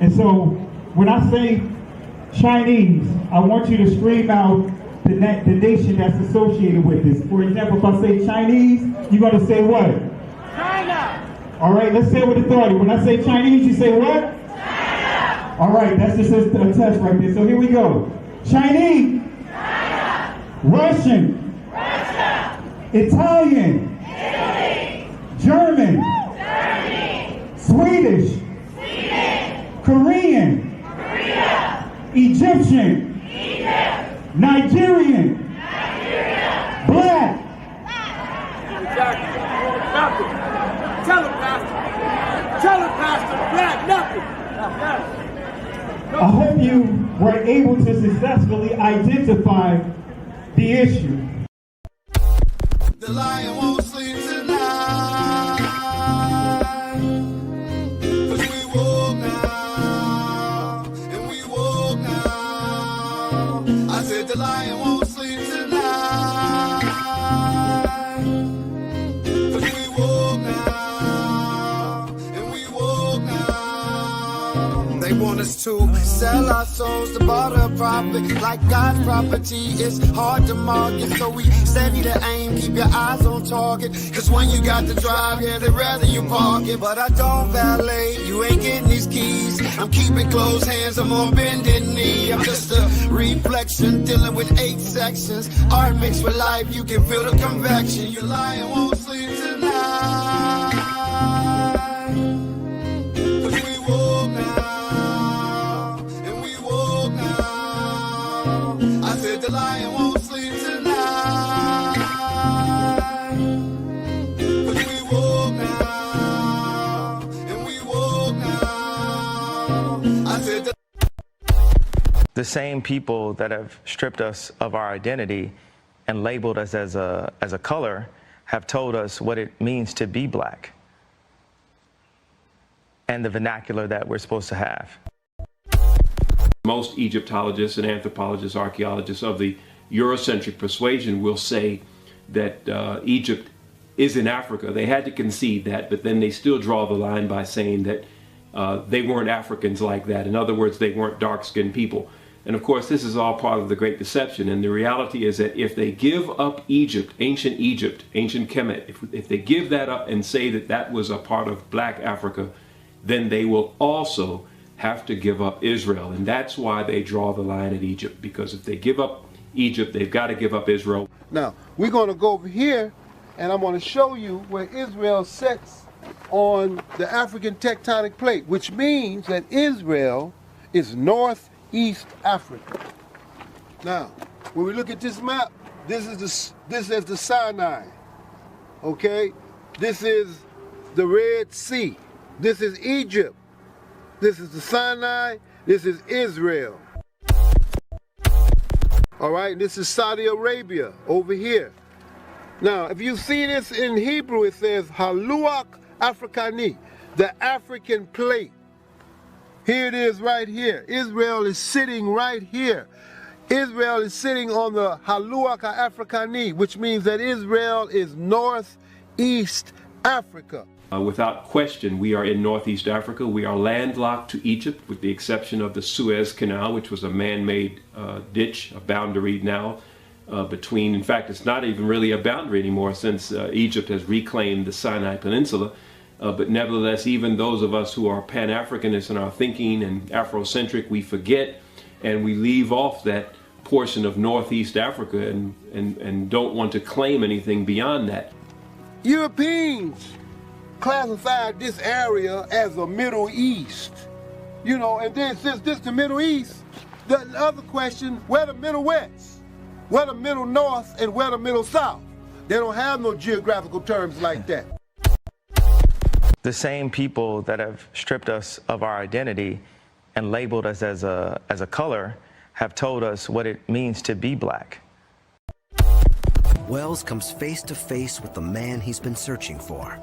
And so when I say Chinese, I want you to scream out the nation that's associated with this. For example, if I say Chinese, you're going to say what? China. All right, let's say it with authority. When I say Chinese, you say what? China. All right, that's just a test right there. So here we go. Chinese. China. Russian. Russia. Italian. Italy. German. Germany. Swedish. Sweden. Korean. Korea. Egyptian. Egypt. Nigerian. Nigeria. Black. Exactly. Nothing. Tell him, Pastor. Tell him, Pastor. Black, nothing. I hope you were able to successfully identify the issue. The lion won't sleep tonight. 'Cause we woke now, and we woke now. I said the lion won't sleep tonight. 'Cause we woke now, and we woke now. They want us to sell our souls to barter profit. Like God's property, it's hard to market. So we steady to aim, keep your eyes on target. Cause when you got to drive, yeah, they'd rather you park it. But I don't valet, you ain't getting these keys. I'm keeping closed hands, I'm on bended knee. I'm just a reflection, dealing with 8 sections. Art mixed with life, you can feel the convection. Your lion won't sleep tonight. 'Cause we woke now, and we woke now. I said the lion won't sleep tonight. 'Cause we woke now, and we woke now. I said The same people that have stripped us of our identity and labeled us as a color have told us what it means to be black and the vernacular that we're supposed to have. Most Egyptologists and anthropologists, archaeologists of the Eurocentric persuasion will say that Egypt is in Africa. They had to concede that, but then they still draw the line by saying that they weren't Africans like that. In other words, they weren't dark-skinned people. And of course, this is all part of the Great Deception. And the reality is that if they give up Egypt, ancient Kemet, if they give that up and say that that was a part of black Africa, then they will also have to give up Israel. And that's why they draw the line at Egypt, because if they give up Egypt, they've got to give up Israel. Now, we're going to go over here, and I'm going to show you where Israel sits on the African tectonic plate, which means that Israel is northeast Africa. Now, when we look at this map, this is the Sinai, okay? This is the Red Sea. This is Egypt. This is the Sinai. This is Israel. All right, this is Saudi Arabia over here. Now, if you see this in Hebrew, it says Haluach Afrikani, the African plate. Here it is right here. Israel is sitting right here. Israel is sitting on the Haluach Afrikani, which means that Israel is northeast Africa. Without question, we are in Northeast Africa. We are landlocked to Egypt, with the exception of the Suez Canal, which was a man-made ditch, a boundary now between, in fact, it's not even really a boundary anymore since Egypt has reclaimed the Sinai Peninsula. But nevertheless, even those of us who are Pan-Africanists in our thinking and Afrocentric, we forget and we leave off that portion of Northeast Africa and don't want to claim anything beyond that. Europeans classified this area as a Middle East. You know, and then since this the Middle East, the other question, where the Middle West? Where the Middle North and where the Middle South? They don't have no geographical terms like that. The same people that have stripped us of our identity and labeled us as a color have told us what it means to be black. Wells comes face to face with the man he's been searching for.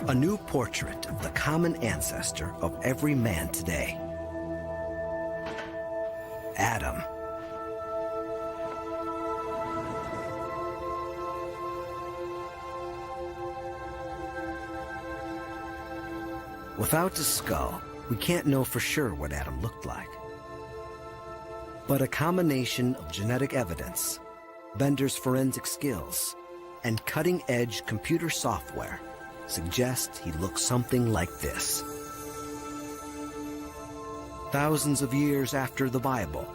A new portrait of the common ancestor of every man today. Adam. Without a skull, we can't know for sure what Adam looked like. But a combination of genetic evidence, Bender's forensic skills, and cutting-edge computer software suggests he looked something like this. Thousands of years after the Bible,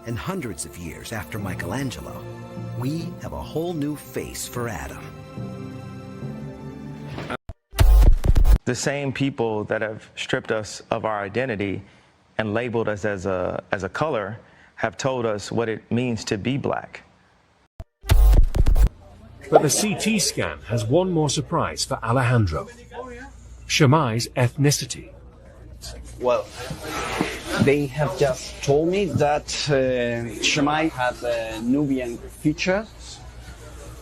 and hundreds of years after Michelangelo, we have a whole new face for Adam. The same people that have stripped us of our identity and labeled us as a color have told us what it means to be black. But the CT scan has one more surprise for Alejandro: Shammai's ethnicity. Well, they have just told me that Shammai had Nubian features,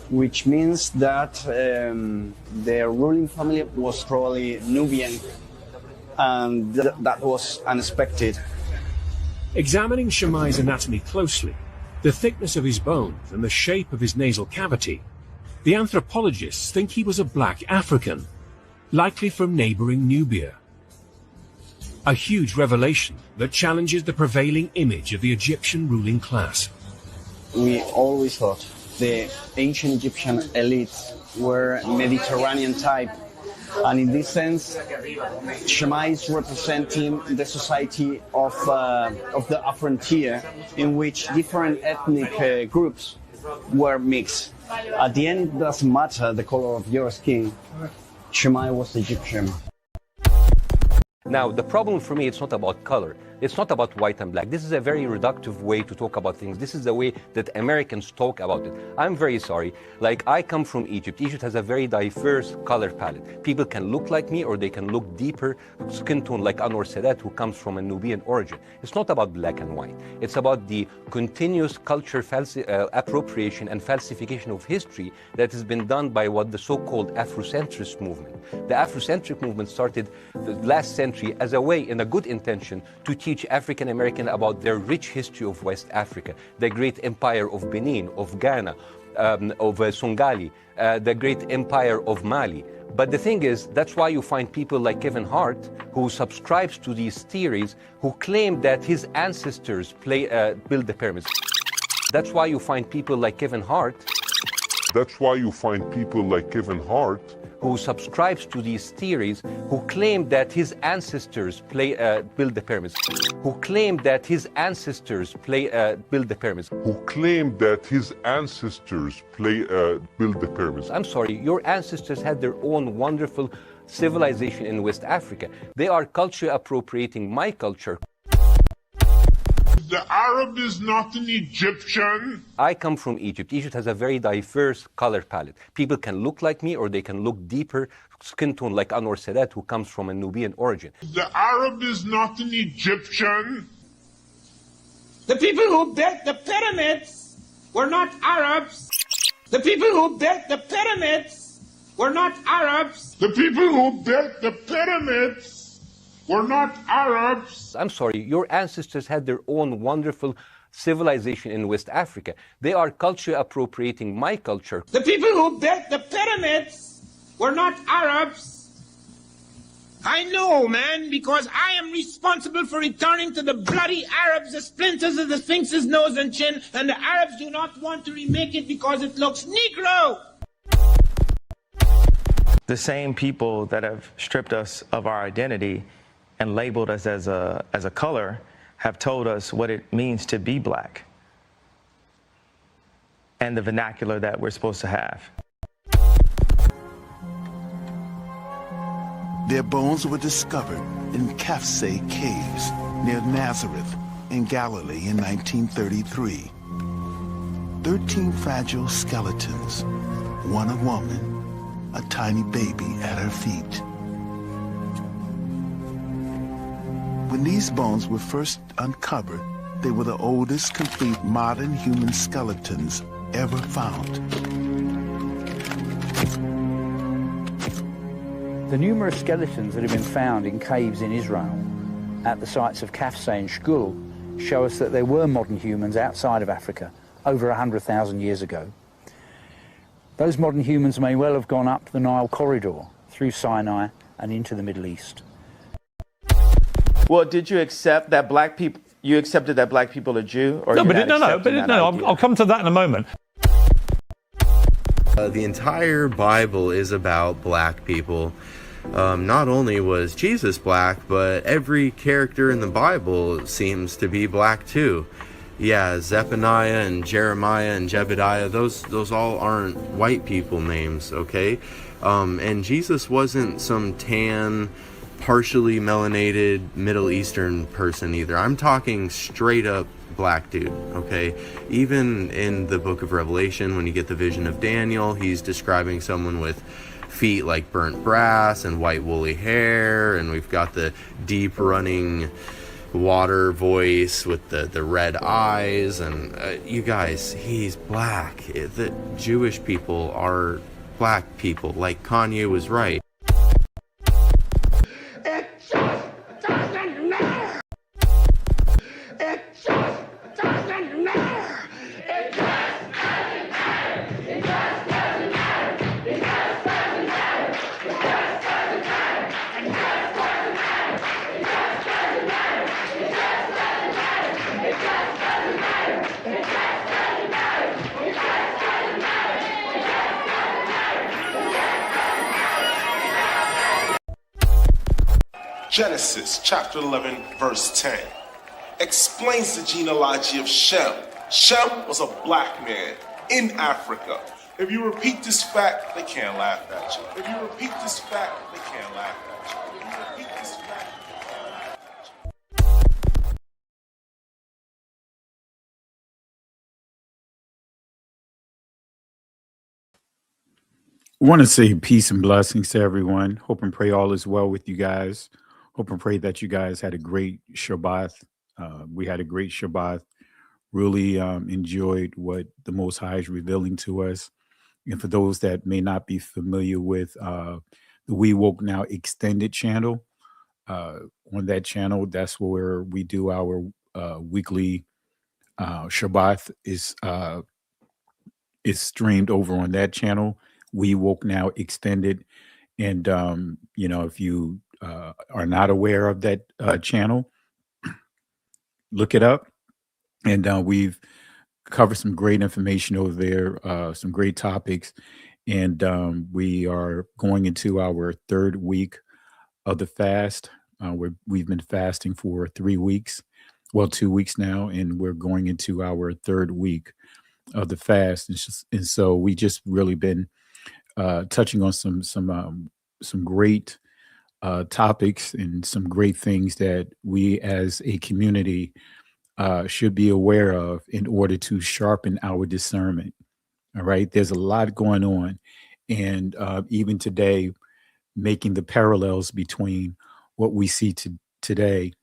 which means that their ruling family was probably Nubian, and that was unexpected. Examining Shammai's anatomy closely, the thickness of his bones and the shape of his nasal cavity, the anthropologists think he was a black African, likely from neighboring Nubia. A huge revelation that challenges the prevailing image of the Egyptian ruling class. We always thought the ancient Egyptian elites were Mediterranean type, and in this sense, Shammai is representing the society of the frontier, in which different ethnic groups were mixed. At the end, it doesn't matter the color of your skin. Shammai was Egyptian. Now, the problem for me, it's not about color. It's not about white and black. This is a very reductive way to talk about things. This is the way that Americans talk about it. I'm very sorry. Like, I come from Egypt. Egypt has a very diverse color palette. People can look like me, or they can look deeper skin tone, like Anwar Sadat, who comes from a Nubian origin. It's not about black and white. It's about the continuous culture appropriation and falsification of history that has been done by what the so-called Afrocentrist movement. The Afrocentric movement started the last century as a way, in a good intention, to teach African American about their rich history of West Africa, the great empire of Benin, of Ghana, of Songhali, the great empire of Mali. But the thing is, that's why you find people like Kevin Hart, who subscribes to these theories, who claim that his ancestors built the pyramids. That's why you find people like Kevin Hart. That's why you find people like Kevin Hart, who subscribes to these theories, who claim that his ancestors built the pyramids, who claim that his ancestors built the pyramids. Who claim that his ancestors built the pyramids. I'm sorry, your ancestors had their own wonderful civilization in West Africa. They are culture appropriating my culture. The Arab is not an Egyptian. I come from Egypt. Egypt has a very diverse color palette. People can look like me, or they can look deeper skin tone, like Anwar Sadat, who comes from a Nubian origin. The Arab is not an Egyptian. The people who built the pyramids were not Arabs. The people who built the pyramids were not Arabs. The people who built the pyramids were not Arabs. I'm sorry, your ancestors had their own wonderful civilization in West Africa. They are culture appropriating my culture. The people who built the pyramids were not Arabs. I know, man, because I am responsible for returning to the bloody Arabs the splinters of the Sphinx's nose and chin, and the Arabs do not want to remake it because it looks Negro. The same people that have stripped us of our identity and labeled us as a color have told us what it means to be black and the vernacular that we're supposed to have. Their bones were discovered in Kafse caves near Nazareth in Galilee in 1933. 13 fragile skeletons, one a woman, a tiny baby at her feet. When these bones were first uncovered, they were the oldest complete modern human skeletons ever found. The numerous skeletons that have been found in caves in Israel at the sites of Kafse and Shkul show us that there were modern humans outside of Africa over 100,000 years ago. Those modern humans may well have gone up the Nile corridor through Sinai and into the Middle East. Well, did you accept that black people? You accepted that black people are Jew, or No, you're but not no. accepting that idea? I'll come to that in a moment. The entire Bible is about black people. Not only was Jesus black, but every character in the Bible seems to be black too. Yeah, Zephaniah and Jeremiah and Jebediah, those all aren't white people names, okay? And Jesus wasn't some tan, partially melanated Middle Eastern person either. I'm talking straight up black dude, okay? Even in the book of Revelation, when you get the vision of Daniel, he's describing someone with feet like burnt brass and white woolly hair, and we've got the deep running water voice with the red eyes, and you guys, he's black. The Jewish people are black people, like Kanye was right. It just doesn't matter. It just doesn't matter. It just doesn't matter. It just doesn't matter. It just doesn't matter. It just doesn't matter. It just doesn't matter. It just doesn't matter. It just doesn't matter. It just doesn't matter. It just doesn't matter. It just doesn't matter. Genesis chapter 11 verse 10 explains the genealogy of Shem. Shem was a black man in Africa. If you repeat this fact, they can't laugh at you. If you repeat this fact, they can't laugh at you. If you repeat this fact, they can't laugh at you. I want to say peace and blessings to everyone. Hope and pray all is well with you guys. Hope and pray that you guys had a great Shabbat. We had a great Shabbat. Really enjoyed what the Most High is revealing to us. And for those that may not be familiar with the We Woke Now Extended channel, on that channel, that's where we do our weekly Shabbat is streamed over on that channel. We Woke Now Extended. And, if you are not aware of that channel, look it up. And we've covered some great information over there, some great topics. And we are going into our third week of the fast. We've been fasting for 3 weeks, 2 weeks now, and we're going into our third week of the fast. And so we just really been touching on some great topics and some great things that we as a community should be aware of in order to sharpen our discernment. All right. There's a lot going on. And even today, making the parallels between what we see today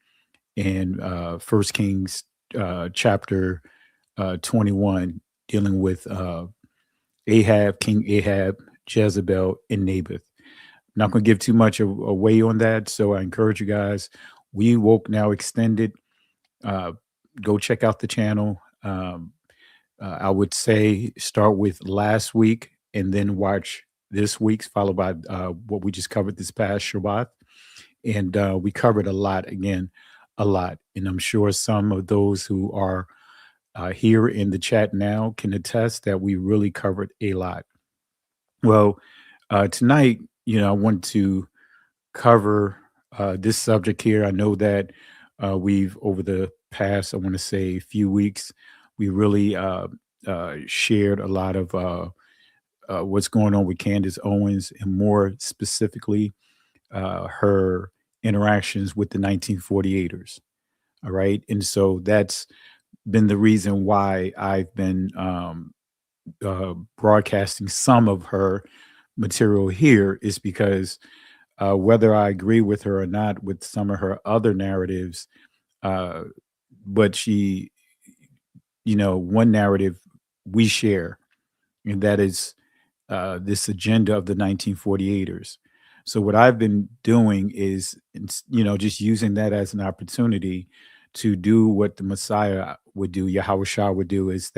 and 1 Kings chapter 21, dealing with King Ahab, Jezebel, and Naboth. Not going to give too much away on that. So I encourage you guys, We Woke Now Extended. Go check out the channel. I would say start with last week and then watch this week's, followed by what we just covered this past Shabbat. And we covered a lot. And I'm sure some of those who are here in the chat now can attest that we really covered a lot. Well, tonight, I want to cover this subject here. I know that we've, over the past, I want to say, few weeks, we really shared a lot of what's going on with Candace Owens, and more specifically, her interactions with the 1948ers. All right. And so that's been the reason why I've been broadcasting some of her material here, is because whether I agree with her or not with some of her other narratives, but she, one narrative we share, and that is this agenda of the 1948ers. So what I've been doing is, just using that as an opportunity to do what the Messiah would do, Yahweh Shah would do, is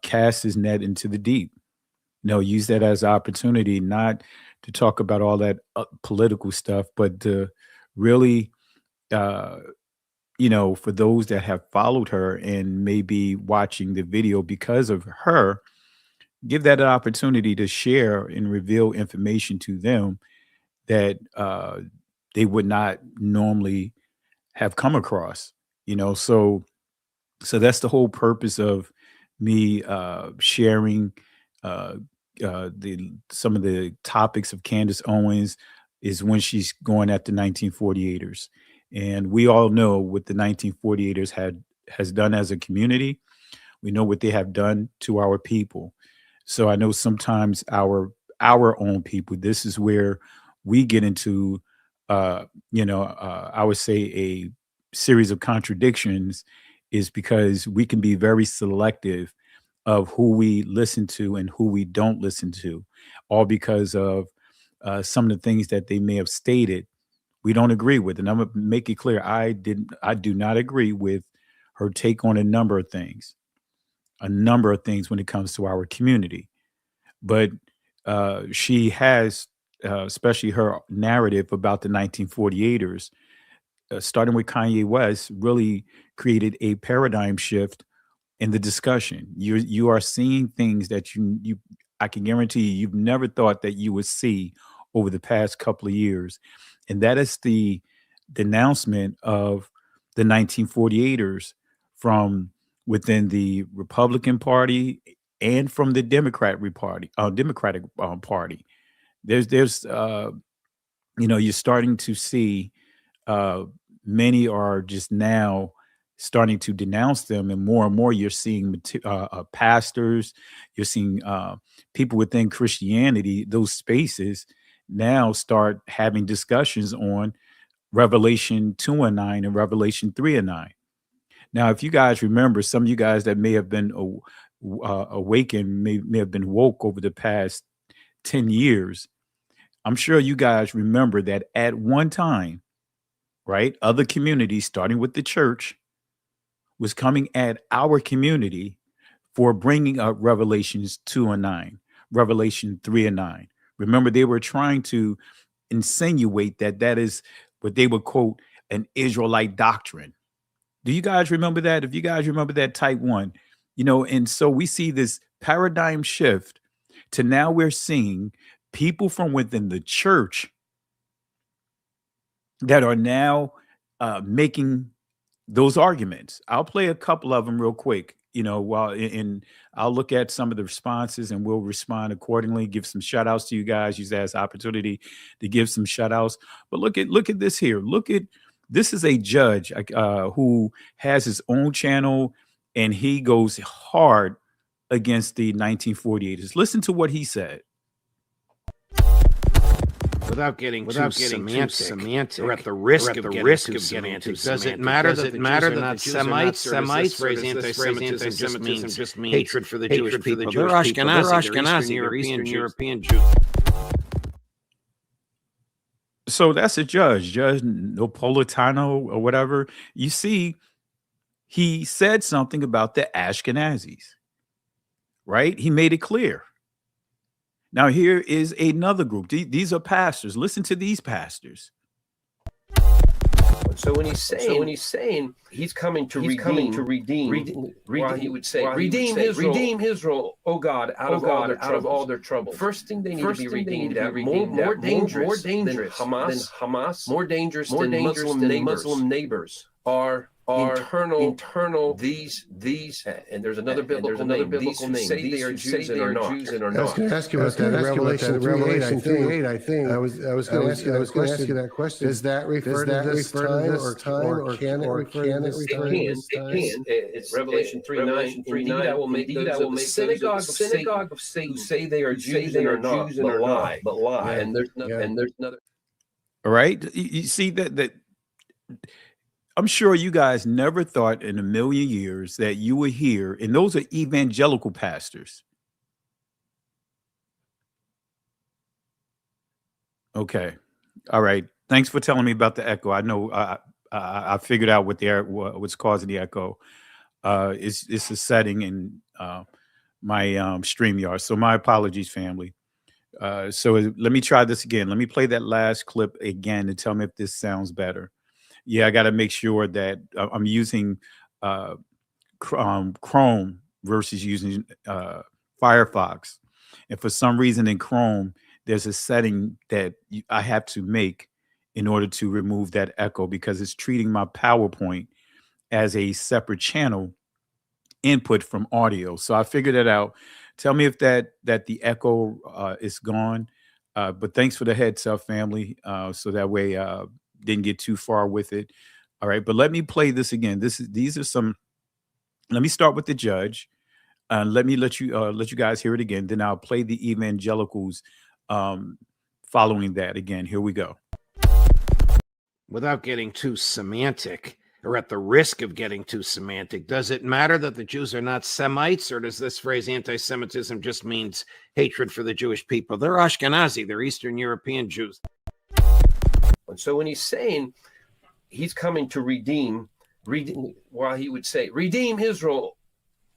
cast his net into the deep. Use that as an opportunity, not to talk about all that political stuff, but to really uh, you know, for those that have followed her and maybe watching the video because of her, give that an opportunity to share and reveal information to them that they would not normally have come across. You know, so that's the whole purpose of me sharing uh, the some of the topics of Candace Owens is when she's going at the 1948ers, and we all know what the 1948ers has done as a community. We know what they have done to our people. So I know sometimes our own people. This is where we get into, I would say a series of contradictions, is because we can be very selective of who we listen to and who we don't listen to, all because of some of the things that they may have stated we don't agree with. And I'm gonna make it clear, I do not agree with her take on a number of things when it comes to our community. But she has, especially her narrative about the 1948ers, starting with Kanye West, really created a paradigm shift in the discussion. You are seeing things that you I can guarantee you've never thought that you would see over the past couple of years, and that is the denouncement of the 1948ers from within the Republican Party and from the Democratic Party. There's you're starting to see uh, many are just now starting to denounce them, and more you're seeing pastors, you're seeing people within Christianity, those spaces now start having discussions on Revelation 2 and 9 and Revelation 3 and 9. Now, if you guys remember, some of you guys that may have been awakened, may have been woke over the past 10 years, I'm sure you guys remember that at one time, right, other communities, starting with the church, was coming at our community for bringing up Revelations 2 and 9, Revelation 3 and 9. Remember, they were trying to insinuate that that is what they would quote an Israelite doctrine. Do you guys remember that? If you guys remember that, type one. And so we see this paradigm shift to now we're seeing people from within the church that are now making those arguments. I'll play a couple of them real quick, while and I'll look at some of the responses and we'll respond accordingly, give some shout outs to you guys, use that as opportunity to give some shout outs. But look at this here. This is a judge who has his own channel, and he goes hard against the 1948ers. Listen to what he said. Without getting too semantic, or at the risk of getting semantic, does it matter that the Jews are not Semites? This phrase anti-Semitism just means hatred for the Jewish people. They're Ashkenazi, they're Eastern European Jews. So that's a Judge Napolitano or whatever. You see, he said something about the Ashkenazis, right? He made it clear. Now, here is another group. These are pastors. Listen to these pastors. So when he's saying he's coming to redeem, he would say, redeem Israel, oh God, out of all their troubles. First thing they need to be redeemed, more dangerous than Hamas, more dangerous than Muslim neighbors are internal these and there's another biblical name. These who say they are Jews and are not. I was going to ask you about that. Revelation 3:8. I think I was going to ask you that question. Does that refer to this time, or can it refer to this time? It can. It's Revelation 3:9. Indeed, I will make those of the synagogue of Satan who say they are Jews and are not, but lie. And there's another. All right. You see that. I'm sure you guys never thought in a million years that you would hear, and those are evangelical pastors. Okay. All right. Thanks for telling me about the echo. I know I figured out what's causing the echo. It's a setting in my StreamYard. So my apologies, family. So let me try this again. Let me play that last clip again and tell me if this sounds better. yeah, I got to make sure that I'm using Chrome versus using Firefox. And for some reason in Chrome, there's a setting that I have to make in order to remove that echo, because it's treating my PowerPoint as a separate channel input from audio. So I figured that out. Tell me if that the echo is gone. But thanks for the heads up, family. So that way didn't get too far with it. All right, but let me play this again. These are some. Let me start with the judge. Let you guys hear it again. Then I'll play the evangelicals following that again. Here we go. Without getting too semantic, or at the risk of getting too semantic, does it matter that the Jews are not Semites, or does this phrase anti-Semitism just means hatred for the Jewish people? They're Ashkenazi, they're Eastern European Jews. And so when he's saying he's coming to redeem, while he would say, redeem Israel,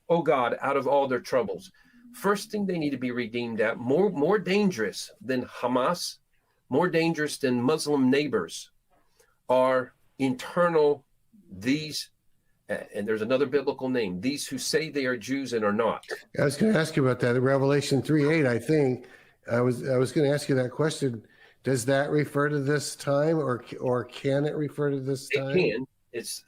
O God, out of all their troubles. First thing they need to be redeemed at, more dangerous than Hamas, more dangerous than Muslim neighbors, are internal, these, and there's another biblical name, these who say they are Jews and are not. I was going to ask you about that in Revelation 3:8. I think I was going to ask you that question. Does that refer to this time, or can it refer to this time? It can. It's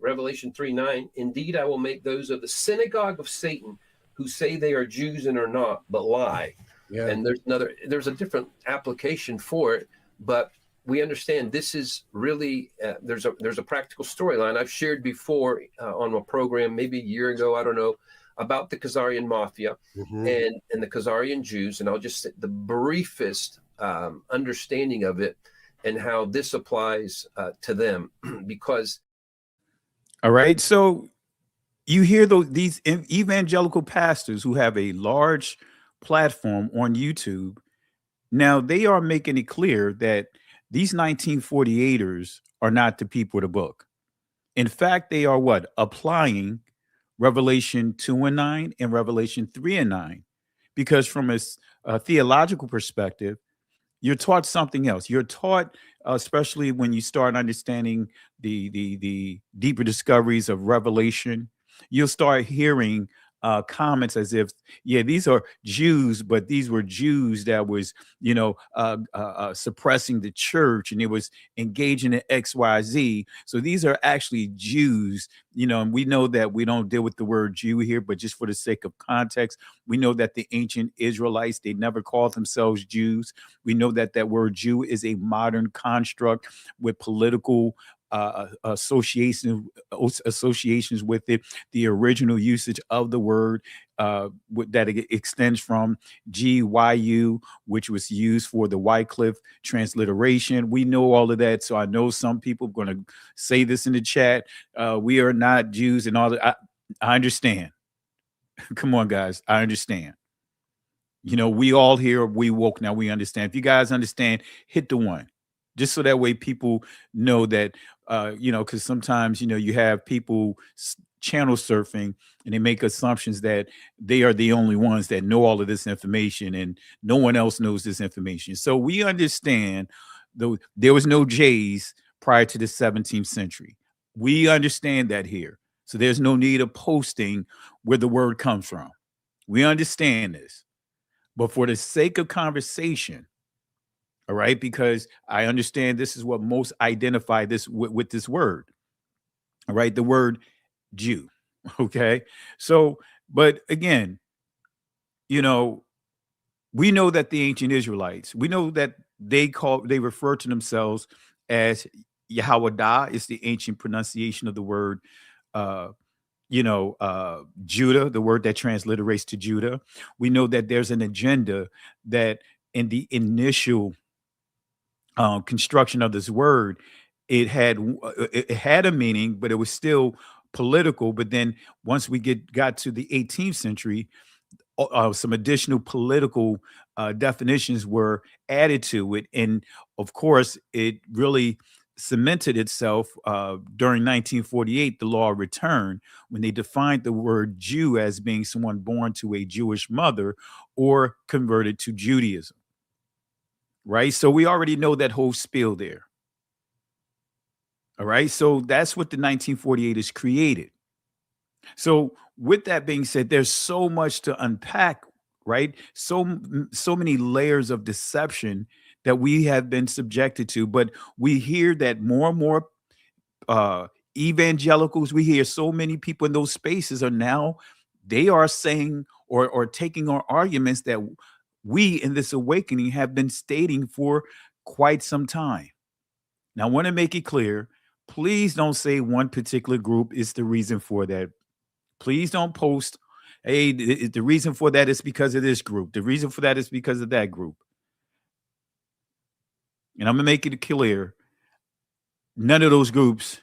Revelation 3:9. Indeed, I will make those of the synagogue of Satan who say they are Jews and are not, but lie. Yeah. And there's a different application for it, but we understand this is really there's a practical storyline I've shared before on a program maybe a year ago, I don't know, about the Khazarian mafia and the Khazarian Jews, and I'll just say the briefest understanding of it and how this applies to them, because. All right, so you hear these evangelical pastors who have a large platform on YouTube. Now they are making it clear that these 1948ers are not the people of the book. In fact, they are what? Applying Revelation 2:9 and Revelation 3:9. Because from a theological perspective, you're taught something else. You're taught, especially when you start understanding the deeper discoveries of Revelation, you'll start hearing comments as if, yeah, these are Jews, but these were Jews that was, suppressing the church, and it was engaging in XYZ. So these are actually Jews, and we know that we don't deal with the word Jew here, but just for the sake of context, we know that the ancient Israelites, they never called themselves Jews. We know that that word Jew is a modern construct with political associations with it. The original usage of the word that it extends from GYU, which was used for the Wycliffe transliteration. We know all of that. So I know some people are going to say this in the chat. We are not Jews and all that. I understand. Come on, guys. I understand. We all here, we woke now. We understand. If you guys understand, hit the one. Just so that way people know that, because sometimes, you have people channel surfing and they make assumptions that they are the only ones that know all of this information and no one else knows this information. So we understand, though there was no J's prior to the 17th century. We understand that here. So there's no need of posting where the word comes from. We understand this. But for the sake of conversation, all right, because I understand this is what most identify this with this word. All right, the word Jew. Okay. So, but again, we know that the ancient Israelites, we know that they refer to themselves as Yahweh. Is the ancient pronunciation of the word Judah, the word that transliterates to Judah. We know that there's an agenda that in the initial construction of this word, it had a meaning, but it was still political. But then once we got to the 18th century, some additional political definitions were added to it. And of course, it really cemented itself during 1948, the law of return, when they defined the word Jew as being someone born to a Jewish mother or converted to Judaism. Right? So we already know that whole spiel there. All right. So that's what the 1948ers created. So with that being said, there's so much to unpack, right? So many layers of deception that we have been subjected to, but we hear that more and more uh evangelicals, we hear so many people in those spaces are now, they are saying or taking our arguments that we in this awakening have been stating for quite some time. Now I want to make it clear, please don't say one particular group is the reason for that. Please don't post, hey, the reason for that is because of this group, the reason for that is because of that group. And I'm gonna make it clear, none of those groups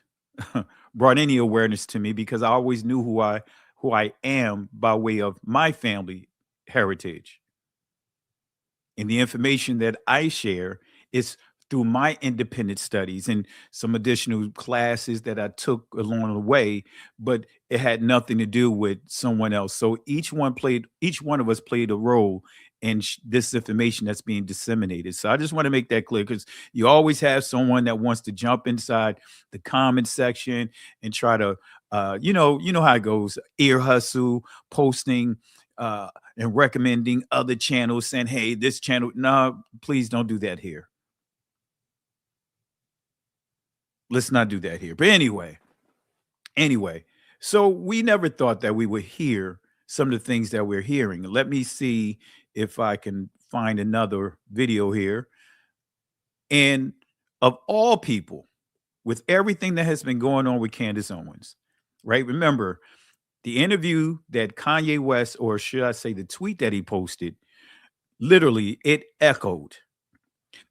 brought any awareness to me, because I always knew who I am by way of my family heritage. And the information that I share is through my independent studies and some additional classes that I took along the way, but it had nothing to do with someone else. So each one of us played a role in this information that's being disseminated. So I just want to make that clear, because you always have someone that wants to jump inside the comment section and try to, you know how it goes, ear hustle, posting, and recommending other channels, saying, hey, this channel, no, please don't do that here. Let's not do that here. But anyway, so we never thought that we would hear some of the things that we're hearing. Let me see if I can find another video here. And of all people, with everything that has been going on with Candace Owens, right? Remember, the interview that Kanye West, or should I say the tweet that he posted, literally it echoed.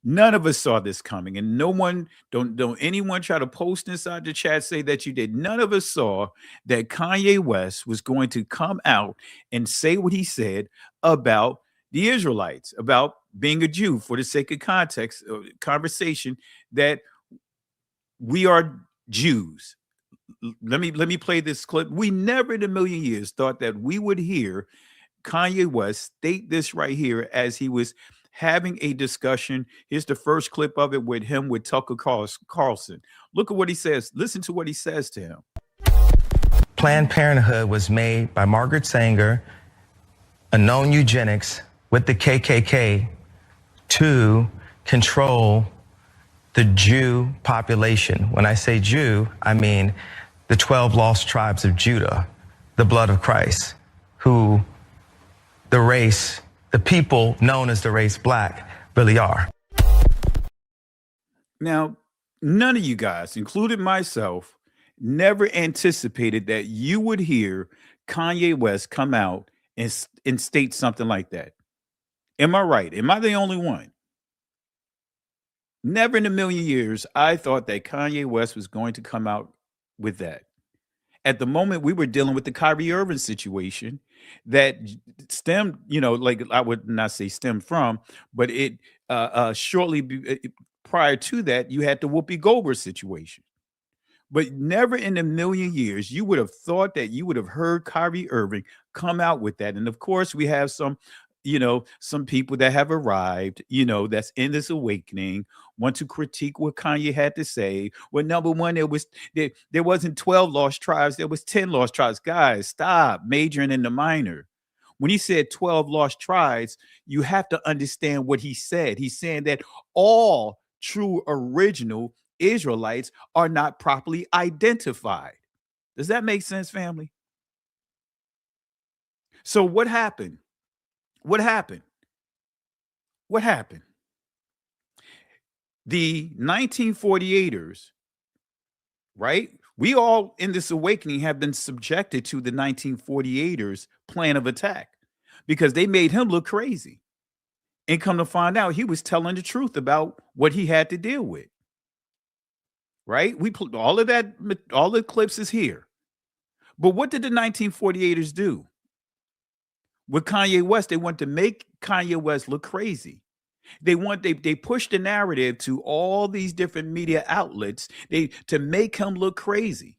None of us saw this coming, and no one, don't anyone try to post inside the chat say that you did. None of us saw that Kanye West was going to come out and say what he said about the Israelites, about being a Jew, for the sake of context, conversation, that we are Jews. Let me play this clip. We never in a million years thought that we would hear Kanye West state this right here as he was having a discussion. Here's the first clip of it with him with Tucker Carlson. Look at what he says. Listen to what he says to him. Planned Parenthood was made by Margaret Sanger, a known eugenics, with the KKK to control the Jew population. When I say Jew, I mean the 12 lost tribes of Judah, the blood of Christ, who the people known as the race black really are. Now, none of you guys, including myself, never anticipated that you would hear Kanye West come out and state something like that. Am I right? Am I the only one? Never in a million years, I thought that Kanye West was going to come out with that. At the moment, we were dealing with the Kyrie Irving situation that stemmed, like I would not say stemmed from, but it prior to that, you had the Whoopi Goldberg situation. But never in a million years, you would have thought that you would have heard Kyrie Irving come out with that. And of course, we have some people that have arrived, that's in this awakening, want to critique what Kanye had to say. Well, number one, there wasn't 12 lost tribes, there was 10 lost tribes. Guys, stop majoring in the minor. When he said 12 lost tribes, you have to understand what he said. He's saying that all true original Israelites are not properly identified. Does that make sense, family? So what happened? What happened? The 1948ers, right? We all in this awakening have been subjected to the 1948ers plan of attack because they made him look crazy. And come to find out, he was telling the truth about what he had to deal with. Right? We put all of that, all the clips is here. But what did the 1948ers do? With Kanye West, they want to make Kanye West look crazy. They push the narrative to all these different media outlets to make him look crazy.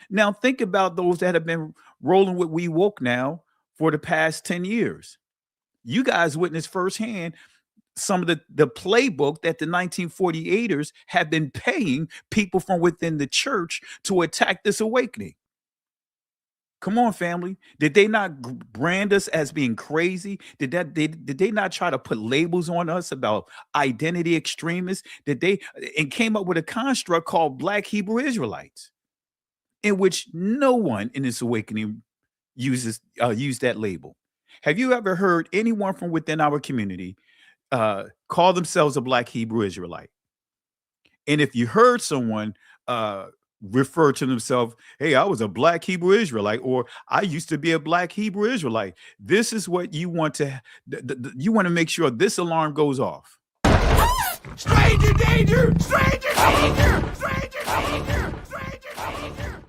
Now think about those that have been rolling with We Woke now for the past 10 years. You guys witnessed firsthand some of the playbook that the 1948ers have been paying people from within the church to attack this awakening. Come on, family. Did they not brand us as being crazy? Did they not try to put labels on us about identity extremists? Did they and came up with a construct called Black Hebrew Israelites, in which no one in this awakening used that label? Have you ever heard anyone from within our community call themselves a Black Hebrew Israelite? And if you heard someone refer to themselves, hey, I was a Black Hebrew Israelite, or I used to be a Black Hebrew Israelite, this is what you want to, you want to make sure this alarm goes off. Stranger danger! Stranger danger! Stranger danger! Stranger danger!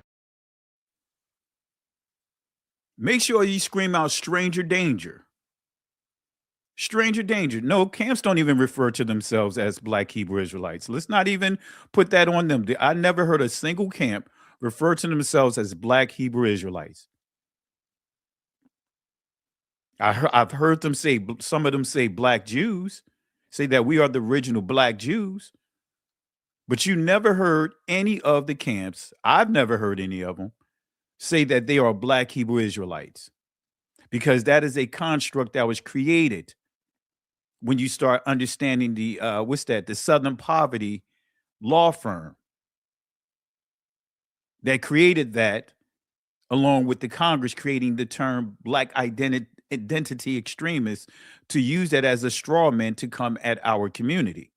Make sure you scream out stranger danger. Stranger danger. No, camps don't even refer to themselves as Black Hebrew Israelites. Let's not even put that on them. I never heard a single camp refer to themselves as Black Hebrew Israelites. I've heard them say, some of them say Black Jews, say that we are the original Black Jews. But you never heard any of the camps, I've never heard any of them, say that they are Black Hebrew Israelites. Because that is a construct that was created when you start understanding the the Southern Poverty law firm that created that, along with the Congress creating the term Black identity extremists, to use that as a straw man to come at our community.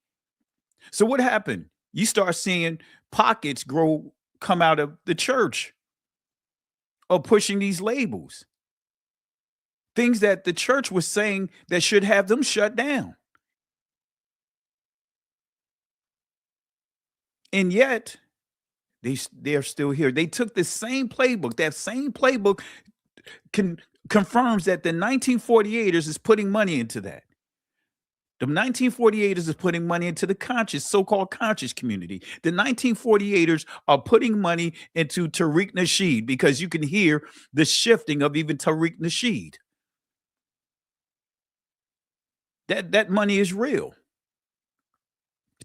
So what happened? You start seeing pockets come out of the church of pushing these labels. Things that the church was saying that should have them shut down. And yet, they're still here. They took the same playbook. That same playbook confirms that the 1948ers is putting money into that. The 1948ers is putting money into the so-called conscious community. The 1948ers are putting money into Tariq Nasheed, because you can hear the shifting of even Tariq Nasheed. That money is real.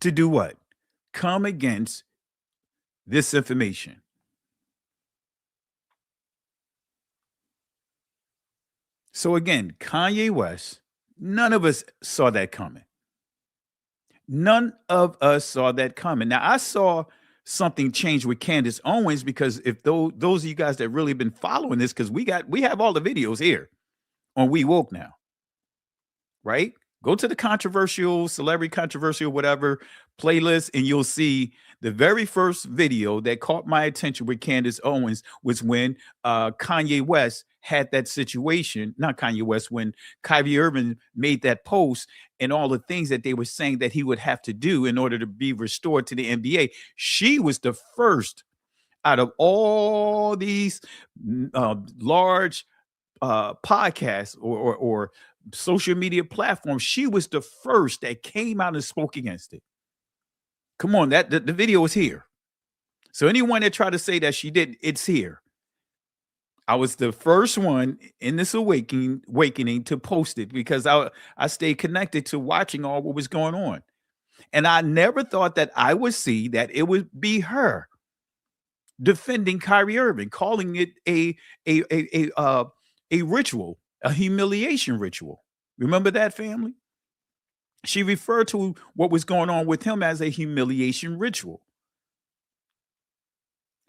To do what? Come against this information. So again, Kanye West, none of us saw that coming. None of us saw that coming. Now, I saw something change with Candace Owens, because if those of you guys that really been following this, because we have all the videos here on We Woke now, right? Go to the celebrity controversial, whatever playlist, and you'll see the very first video that caught my attention with Candace Owens was when Kanye West had that situation, not Kanye West, when Kyrie Irving made that post and all the things that they were saying that he would have to do in order to be restored to the NBA. She was the first out of all these large podcasts or social media platforms. She was the first that came out and spoke against it. Come on, the video is here. So anyone that tried to say that she didn't, it's here. I was the first one in this awakening to post it, because I stayed connected to watching all what was going on. And I never thought that I would see that it would be her defending Kyrie Irving, calling it a ritual, a humiliation ritual. Remember that, family? She referred to what was going on with him as a humiliation ritual.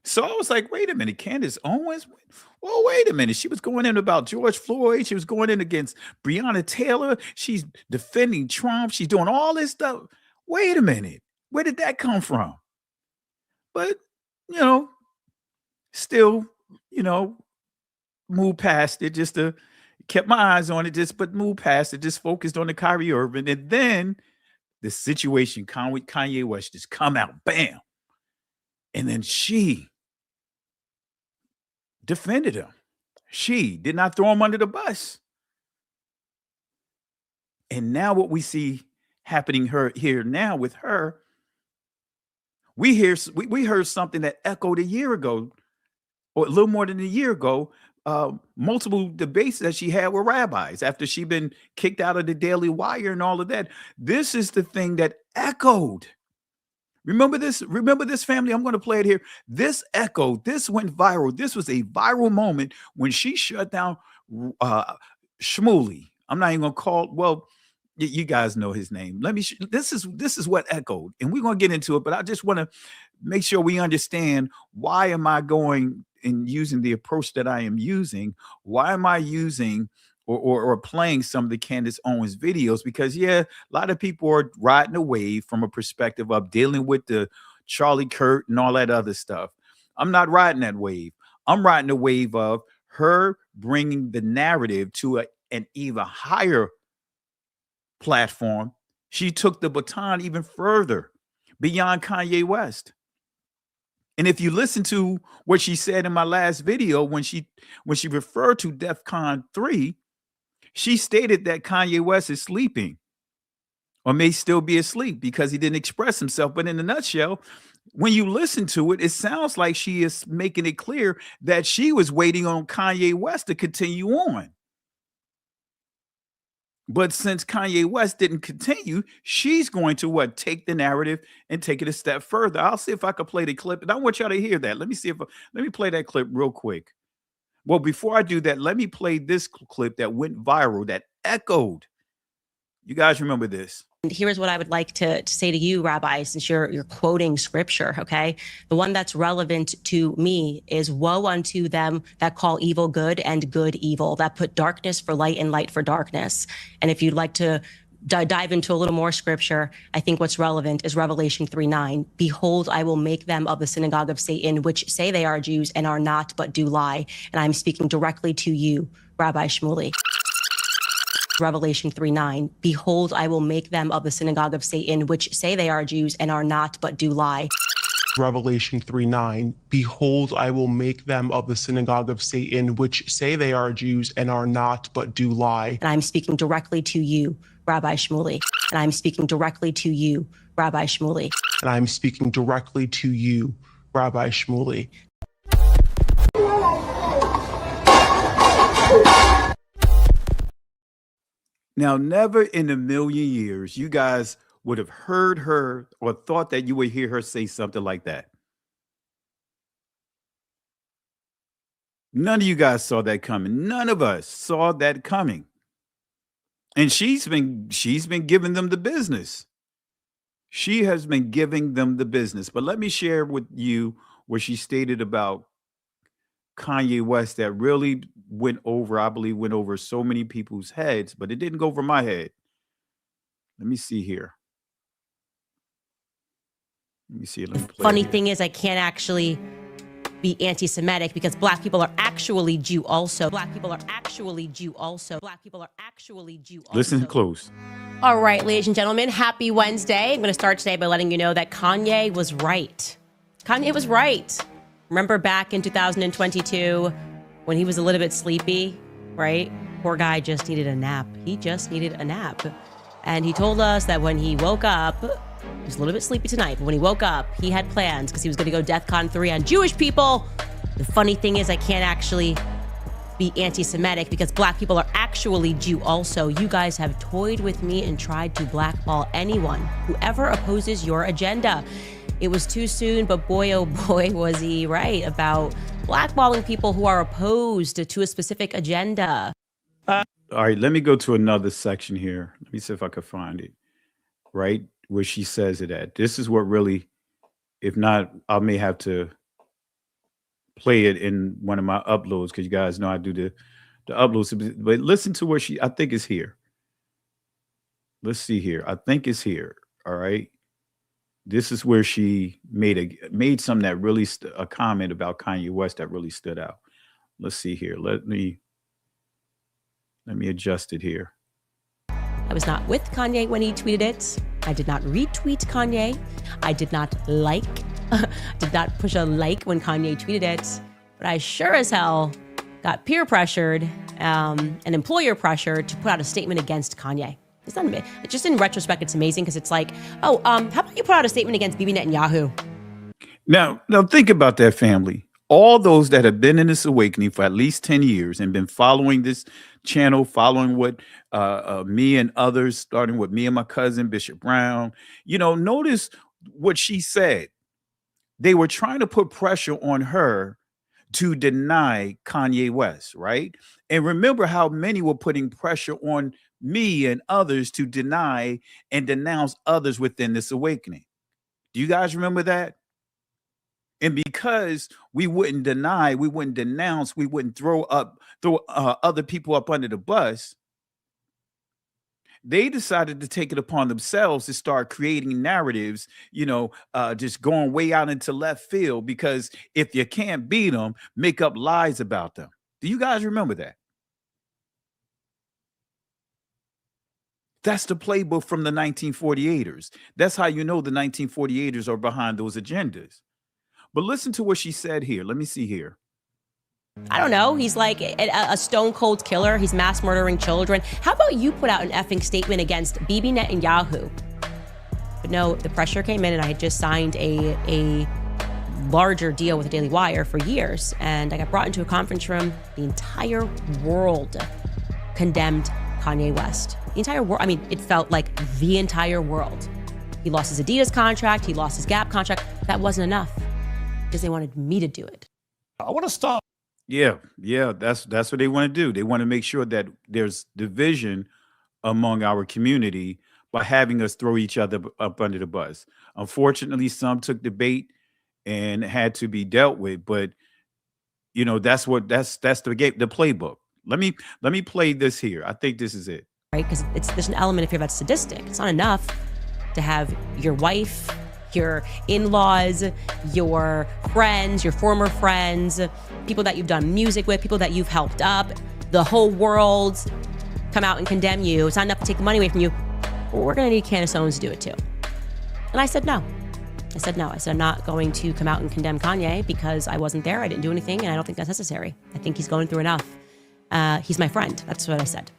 So I was like, wait a minute, Candace Owens? Well, wait a minute. She was going in about George Floyd. She was going in against Breonna Taylor. She's defending Trump. She's doing all this stuff. Wait a minute. Where did that come from? But, still, move past it, just to kept my eyes on it, but moved past it, just focused on the Kyrie Irving. And then the situation, Kanye West just come out, bam. And then she defended him. She did not throw him under the bus. And now what we see happening here now with her, we heard something that echoed a year ago, or a little more than a year ago, multiple debates that she had with rabbis after she'd been kicked out of the Daily Wire and all of that. This is the thing that echoed. Remember this, family? I'm going to play it here. This echoed, this went viral. This was a viral moment when she shut down Shmuley. I'm not even going to call, well, you guys know his name. This is what echoed, and we're going to get into it, but I just want to make sure we understand, why am I going and using the approach that I am using? Why am I using or playing some of the Candace Owens videos? Because a lot of people are riding a wave from a perspective of dealing with the Charlie Kirk and all that other stuff. I'm not riding that wave. I'm riding the wave of her bringing the narrative to an even higher platform. She took the baton even further beyond Kanye West. And if you listen to what she said in my last video, when she referred to DEFCON 3, she stated that Kanye West is sleeping or may still be asleep because he didn't express himself. But in a nutshell, when you listen to it, it sounds like she is making it clear that she was waiting on Kanye West to continue on. But since Kanye West didn't continue, she's going to take the narrative and take it a step further. I'll see if I can play the clip, and I want y'all to hear that. Let me play that clip real quick. Well, before I do that, let me play this clip that went viral, that echoed. You guys remember this? And here's what I would like to say to you, Rabbi, since you're quoting scripture, okay? The one that's relevant to me is, woe unto them that call evil good and good evil, that put darkness for light and light for darkness. And if you'd like to dive into a little more scripture, I think what's relevant is Revelation 3:9. Behold, I will make them of the synagogue of Satan, which say they are Jews and are not, but do lie. And I'm speaking directly to you, Rabbi Shmuley. Revelation 3:9. Behold, I will make them of the synagogue of Satan, which say they are Jews and are not, but do lie. Revelation 3:9. Behold, I will make them of the synagogue of Satan, which say they are Jews and are not, but do lie. And I'm speaking directly to you, Rabbi Shmuley. And I'm speaking directly to you, Rabbi Shmuley. And I'm speaking directly to you, Rabbi Shmuley. Now, never in a million years, you guys would have heard her or thought that you would hear her say something like that. None of you guys saw that coming. None of us saw that coming. And she's been giving them the business. She has been giving them the business. But let me share with you what she stated about Kanye West that really went over so many people's heads, but it didn't go over my head. Let me see here. Let me see. Let me play. Funny thing is, I can't actually be anti-Semitic because Black people are actually Jew also. Black people are actually Jew also. Black people are actually Jew also. Listen close. All right, ladies and gentlemen, happy Wednesday. I'm going to start today by letting you know that Kanye was right. Kanye was right. Remember back in 2022 when he was a little bit sleepy, right? Poor guy just needed a nap. He just needed a nap. And he told us that when he woke up, he was a little bit sleepy tonight, but when he woke up, he had plans because he was going to go DEFCON 3 on Jewish people. The funny thing is, I can't actually be anti-Semitic because Black people are actually Jew also. You guys have toyed with me and tried to blackball anyone who ever opposes your agenda. It was too soon, but boy, oh boy, was he right about blackballing people who are opposed to a specific agenda. All right, let me go to another section here. Let me see if I can find it, right, where she says it at. This is what really, if not, I may have to play it in one of my uploads because you guys know I do the uploads. But listen to where I think it's here. Let's see here. I think it's here. All right. This is where she made something that really a comment about Kanye West that really stood out. Let's see here. Let me adjust it here. I was not with Kanye when he tweeted it. I did not retweet Kanye. I did not did not push a like when Kanye tweeted it. But I sure as hell got peer pressured and employer pressured to put out a statement against Kanye. It's not, just in retrospect, it's amazing because it's like, how about you put out a statement against Bibi Netanyahu? Now think about that, family. all those that have been in this awakening for at least 10 years and been following this channel, following what me and others, starting with me and my cousin, Bishop Brown, notice what she said. They were trying to put pressure on her to deny Kanye West, right? And remember how many were putting pressure on me and others to deny and denounce others within this awakening. Do you guys remember that? And because we wouldn't deny, we wouldn't denounce, we wouldn't throw other people up under the bus, they decided to take it upon themselves to start creating narratives, just going way out into left field, because if you can't beat them, make up lies about them. Do you guys remember that? That's the playbook from the 1948ers. That's how you know the 1948ers are behind those agendas. But listen to what she said here. Let me see here. I don't know. He's like a stone cold killer. He's mass murdering children. How about you put out an effing statement against Bibi Netanyahu? But no, the pressure came in, and I had just signed a larger deal with the Daily Wire for years. And I got brought into a conference room. The entire world condemned Kanye West. The entire world. I mean, it felt like the entire world. He lost his Adidas contract. He lost his Gap contract. That wasn't enough because they wanted me to do it. I want to stop. Yeah, that's what they want to do. They want to make sure that there's division among our community by having us throw each other up under the bus. Unfortunately, some took the bait and had to be dealt with, but that's the playbook. Let me play this here. I think this is it. Right, because there's an element, if you're that sadistic, it's not enough to have your wife, your in-laws, your friends, your former friends, people that you've done music with, people that you've helped up, the whole world come out and condemn you. It's not enough to take the money away from you. We're going to need Candace Owens to do it too. And I said no. I said I'm not going to come out and condemn Kanye because I wasn't there. I didn't do anything, and I don't think that's necessary. I think he's going through enough. He's my friend. That's what I said.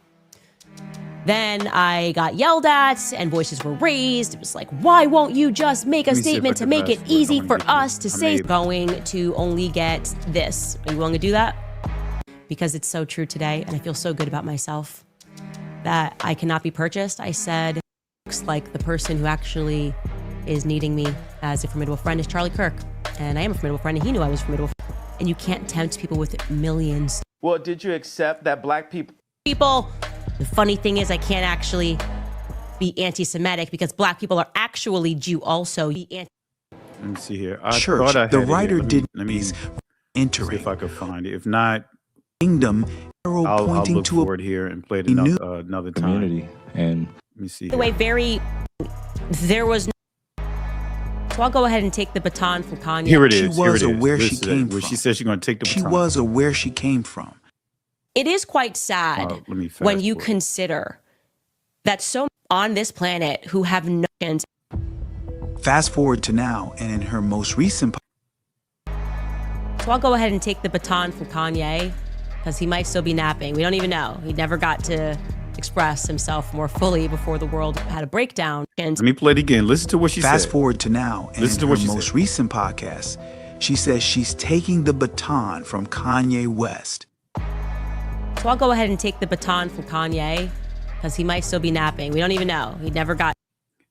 Then I got yelled at and voices were raised. It was like, why won't you just make a statement to make it easy for us to say going to only get this? Are you willing to do that? Because it's so true today, and I feel so good about myself that I cannot be purchased. I said, looks like the person who actually is needing me as a formidable friend is Charlie Kirk. And I am a formidable friend, and he knew I was a formidable friend. And you can't tempt people with millions. Well, did you accept that black people? The funny thing is, I can't actually be anti-Semitic because black people are actually Jew also. Let me see here. Church, the writer did entering. See if I could find it. If not, kingdom I'll pointing look to forward here and play it another time. Community. And let me see. The way there was no. So I'll go ahead and take the baton from Kanye. Here it is. She was aware she came from. She said she's going to take the baton. She was aware she came from. It is quite sad when you consider that so many on this planet who have no chance. Fast forward to now, and in her most recent. So I'll go ahead and take the baton from Kanye because he might still be napping. We don't even know. He never got to express himself more fully before the world had a breakdown. Let me play it again. Listen to what she said. Fast forward to now, and in her most recent podcast, she says she's taking the baton from Kanye West. So I'll go ahead and take the baton from Kanye because he might still be napping. We don't even know. He never got.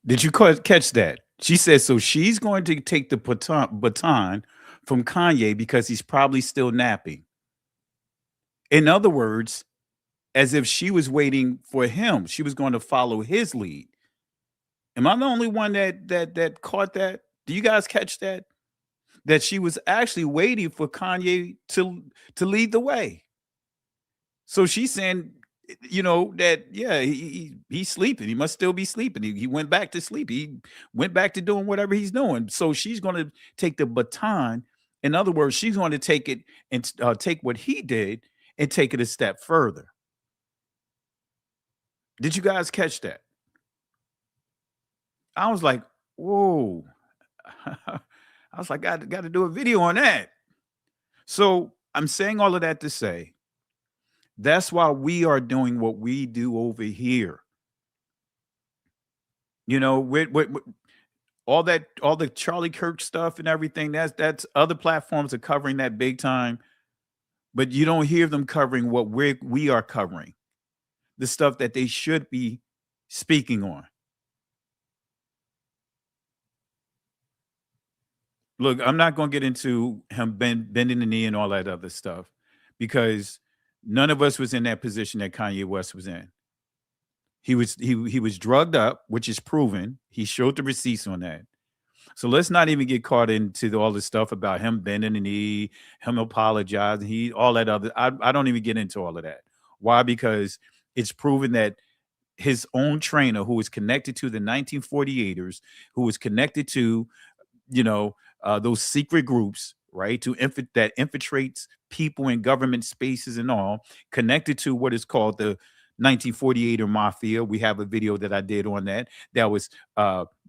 Did you catch that? She said, so she's going to take the baton from Kanye because he's probably still napping. In other words, as if she was waiting for him. She was going to follow his lead. Am I the only one that caught that? Do you guys catch that? That she was actually waiting for Kanye to lead the way. So she's saying, that, yeah, he's sleeping. He must still be sleeping. He went back to sleep. He went back to doing whatever he's doing. So she's going to take the baton. In other words, she's going to take it and take what he did and take it a step further. Did you guys catch that? I was like, whoa. I was like, got to do a video on that. So I'm saying all of that to say, that's why we are doing what we do over here. all the Charlie Kirk stuff and everything, that's other platforms are covering that big time, but you don't hear them covering what we are covering, the stuff that they should be speaking on. Look, I'm not going to get into him bending the knee and all that other stuff, because none of us was in that position that Kanye West was in. He was drugged up, which is proven. He showed the receipts on that. So let's not even get caught into all this stuff about him bending the knee, him apologizing, all that other. I don't even get into all of that. Why? Because it's proven that his own trainer, who was connected to the 1948ers, who was connected to, those secret groups, right, that infiltrates people in government spaces and all, connected to what is called the 1948er Mafia. We have a video that I did on that was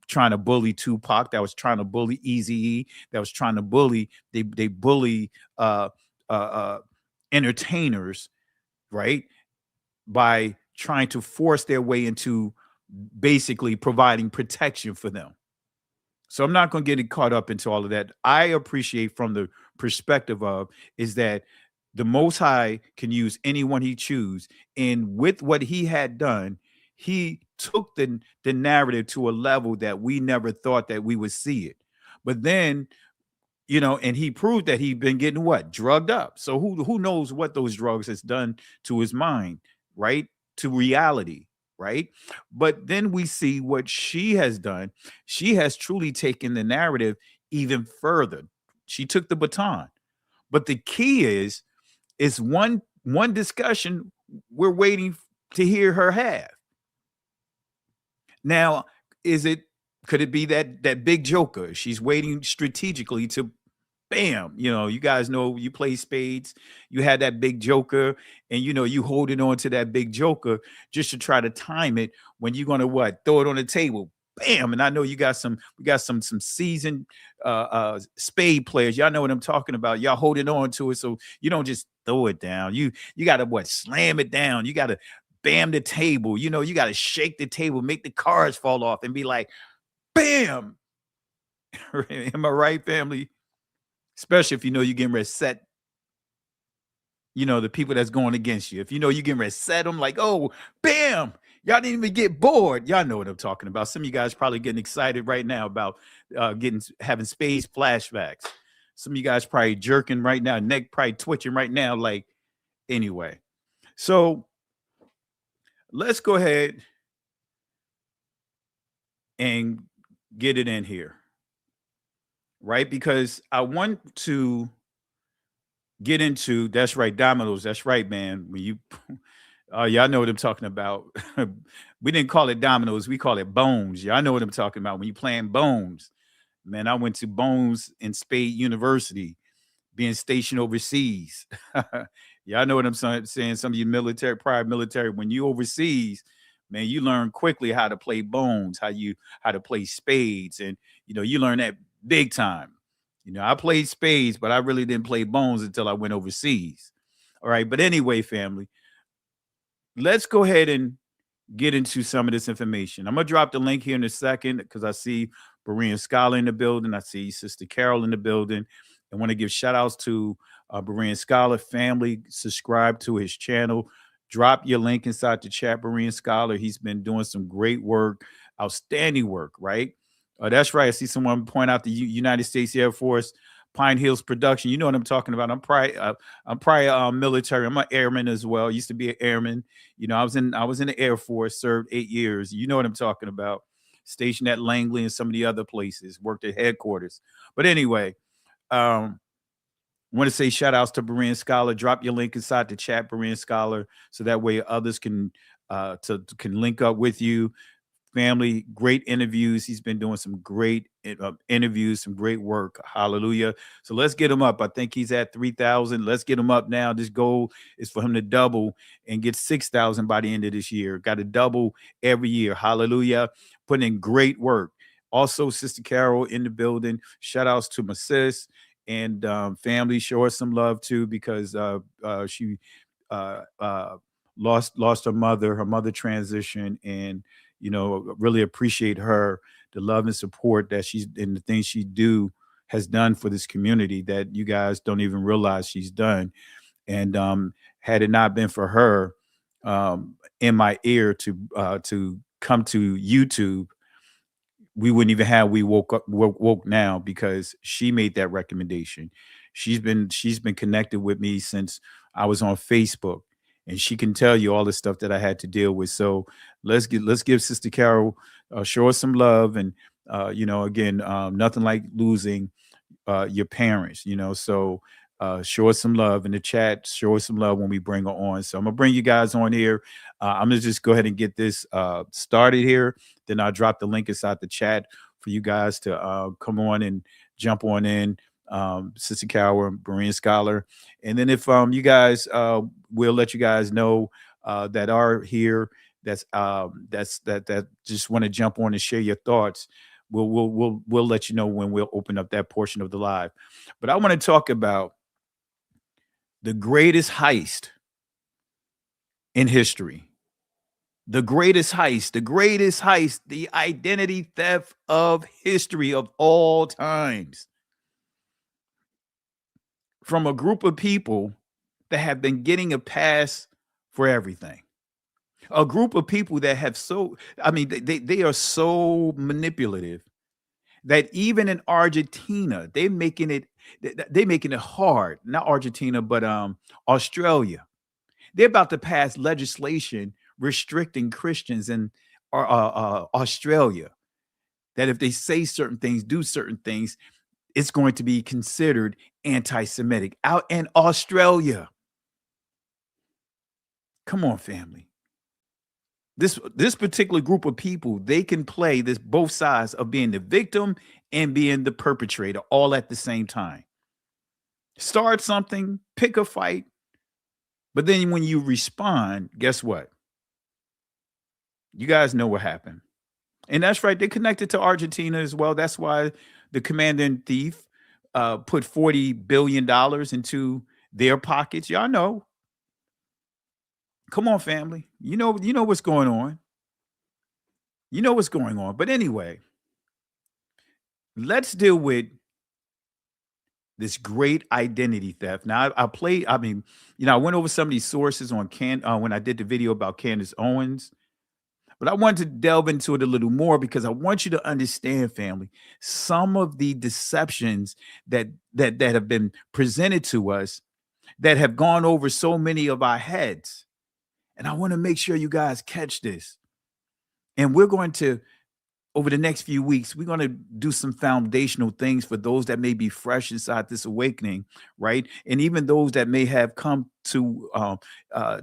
trying to bully Tupac, that was trying to bully Eazy-E, that was trying to bully, they bully entertainers, right, by trying to force their way into basically providing protection for them. So I'm not going to get caught up into all of that. I appreciate from the perspective of is that the Most High can use anyone he chooses. And with what he had done, he took the narrative to a level that we never thought that we would see it. But then, and he proved that he'd been getting drugged up. So who knows what those drugs has done to his mind, right? To reality. Right. But then we see what she has done. She has truly taken the narrative even further. She took the baton. But the key is one discussion we're waiting to hear her have. Now, could it be that big joker? She's waiting strategically to bam, you guys know you play spades, you had that big joker, and you holding on to that big joker just to try to time it when you're going to throw it on the table, bam. And I know we got some seasoned spade players, y'all know what I'm talking about, y'all holding on to it, so you don't just throw it down, you got to slam it down, you got to bam the table, you got to shake the table, make the cards fall off and be like bam. Am I right, family? Especially if you're getting ready to set, the people that's going against you. If you're getting ready to set them, like, oh, bam, y'all didn't even get bored. Y'all know what I'm talking about. Some of you guys probably getting excited right now about having space flashbacks. Some of you guys probably jerking right now, neck probably twitching right now. Like, anyway. So let's go ahead and get it in here. Right, because I want to get into, that's right, dominoes. That's right, man. When you, y'all know what I'm talking about. We didn't call it dominoes. We call it bones. Y'all know what I'm talking about. When you playing bones, man, I went to Bones in Spade University, being stationed overseas. Y'all know what I'm saying. Some of you prior military, when you overseas, man, you learn quickly how to play bones, how to play spades. And, you learn that big time. I played spades, but I really didn't play bones until I went overseas. All right. But anyway, family, let's go ahead and get into some of this information. I'm going to drop the link here in a second because I see Berean Scholar in the building. I see Sister Carol in the building. I want to give shout outs to Berean Scholar family. Subscribe to his channel. Drop your link inside the chat, Berean Scholar. He's been doing some great work, outstanding work, right? That's right. I see someone point out the United States Air Force, Pine Hills production. You know what I'm talking about. I'm prior military. I'm an airman as well. Used to be an airman. I was in the Air Force, served 8 years. You know what I'm talking about. Stationed at Langley and some of the other places. Worked at headquarters. But anyway, want to say shout outs to Berean Scholar. Drop your link inside the chat, Berean Scholar, so that way others can link up with you. Family, great interviews. He's been doing some great interviews, some great work. Hallelujah. So let's get him up. I think he's at 3,000. Let's get him up now. This goal is for him to double and get 6,000 by the end of this year. Got to double every year. Hallelujah. Putting in great work. Also, Sister Carol in the building. Shout outs to my sis and family. Show her some love too, because she lost her mother transitioned, and really appreciate her the love and support that she's and the things she has done for this community that you guys don't even realize she's done. And had it not been for her in my ear to come to YouTube, we wouldn't even have We Woke Now, because she made that recommendation. She's been connected with me since I was on Facebook, and she can tell you all the stuff that I had to deal with. So let's give Sister Carol, show her some love, and again, nothing like losing your parents, so show us some love in the chat, show us some love when we bring her on. So I'm gonna bring you guys on here. I'm gonna just go ahead and get this started here, then I'll drop the link inside the chat for you guys to come on and jump on in, Sister Carol, Berean Scholar. And then if you guys, we'll let you guys know that are here, that just want to jump on and share your thoughts. We'll let you know when we'll open up that portion of the live. But I want to talk about the greatest heist in history. The greatest heist, the identity theft of history of all times. From a group of people that have been getting a pass for everything. A group of people that have they are so manipulative that even in Argentina, they're making it hard. Not Argentina, but Australia. They're about to pass legislation restricting Christians in Australia, that if they say certain things, do certain things, it's going to be considered anti-Semitic out in Australia. Come on, family. This particular group of people, they can play both sides of being the victim and being the perpetrator all at the same time. Start something, pick a fight, but then when you respond, guess what? You guys know what happened. And that's right, they're connected to Argentina as well. That's why the commander-in-chief put $40 billion into their pockets. Y'all know. Come on, family. You know what's going on. You know what's going on. But anyway, let's deal with this great identity theft. Now, I went over some of these sources on when I did the video about Candace Owens, but I wanted to delve into it a little more because I want you to understand, family, some of the deceptions that have been presented to us that have gone over so many of our heads. And I want to make sure you guys catch this. And we're going to, over the next few weeks, we're going to do some foundational things for those that may be fresh inside this awakening, right? And even those that may have come to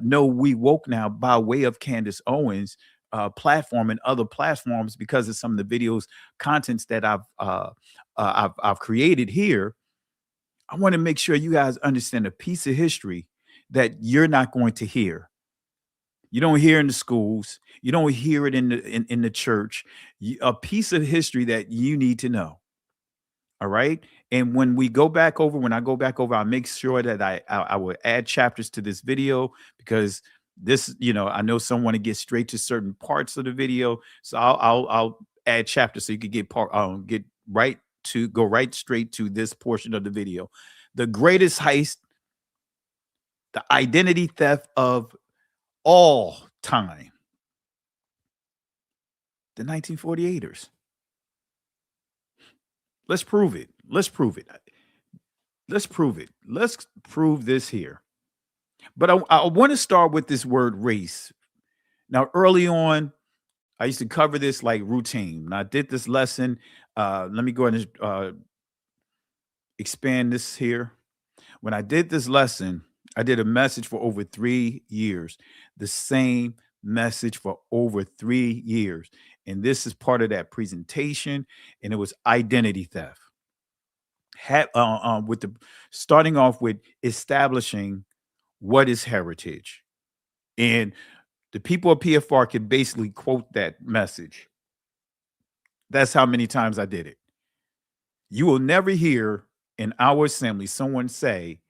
know We Woke Now by way of Candace Owens' platform and other platforms because of some of the videos, contents that I've created here. I want to make sure you guys understand a piece of history that you're not going to hear. You don't hear in the schools. You don't hear it in the church. A piece of history that you need to know. All right. And when I go back over, I'll make sure that I will add chapters to this video because this, I know some want to get straight to certain parts of the video. So I'll add chapters so you could go right straight to this portion of the video. The greatest heist, the identity theft of all time. The 1948ers. Let's prove it. Let's prove this here. But I want to start with this word race. Now, early on, I used to cover this like routine. When I did this lesson, let me go ahead and expand this here. When I did this lesson, I did a message for over 3 years. The same message for over 3 years. And this is part of that presentation. And it was identity theft. Starting off with establishing what is heritage. And the people of PFR can basically quote that message. That's how many times I did it. You will never hear in our assembly someone say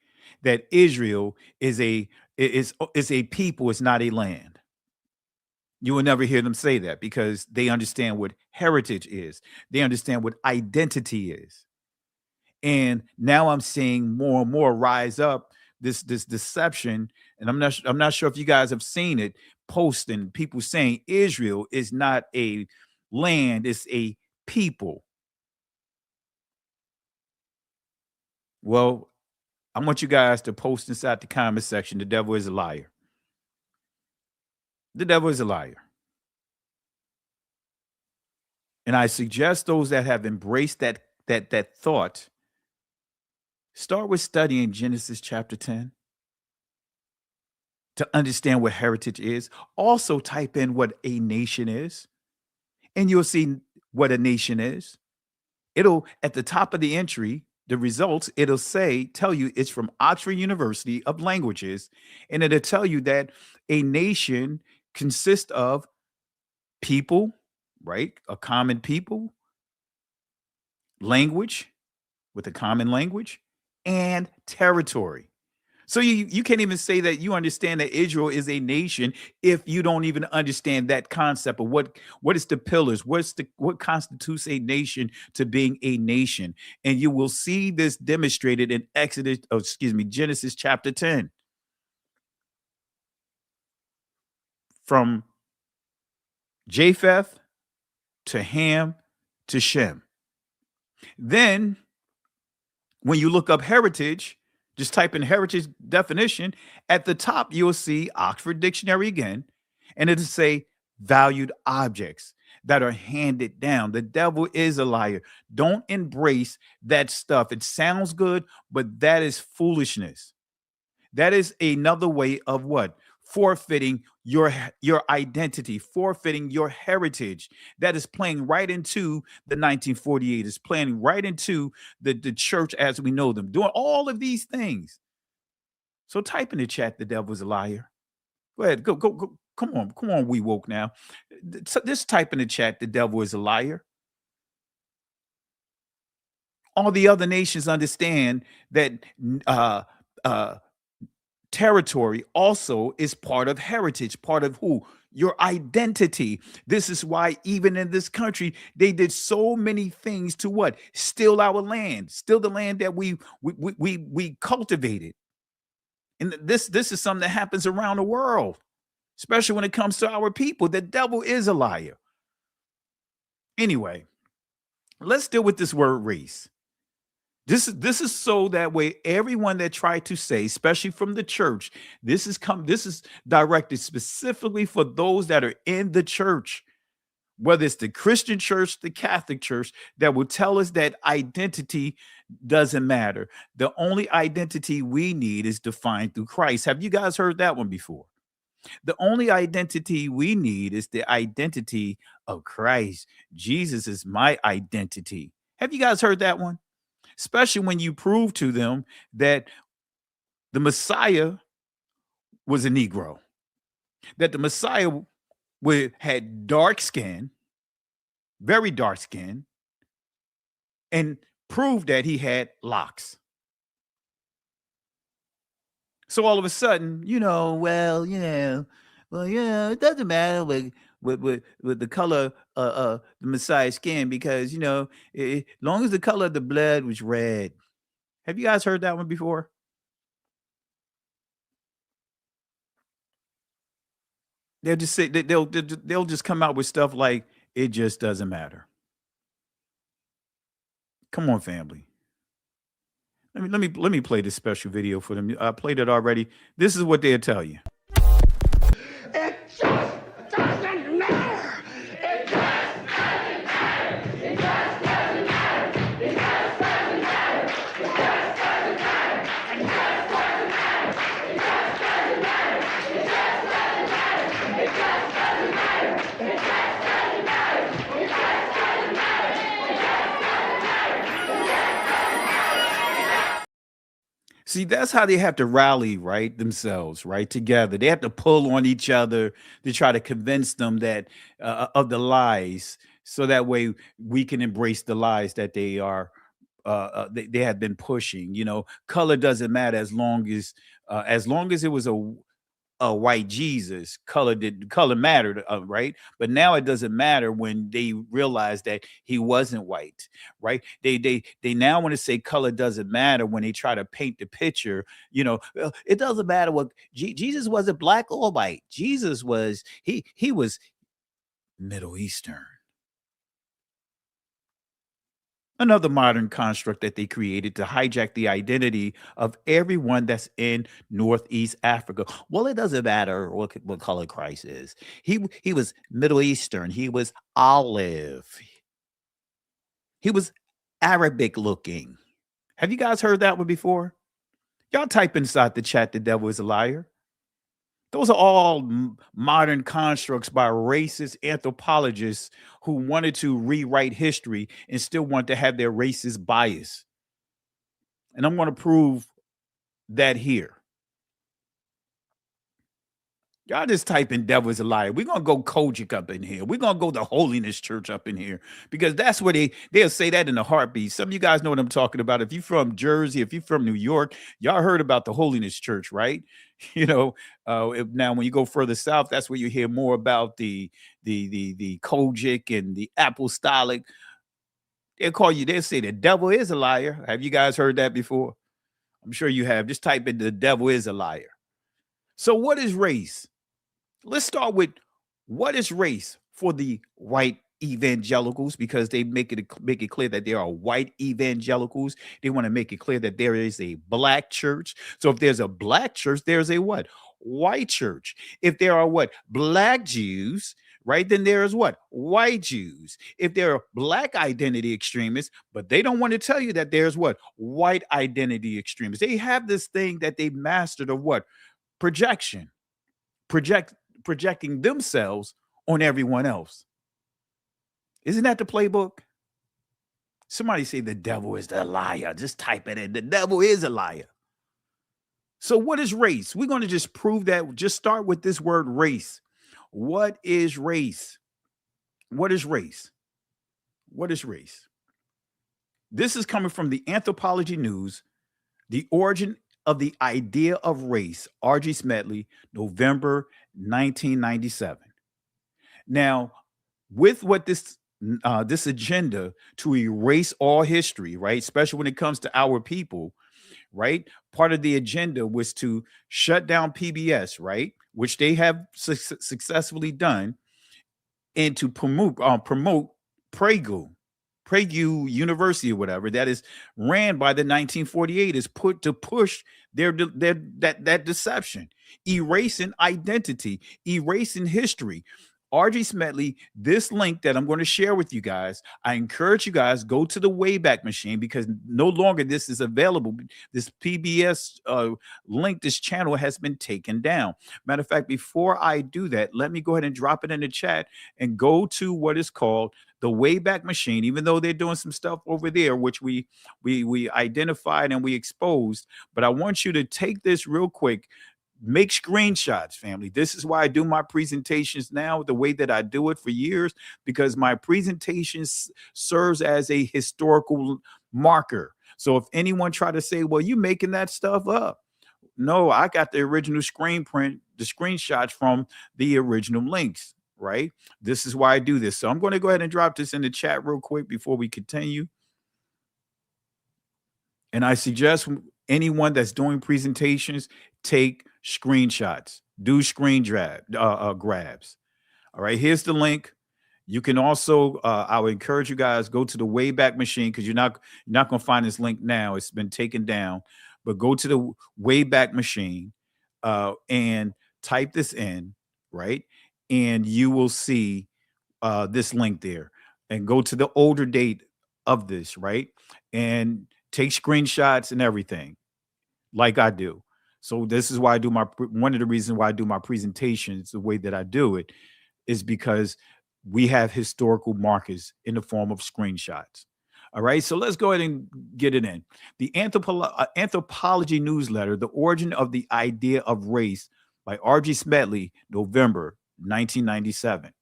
that Israel is a people, it's not a land. You will never hear them say that because they understand what heritage is. They understand what identity is. And now I'm seeing more and more rise up this deception. And I'm not sure if you guys have seen it, posting people saying Israel is not a land, it's a people. Well, I want you guys to post inside the comment section, the devil is a liar. The devil is a liar. And I suggest those that have embraced that thought, start with studying Genesis chapter 10 to understand what heritage is. Also type in what a nation is, and you'll see what a nation is. It'll, at the top of the entry, the results, it'll tell you it's from Oxford University of Languages, and it'll tell you that a nation consists of people, right? A common people, language with a common language, and territory. So you can't even say that you understand that Israel is a nation if you don't even understand that concept of what is the pillars, what constitutes a nation to being a nation. And you will see this demonstrated in Genesis chapter 10. From Japheth to Ham to Shem. Then when you look up heritage, just type in heritage definition. At the top, you'll see Oxford Dictionary again, and it'll say valued objects that are handed down. The devil is a liar. Don't embrace that stuff. It sounds good, but that is foolishness. That is another way of what? Forfeiting your identity, forfeiting your heritage. That is playing right into the 1948. It's playing right into the church as we know them, doing all of these things. So type in the chat, the devil's a liar. Go ahead, go. Come on, we woke now. Just type in the chat, the devil is a liar. All the other nations understand that territory also is part of heritage, part of who? Your identity. This is why even in this country, they did so many things to what? Steal our land, steal the land that we cultivated. And this is something that happens around the world, especially when it comes to our people. The devil is a liar. Anyway, let's deal with this word race. This is so that way everyone that tried to say, especially from the church, this is directed specifically for those that are in the church, whether it's the Christian church, the Catholic church, that will tell us that identity doesn't matter. The only identity we need is defined through Christ. Have you guys heard that one before? The only identity we need is the identity of Christ. Jesus is my identity. Have you guys heard that one? Especially when you prove to them that the Messiah was a Negro, that the Messiah had dark skin, very dark skin, and prove that he had locks. So all of a sudden, it doesn't matter with the color of the Messiah's skin because, as long as the color of the blood was red. Have you guys heard that one before? They'll just say they'll just come out with stuff like it just doesn't matter. Come on, family. Let me play this special video for them. I played it already. This is what they'll tell you. It just doesn't matter. It just doesn't matter. It just doesn't matter. It just doesn't matter. It just doesn't matter. It just doesn't matter. It just doesn't matter. It just doesn't matter. It just doesn't matter. It just doesn't matter. It just doesn't matter. It just doesn't matter. See, that's how they have to rally, right, themselves, right, together. They have to pull on each other to try to convince them that of the lies, so that way we can embrace the lies that they are they have been pushing. Color doesn't matter as long as it was a white Jesus, color mattered, right? But now it doesn't matter when they realize that he wasn't white, right? They now want to say color doesn't matter when they try to paint the picture. It doesn't matter what Jesus wasn't black or white. Jesus was he was Middle Eastern. Another modern construct that they created to hijack the identity of everyone that's in Northeast Africa. Well, it doesn't matter what color Christ is. He was Middle Eastern. He was olive. He was Arabic looking. Have you guys heard that one before? Y'all type inside the chat, the devil is a liar. Those are all modern constructs by racist anthropologists who wanted to rewrite history and still want to have their racist bias. And I'm going to prove that here. Y'all just type in devil is a liar. We're going to go Kojic up in here. We're going to go the Holiness Church up in here because that's where they'll say that in a heartbeat. Some of you guys know what I'm talking about. If you're from Jersey, if you're from New York, y'all heard about the Holiness Church, right? Now when you go further south, that's where you hear more about the Kojic and the apostolic. They'll say the devil is a liar. Have you guys heard that before? I'm sure you have. Just type in the devil is a liar. So what is race? Let's start with what is race for the white evangelicals, because they make it clear that there are white evangelicals. They want to make it clear that there is a black church. So if there's a black church, there's a what? White church. If there are what? Black Jews, right? Then there is what? White Jews. If there are black identity extremists, but they don't want to tell you that there's what? White identity extremists. They have this thing that they mastered of what? Projection. Projecting themselves on everyone else. Isn't that the playbook? Somebody say the devil is the liar. Just type it in. The devil is a liar. So what is race? We're going to just prove that. Just start with this word race. What is race? What is race? What is race? This is coming from the Anthropology News, The Origin of the Idea of Race, R.G. Smedley, November 1997. Now, with what this agenda to erase all history, right, especially when it comes to our people, right, part of the agenda was to shut down PBS, right, which they have successfully done, and to promote Prague University or whatever that is ran by the 1948 is put to push that deception, erasing identity, erasing history. R.G. Smedley, this link that I'm going to share with you guys, I encourage you guys, go to the Wayback Machine, because no longer this is available. This PBS link, this channel has been taken down. Matter of fact, before I do that, let me go ahead and drop it in the chat and go to what is called the Wayback Machine, even though they're doing some stuff over there, which we identified and we exposed. But I want you to take this real quick. Make screenshots, family. This is why I do my presentations now the way that I do it for years, because my presentations serves as a historical marker. So if anyone try to say, well, you making that stuff up, no, I got the original screen print, the screenshots from the original links, right? This is why I do this. So I'm going to go ahead and drop this in the chat real quick before we continue. And I suggest anyone that's doing presentations, take screenshots, do screen grabs. All right, here's the link. You can also, I would encourage you guys, go to the Wayback Machine, because you're not going to find this link now. It's been taken down. But go to the Wayback Machine and type this in, right? And you will see this link there. And go to the older date of this, right? And take screenshots and everything, like I do. So this is why I do one of the reasons why I do my presentations the way that I do it is because we have historical markers in the form of screenshots. All right, so let's go ahead and get it in. The Anthropology Newsletter, The Origin of the Idea of Race by R.G. Smedley, November 1997.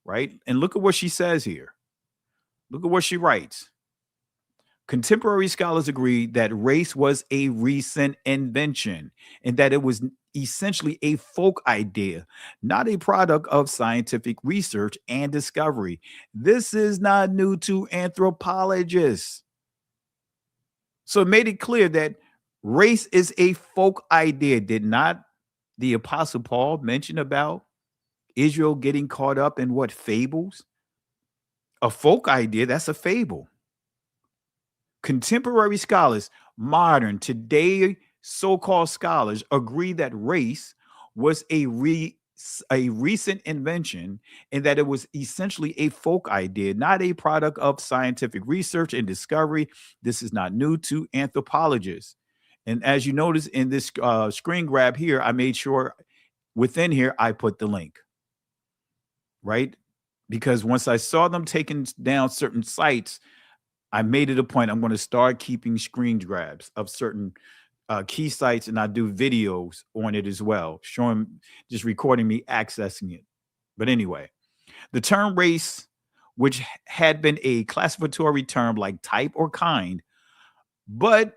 Right? And look at what she says here. Look at what she writes. Contemporary scholars agree that race was a recent invention and that it was essentially a folk idea, not a product of scientific research and discovery. This is not new to anthropologists. So it made it clear that race is a folk idea. Did not the Apostle Paul mention about Israel getting caught up in what fables? A folk idea, that's a fable. Contemporary scholars, modern, today so-called scholars, agree that race was a recent invention and that it was essentially a folk idea, not a product of scientific research and discovery. This is not new to anthropologists. And as you notice in this screen grab here, I made sure within here I put the link, right? Because once I saw them taking down certain sites, I made it a point. I'm going to start keeping screen grabs of certain key sites, and I do videos on it as well, showing, just recording me accessing it. But anyway, the term race, which had been a classificatory term like type or kind, but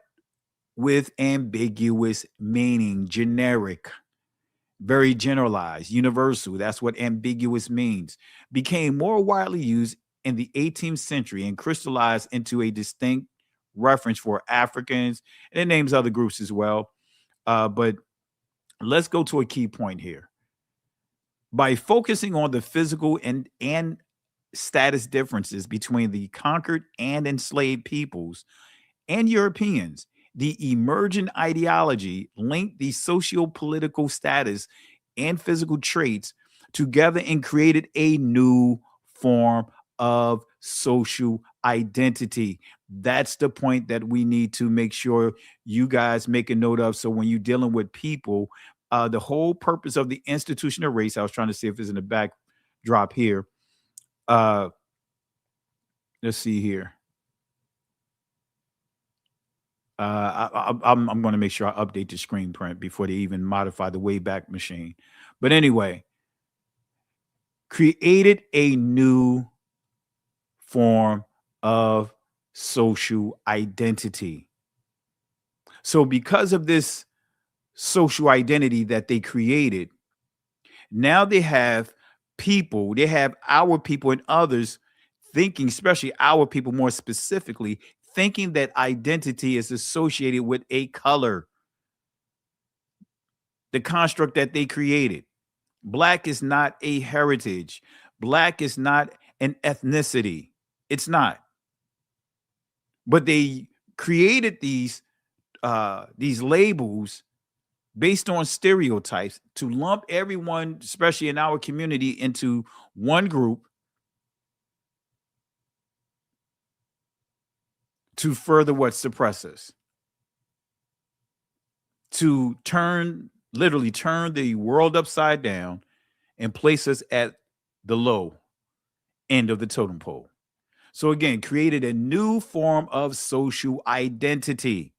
with ambiguous meaning, generic, very generalized, universal. That's what ambiguous means. Became more widely used in the 18th century and crystallized into a distinct reference for Africans, and it names other groups as well. But let's go to a key point here. By focusing on the physical and status differences between the conquered and enslaved peoples and Europeans, the emergent ideology linked the socio-political status and physical traits together and created a new form of social identity. That's the point that we need to make sure you guys make a note of. So when you're dealing with people, the whole purpose of the institution of race, I was trying to see if it's in the backdrop here. Let's see here. I'm going to make sure I update the screen print before they even modify the Wayback Machine. But anyway, created a new form of social identity. So because of this social identity that they created, now they have people, they have our people and others thinking, especially our people more specifically, thinking that identity is associated with a color, the construct that they created. Black is not a heritage. Black is not an ethnicity. It's not. But they created these labels based on stereotypes to lump everyone, especially in our community, into one group to further what? Suppress us. To literally turn the world upside down and place us at the low end of the totem pole. So again, created a new form of social identity.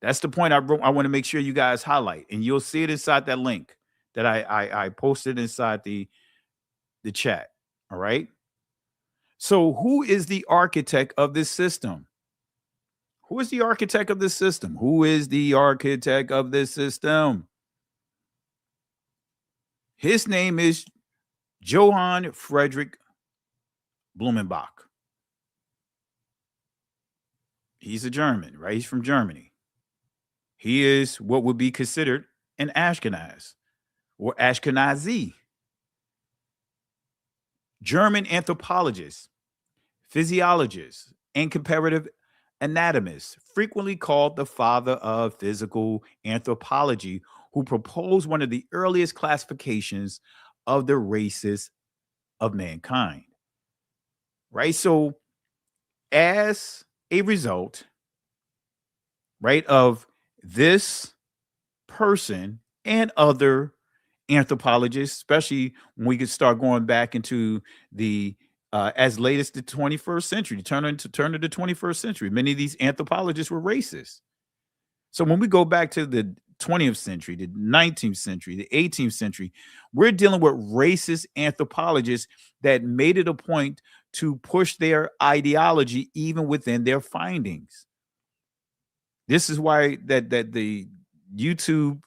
That's the point I want to make sure you guys highlight, and you'll see it inside that link that I posted inside the chat. All right. So who is the architect of this system? Who is the architect of this system? Who is the architect of this system? His name is Johann Friedrich Blumenbach. He's a German, right? He's from Germany. He is what would be considered an Ashkenaz or Ashkenazi. German anthropologist, physiologist, and comparative anatomist, frequently called the father of physical anthropology, who proposed one of the earliest classifications of the races of mankind. Right? So as a result, right, of this person and other anthropologists, especially when we could start going back into the as late as the 21st century, turn of the 21st century, many of these anthropologists were racist. So when we go back to the 20th century, the 19th century, the 18th century, we're dealing with racist anthropologists that made it a point to push their ideology even within their findings. This is why that the YouTube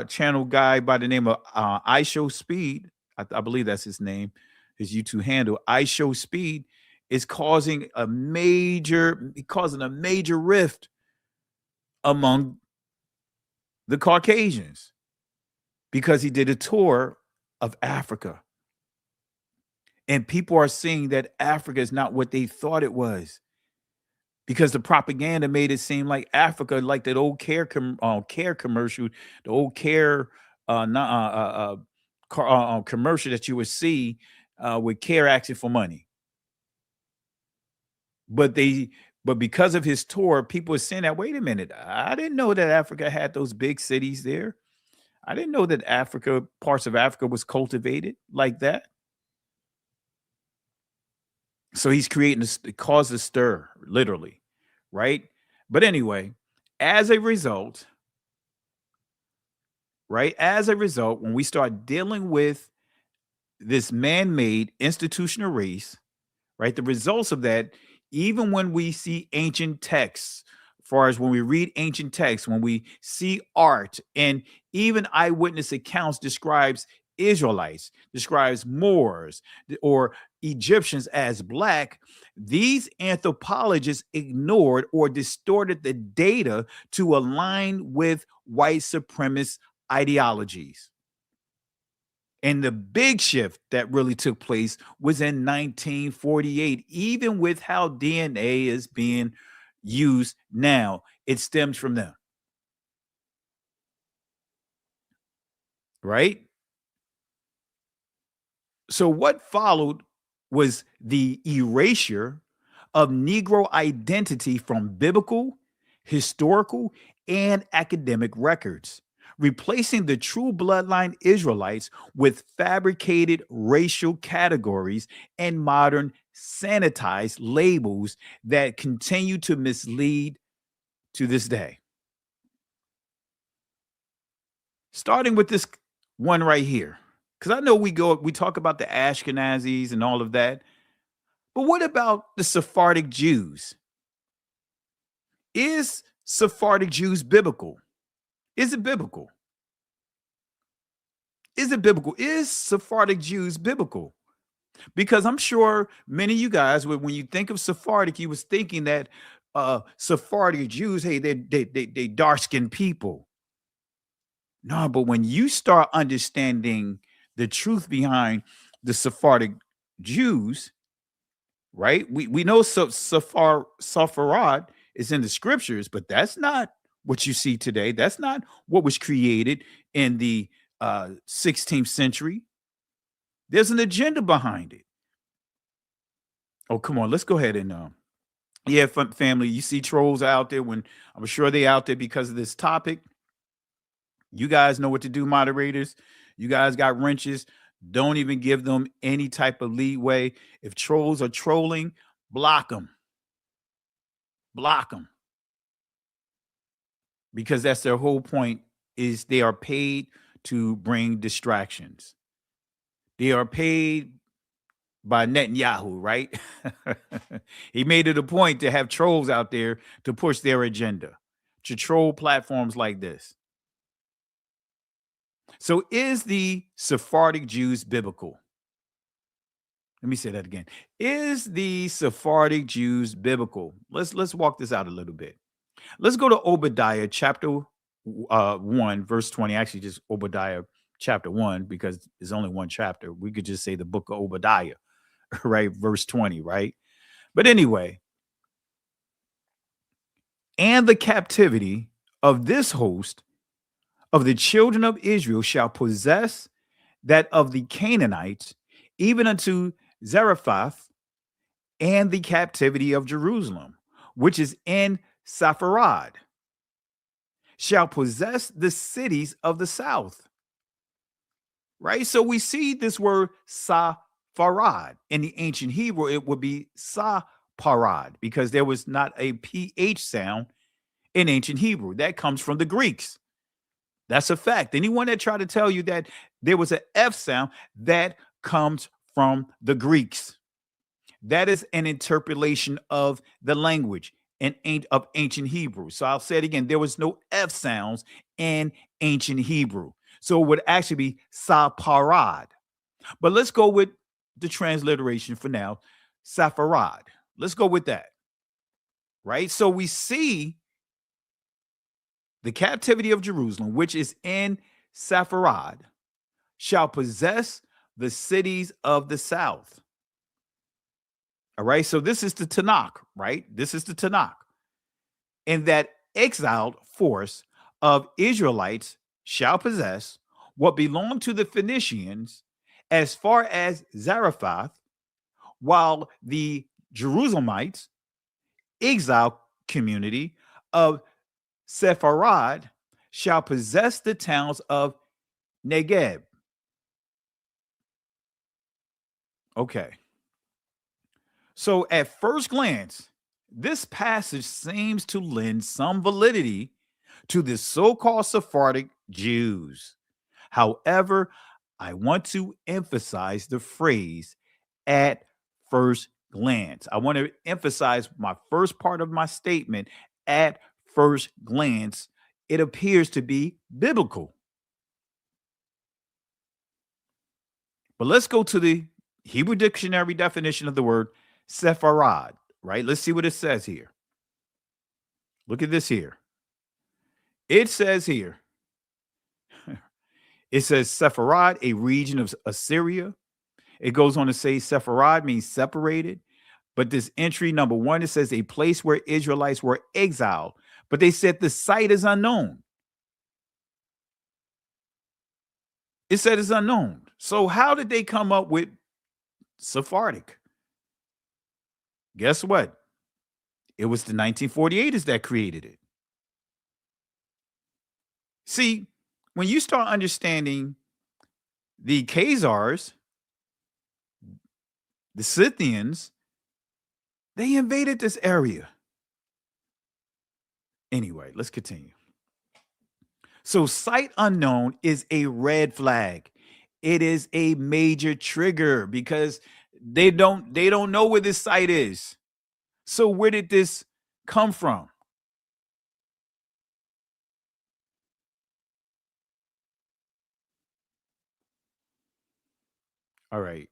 channel guy by the name of I Show Speed. I believe that's his name, his YouTube handle. I Show Speed is causing a major rift among the Caucasians because he did a tour of Africa. And people are seeing that Africa is not what they thought it was, because the propaganda made it seem like Africa, like that old care commercial, the old care commercial that you would see with Care asking for money. But because of his tour, people are saying that, wait a minute, I didn't know that Africa had those big cities there. I didn't know that parts of Africa was cultivated like that. So he's caused a stir, literally, right? But anyway, as a result, when we start dealing with this man-made institutional race, right, the results of that, even when we see ancient texts, as far as when we read ancient texts, when we see art, and even eyewitness accounts describes Israelites, describes Moors or Egyptians as black, these anthropologists ignored or distorted the data to align with white supremacist ideologies. And the big shift that really took place was in 1948, even with how DNA is being used now. It stems from them. Right? So what followed was the erasure of Negro identity from biblical, historical, and academic records, replacing the true bloodline Israelites with fabricated racial categories and modern sanitized labels that continue to mislead to this day. Starting with this one right here, because I know we talk about the Ashkenazis and all of that, but what about the Sephardic Jews? Is Sephardic Jews biblical? Is it biblical? Is it biblical? Is Sephardic Jews biblical? Because I'm sure many of you guys, when you think of Sephardic, you was thinking that Sephardic Jews, hey, they dark-skinned people. No, but when you start understanding the truth behind the Sephardic Jews, right? We know Sepharad is in the scriptures, but that's not what you see today. That's not what was created in the 16th century. There's an agenda behind it. Oh, come on, let's go ahead and family, you see trolls out there. When I'm sure they're out there because of this topic. You guys know what to do, moderators. You guys got wrenches. Don't even give them any type of leeway. If trolls are trolling, block them. Block them. Because that's their whole point, is they are paid to bring distractions. They are paid by Netanyahu, right? He made it a point to have trolls out there to push their agenda, to troll platforms like this. So is the Sephardic Jews biblical? Let me say that again. Is the Sephardic Jews biblical? Let's walk this out a little bit. Let's go to Obadiah chapter 1, verse 20. Actually, just Obadiah chapter 1, because there's only one chapter. We could just say the book of Obadiah, right? Verse 20, right? But anyway, and the captivity of this host of the children of Israel shall possess that of the Canaanites, even unto Zarephath, and the captivity of Jerusalem, which is in Sepharad, shall possess the cities of the south. Right? So we see this word Sepharad. In the ancient Hebrew, it would be Saparad, because there was not a PH sound in ancient Hebrew. That comes from the Greeks. That's a fact. Anyone that tried to tell you that there was an F sound, that comes from the Greeks. That is an interpolation of the language of ancient Hebrew. So I'll say it again. There was no F sounds in ancient Hebrew. So it would actually be Safarad. But let's go with the transliteration for now, Safarad. Let's go with that. Right? So we see the captivity of Jerusalem, which is in Safarad, shall possess the cities of the south. All right, so this is the Tanakh, right? This is the Tanakh. And that exiled force of Israelites shall possess what belonged to the Phoenicians as far as Zarephath, while the Jerusalemites, exile community of Sepharad, shall possess the towns of Negeb. Okay. So at first glance, this passage seems to lend some validity to the so-called Sephardic Jews. However, I want to emphasize the phrase at first glance. I want to emphasize my first part of my statement, at first glance. It appears to be biblical. But let's go to the Hebrew dictionary definition of the word Sepharad, right? Let's see what it says here. Look at this here. It says here, it says Sepharad, a region of Assyria. It goes on to say Sepharad means separated. But this entry number 1, it says a place where Israelites were exiled. But they said the site is unknown. It said it's unknown. So how did they come up with Sephardic? Guess what? It was the 1948ers that created it. See, when you start understanding the Khazars, the Scythians, they invaded this area. Anyway, let's continue. So site unknown is a red flag. It is a major trigger because they don't know where this site is. So where did this come from? All right.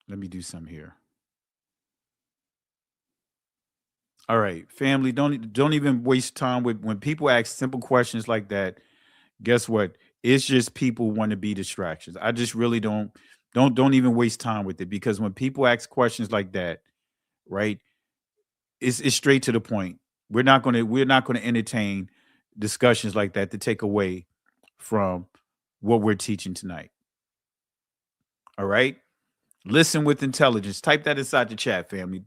Let me do some here. All right, family, don't even waste time with when people ask simple questions like that. Guess what? It's just people want to be distractions. I just really don't even waste time with it, because when people ask questions like that, right? It's straight to the point. We're not going to entertain discussions like that to take away from what we're teaching tonight. All right? Listen with intelligence. Type that inside the chat, family.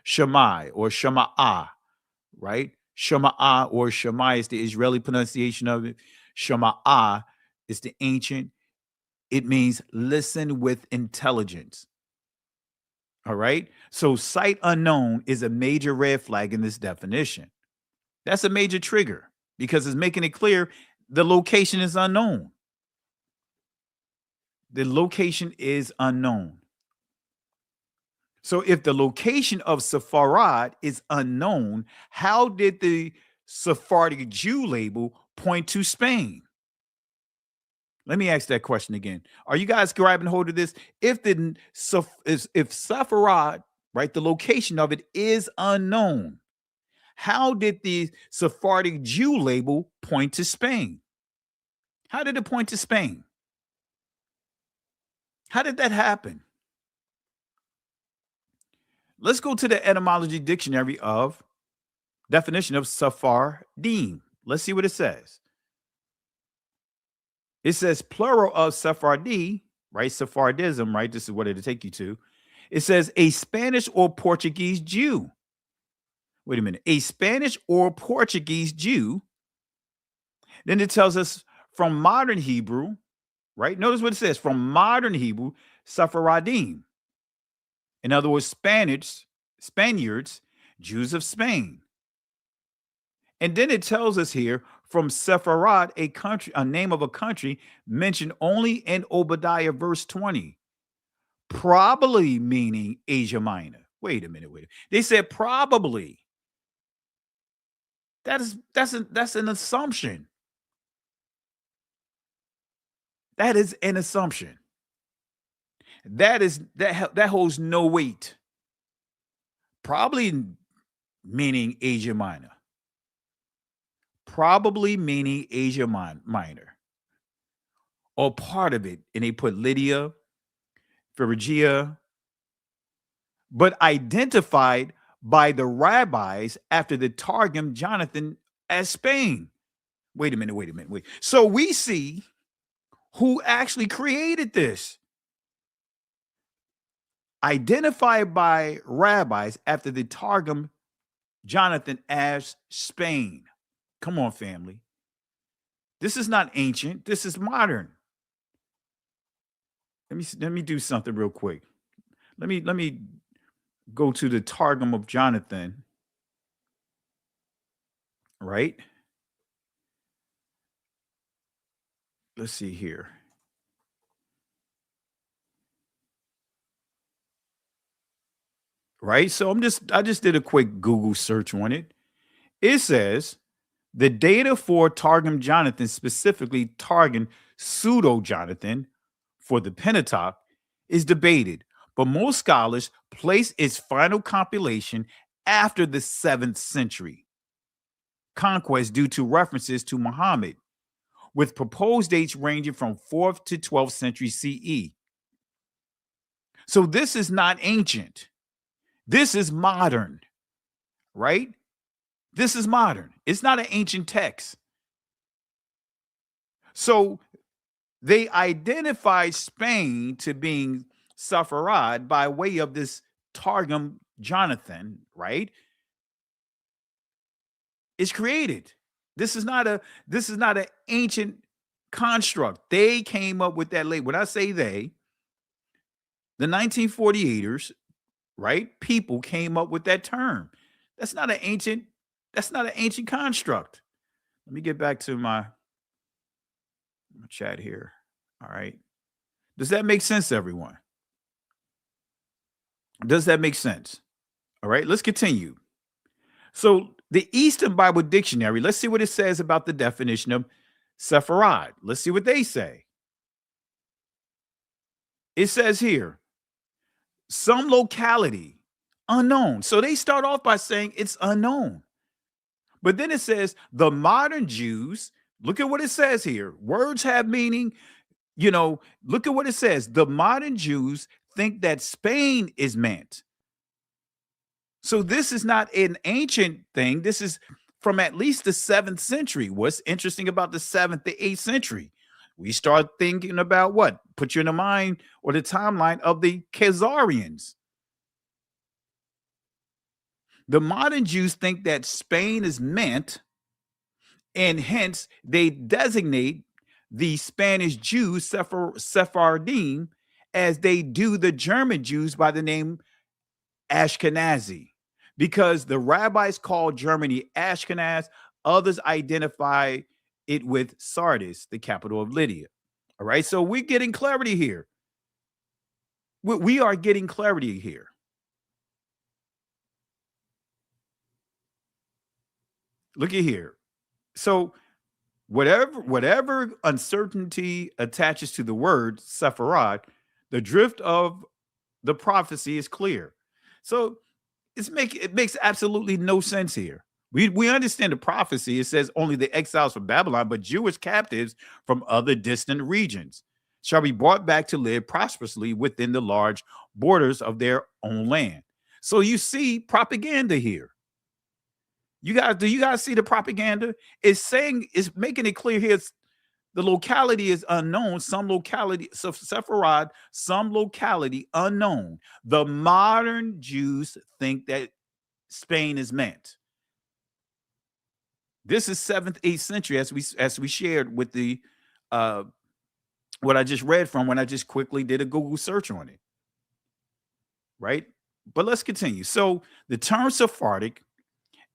Shammai or Shama'a, right? Shama'a or Shammai is the Israeli pronunciation of it. Shama'a is the ancient. It means listen with intelligence. All right? So site unknown is a major red flag in this definition. That's a major trigger because it's making it clear the location is unknown. The location is unknown. So if the location of Sepharad is unknown, how did the Sephardic Jew label point to Spain? Let me ask that question again. Are you guys grabbing hold of this? If Sepharad, right, the location of it is unknown, how did the Sephardic Jew label point to Spain? How did it point to Spain? How did that happen? Let's go to the etymology dictionary of definition of Sephardim. Let's see what it says. It says plural of Sephardi, right? Sephardism, right? This is what it'll take you to. It says a Spanish or Portuguese Jew. Wait a minute. A Spanish or Portuguese Jew. Then it tells us from modern Hebrew, right? Notice what it says. From modern Hebrew, Sephardim. In other words, Spaniards, Jews of Spain. And then it tells us here from Sepharad, a country, a name of a country mentioned only in Obadiah verse 20, probably meaning Asia Minor. Wait a minute. They said probably. That's an assumption. That is an assumption. That holds no weight. Probably meaning Asia Minor. Probably meaning Asia Minor. Or part of it. And they put Lydia, Phrygia, but identified by the rabbis after the Targum Jonathan as Spain. Wait a minute. So we see who actually created this. Identified by rabbis after the Targum Jonathan as Spain. Come on, family. This is not ancient. This is modern. Let me do something real quick. Let me go to the Targum of Jonathan. Right? Let's see here. Right? So I just did a quick Google search on it. It says the data for Targum Jonathan, specifically Targum Pseudo Jonathan for the Pentateuch, is debated, but most scholars place its final compilation after the 7th century conquest due to references to Muhammad, with proposed dates ranging from 4th to 12th century CE. So this is not ancient. This is modern, right? This is modern. It's not an ancient text. So they identified Spain to being Sepharad by way of this Targum Jonathan, right? It's created. This is not an ancient construct. They came up with that late. When I say they, the 1948ers, right? People came up with that term. That's not an ancient construct. Let me get back to my chat here. All right. Does that make sense, everyone? Does that make sense? All right, let's continue. So the Eastern Bible Dictionary, let's see what it says about the definition of Sepharad. Let's see what they say. It says here, some locality, unknown. So they start off by saying it's unknown. But then it says the modern Jews, look at what it says here. Words have meaning. Look at what it says. The modern Jews think that Spain is meant. So this is not an ancient thing. This is from at least the 7th century. What's interesting about the 7th to 8th century? We start thinking about what? Put you in the mind or the timeline of the Khazarians. The modern Jews think that Spain is meant, and hence they designate the Spanish Jews, Sephardim, as they do the German Jews by the name Ashkenazi, because the rabbis call Germany Ashkenaz. Others identify it with Sardis, the capital of Lydia. All right, so we're getting clarity here. We are getting clarity here. Look at here. So whatever uncertainty attaches to the word Sepharad, the drift of the prophecy is clear. So it makes absolutely no sense here. We understand the prophecy. It says only the exiles from Babylon, but Jewish captives from other distant regions shall be brought back to live prosperously within the large borders of their own land. So you see propaganda here. Do you guys see the propaganda? It's making it clear here. The locality is unknown. Some locality, so Sepharad, some locality unknown. The modern Jews think that Spain is meant. This is 7th, 8th century, as we shared with the what I just read from when I just quickly did a Google search on it. Right? But let's continue. So the term Sephardic,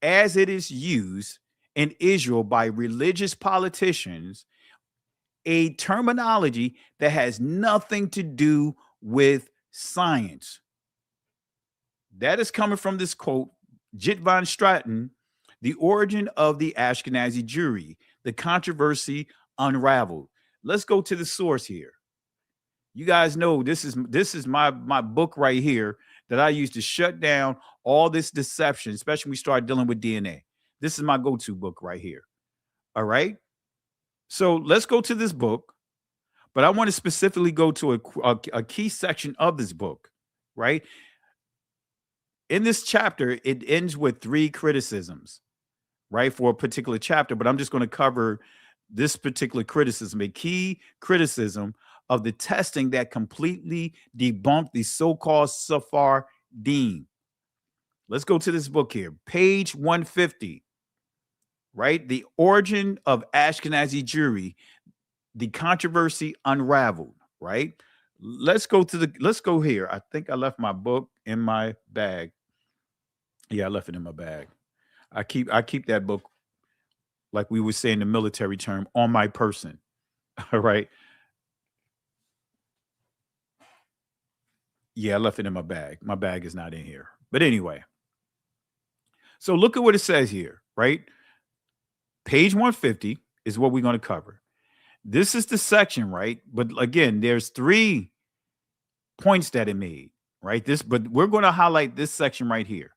as it is used in Israel by religious politicians, a terminology that has nothing to do with science. That is coming from this quote, Jit van Straten, The origin of the Ashkenazi Jewry, the controversy unraveled. Let's go to the source here. You guys know this is my book right here that I use to shut down all this deception, especially when we start dealing with DNA. This is my go-to book right here. All right. So let's go to this book, but I want to specifically go to a key section of this book, right? In this chapter, it ends with 3 criticisms, right, for a particular chapter, but I'm just going to cover this particular criticism, a key criticism of the testing that completely debunked the so-called Sephardim. Let's go to this book here, page 150, right? The origin of Ashkenazi Jewry, the controversy unraveled, right? Let's go here. I think I left my book in my bag. Yeah, I left it in my bag. I keep that book, like we would say in the military term, on my person. All right. Yeah, I left it in my bag. My bag is not in here. But anyway. So look at what it says here, right? Page 150 is what we're going to cover. This is the section, right? But again, there's 3 points that it made, right? But we're going to highlight this section right here.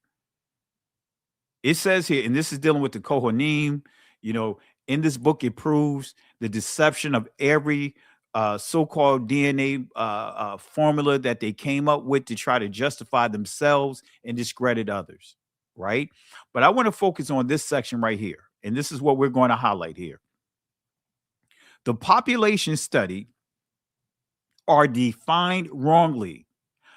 It says here, and this is dealing with the Kohanim, in this book, it proves the deception of every so-called DNA formula that they came up with to try to justify themselves and discredit others, right? But I want to focus on this section right here, and this is what we're going to highlight here. The population studied are defined wrongly.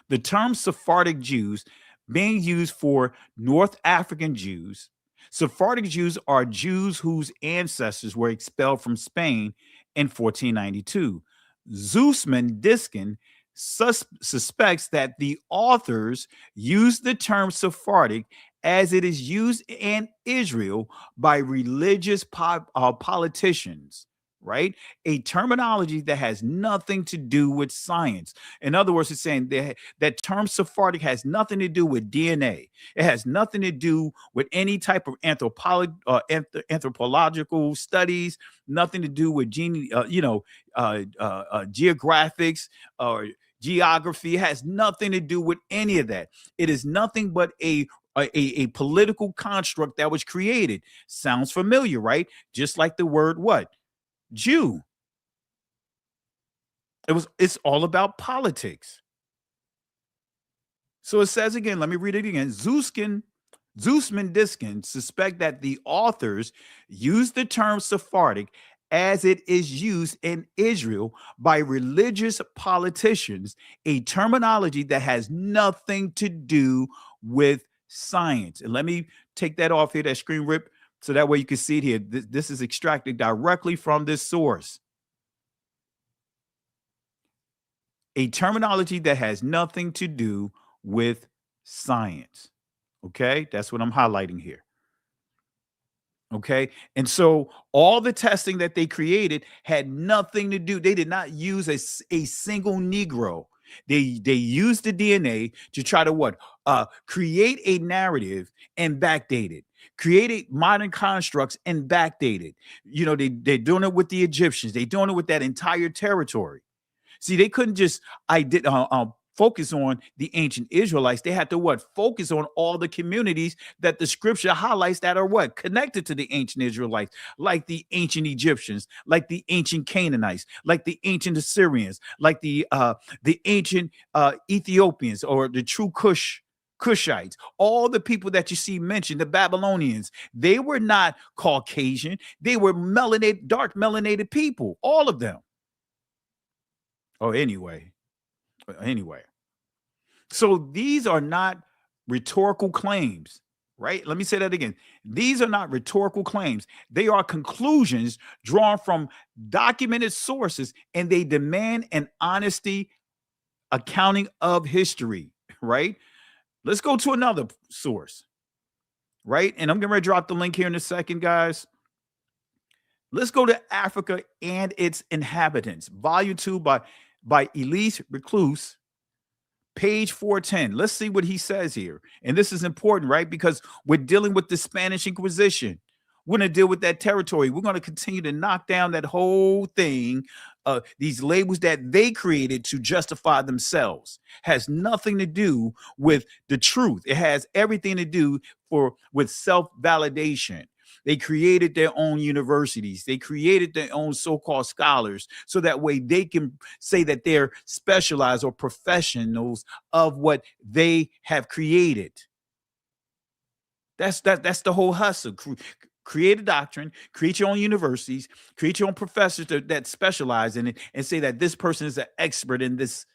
The term Sephardic Jews being used for North African Jews. Sephardic Jews are Jews whose ancestors were expelled from Spain in 1492. Zussman Diskin suspects that the authors used the term Sephardic as it is used in Israel by religious politicians, right? A terminology that has nothing to do with science. In other words, it's saying that term Sephardic has nothing to do with DNA. It has nothing to do with any type of anthropological studies, nothing to do with geographics or geography. It has nothing to do with any of that. It is nothing but a political construct that was created. Sounds familiar, right? Just like the word what? Jew. It's all about politics. So it says again, let me read it again. Zussman Diskin suspect that the authors used the term Sephardic as it is used in Israel by religious politicians, a terminology that has nothing to do with science. And let me take that off here, that screen rip, so that way you can see it here. This is extracted directly from this source. A terminology that has nothing to do with science. Okay, that's what I'm highlighting here. Okay, and so all the testing that they created had nothing to do. They did not use a single Negro. They used the DNA to try to what? Create a narrative and backdate it. Create modern constructs and backdate it. They're doing it with the Egyptians. They're doing it with that entire territory. See, they couldn't just focus on the ancient Israelites. They had to what? Focus on all the communities that the scripture highlights that are what? Connected to the ancient Israelites, like the ancient Egyptians, like the ancient Canaanites, like the ancient Assyrians, like the ancient Ethiopians, or the true Cushites. All the people that you see mentioned, the Babylonians, they were not Caucasian. They were dark melanated people, all of them. Anyway. So these are not rhetorical claims, right? Let me say that again. These are not rhetorical claims. They are conclusions drawn from documented sources, and they demand an honesty accounting of history, right? Let's go to another source, right? And I'm going to drop the link here in a second, guys. Let's go to Africa and its Inhabitants, Volume 2 by Elise Recluse, Page 410. Let's see what he says here. And this is important, right? Because we're dealing with the Spanish Inquisition. We're going to deal with that territory. We're going to continue to knock down that whole thing. These labels that they created to justify themselves has nothing to do with the truth. It has everything to do with self-validation. They created their own universities. They created their own so-called scholars so that way they can say that they're specialized or professionals of what they have created. That's the whole hustle. Create a doctrine, create your own universities, create your own professors that specialize in it, and say that this person is an expert in this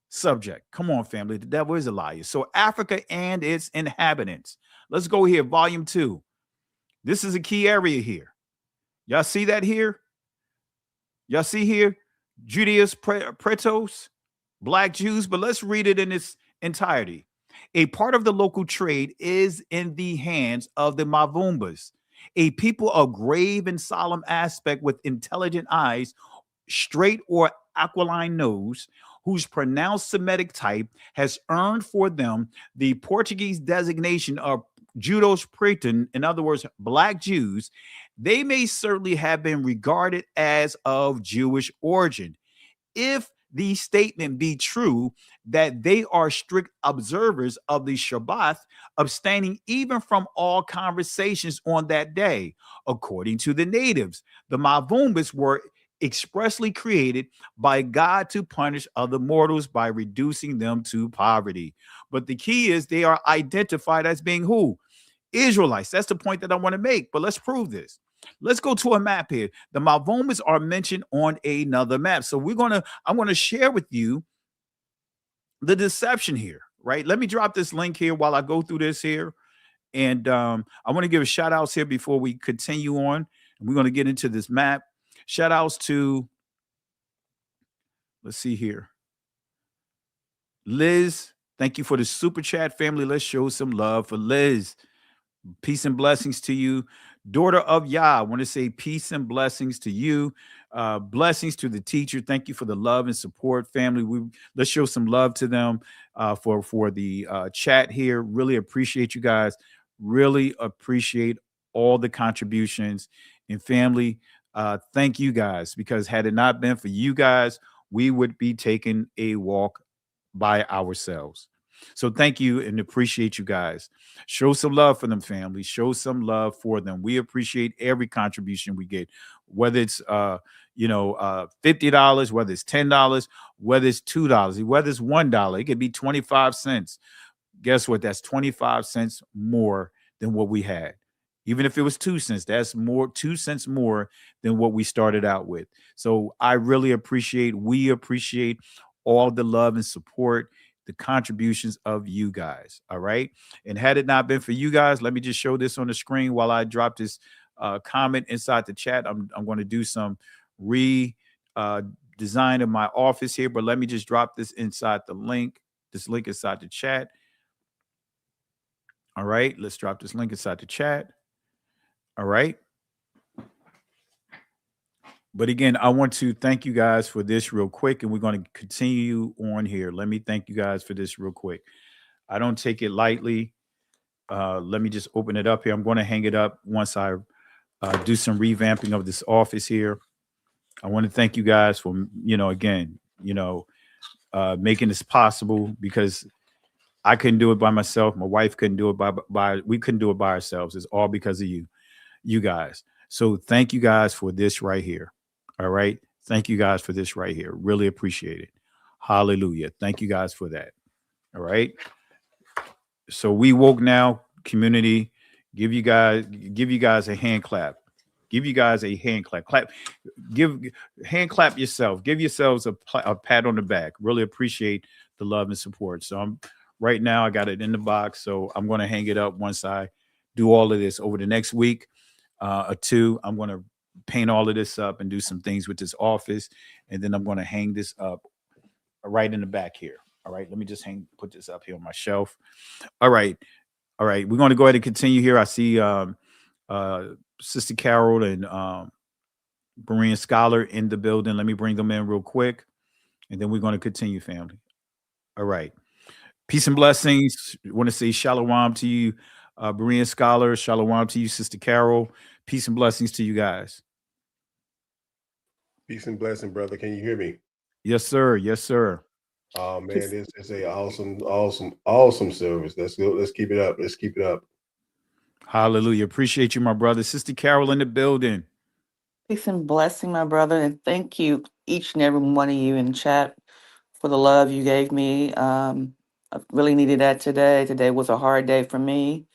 subject. Come on, family. The devil is a liar. So Africa and its inhabitants. Let's go here, volume 2. This is a key area here. Y'all see that here? Y'all see here? Judaeus Pretos, Black Jews, but let's read it in its entirety. A part of the local trade is in the hands of the Mavumbas, a people of grave and solemn aspect with intelligent eyes, straight or aquiline nose, whose pronounced Semitic type has earned for them the Portuguese designation of Judos Preton, in other words, Black Jews. They may certainly have been regarded as of Jewish origin. If the statement be true that they are strict observers of the Shabbat, abstaining even from all conversations on that day. According to the natives, the Mavumbas were expressly created by God to punish other mortals by reducing them to poverty. But the key is they are identified as being who? Israelites. That's the point that I want to make. But let's prove this. Let's go to a map here. The Mavumbas are mentioned on another map. So I'm going to share with you the deception here, right? Let me drop this link here while I go through this here. And I want to give a shout outs here before we continue on. We're going to get into this map. Shout outs to, let's see here. Liz, thank you for the super chat, family. Let's show some love for Liz. Peace and blessings to you. Daughter of Yah, I want to say peace and blessings to you. Blessings to the teacher. Thank you for the love and support, family. Let's show some love to them for the chat here. Really appreciate you guys. Really appreciate all the contributions. And family, thank you guys, because had it not been for you guys, we would be taking a walk by ourselves. So thank you and appreciate you guys. Show some love for them, family. Show some love for them. We appreciate every contribution we get, whether it's $50, whether it's $10, whether it's $2, whether it's $1. It could be 25 cents. Guess what? That's 25 cents more than what we had. Even if it was 2 cents, that's 2 cents more than what we started out with. So I really we appreciate all the love and support, the contributions of you guys. All right. And had it not been for you guys, let me just show this on the screen while I drop this comment inside the chat. I'm going to do some design of my office here, but let me just drop this inside the link, this link inside the chat. All right. Let's drop this link inside the chat. All right. But again, I want to thank you guys for this real quick, and we're going to continue on here. Let me thank you guys for this real quick. I don't take it lightly. Let me just open it up here. I'm going to hang it up once I do some revamping of this office here. I want to thank you guys for, making this possible, because I couldn't do it by myself. My wife couldn't do it we couldn't do it by ourselves. It's all because of you guys. So thank you guys for this right here. All right. Thank you guys for this right here. Really appreciate it. Hallelujah. Thank you guys for that. All right. So we woke now, community. Give you guys a hand clap. Give you guys a hand clap. Hand clap yourself. Give yourselves a pat on the back. Really appreciate the love and support. So right now I got it in the box. So I'm going to hang it up once I do all of this over the next week or two. I'm going to paint all of this up and do some things with this office. And then I'm going to hang this up right in the back here. All right. Let me just put this up here on my shelf. All right. All right. We're going to go ahead and continue here. I see Sister Carol and Berean Scholar in the building. Let me bring them in real quick. And then we're going to continue, family. All right. Peace and blessings. I want to say shalom to you, Berean scholar. Shalom to you, Sister Carol. Peace and blessings to you guys. Peace and blessing, brother. Can you hear me? Yes, sir. Yes, sir. Oh man, this is a awesome service. Let's go. Let's keep it up. Let's keep it up. Hallelujah. Appreciate you, my brother. Sister Carol in the building. Peace and blessing, my brother, and thank you, each and every one of you in chat, for the love you gave me. I really needed that today. Today was a hard day for me,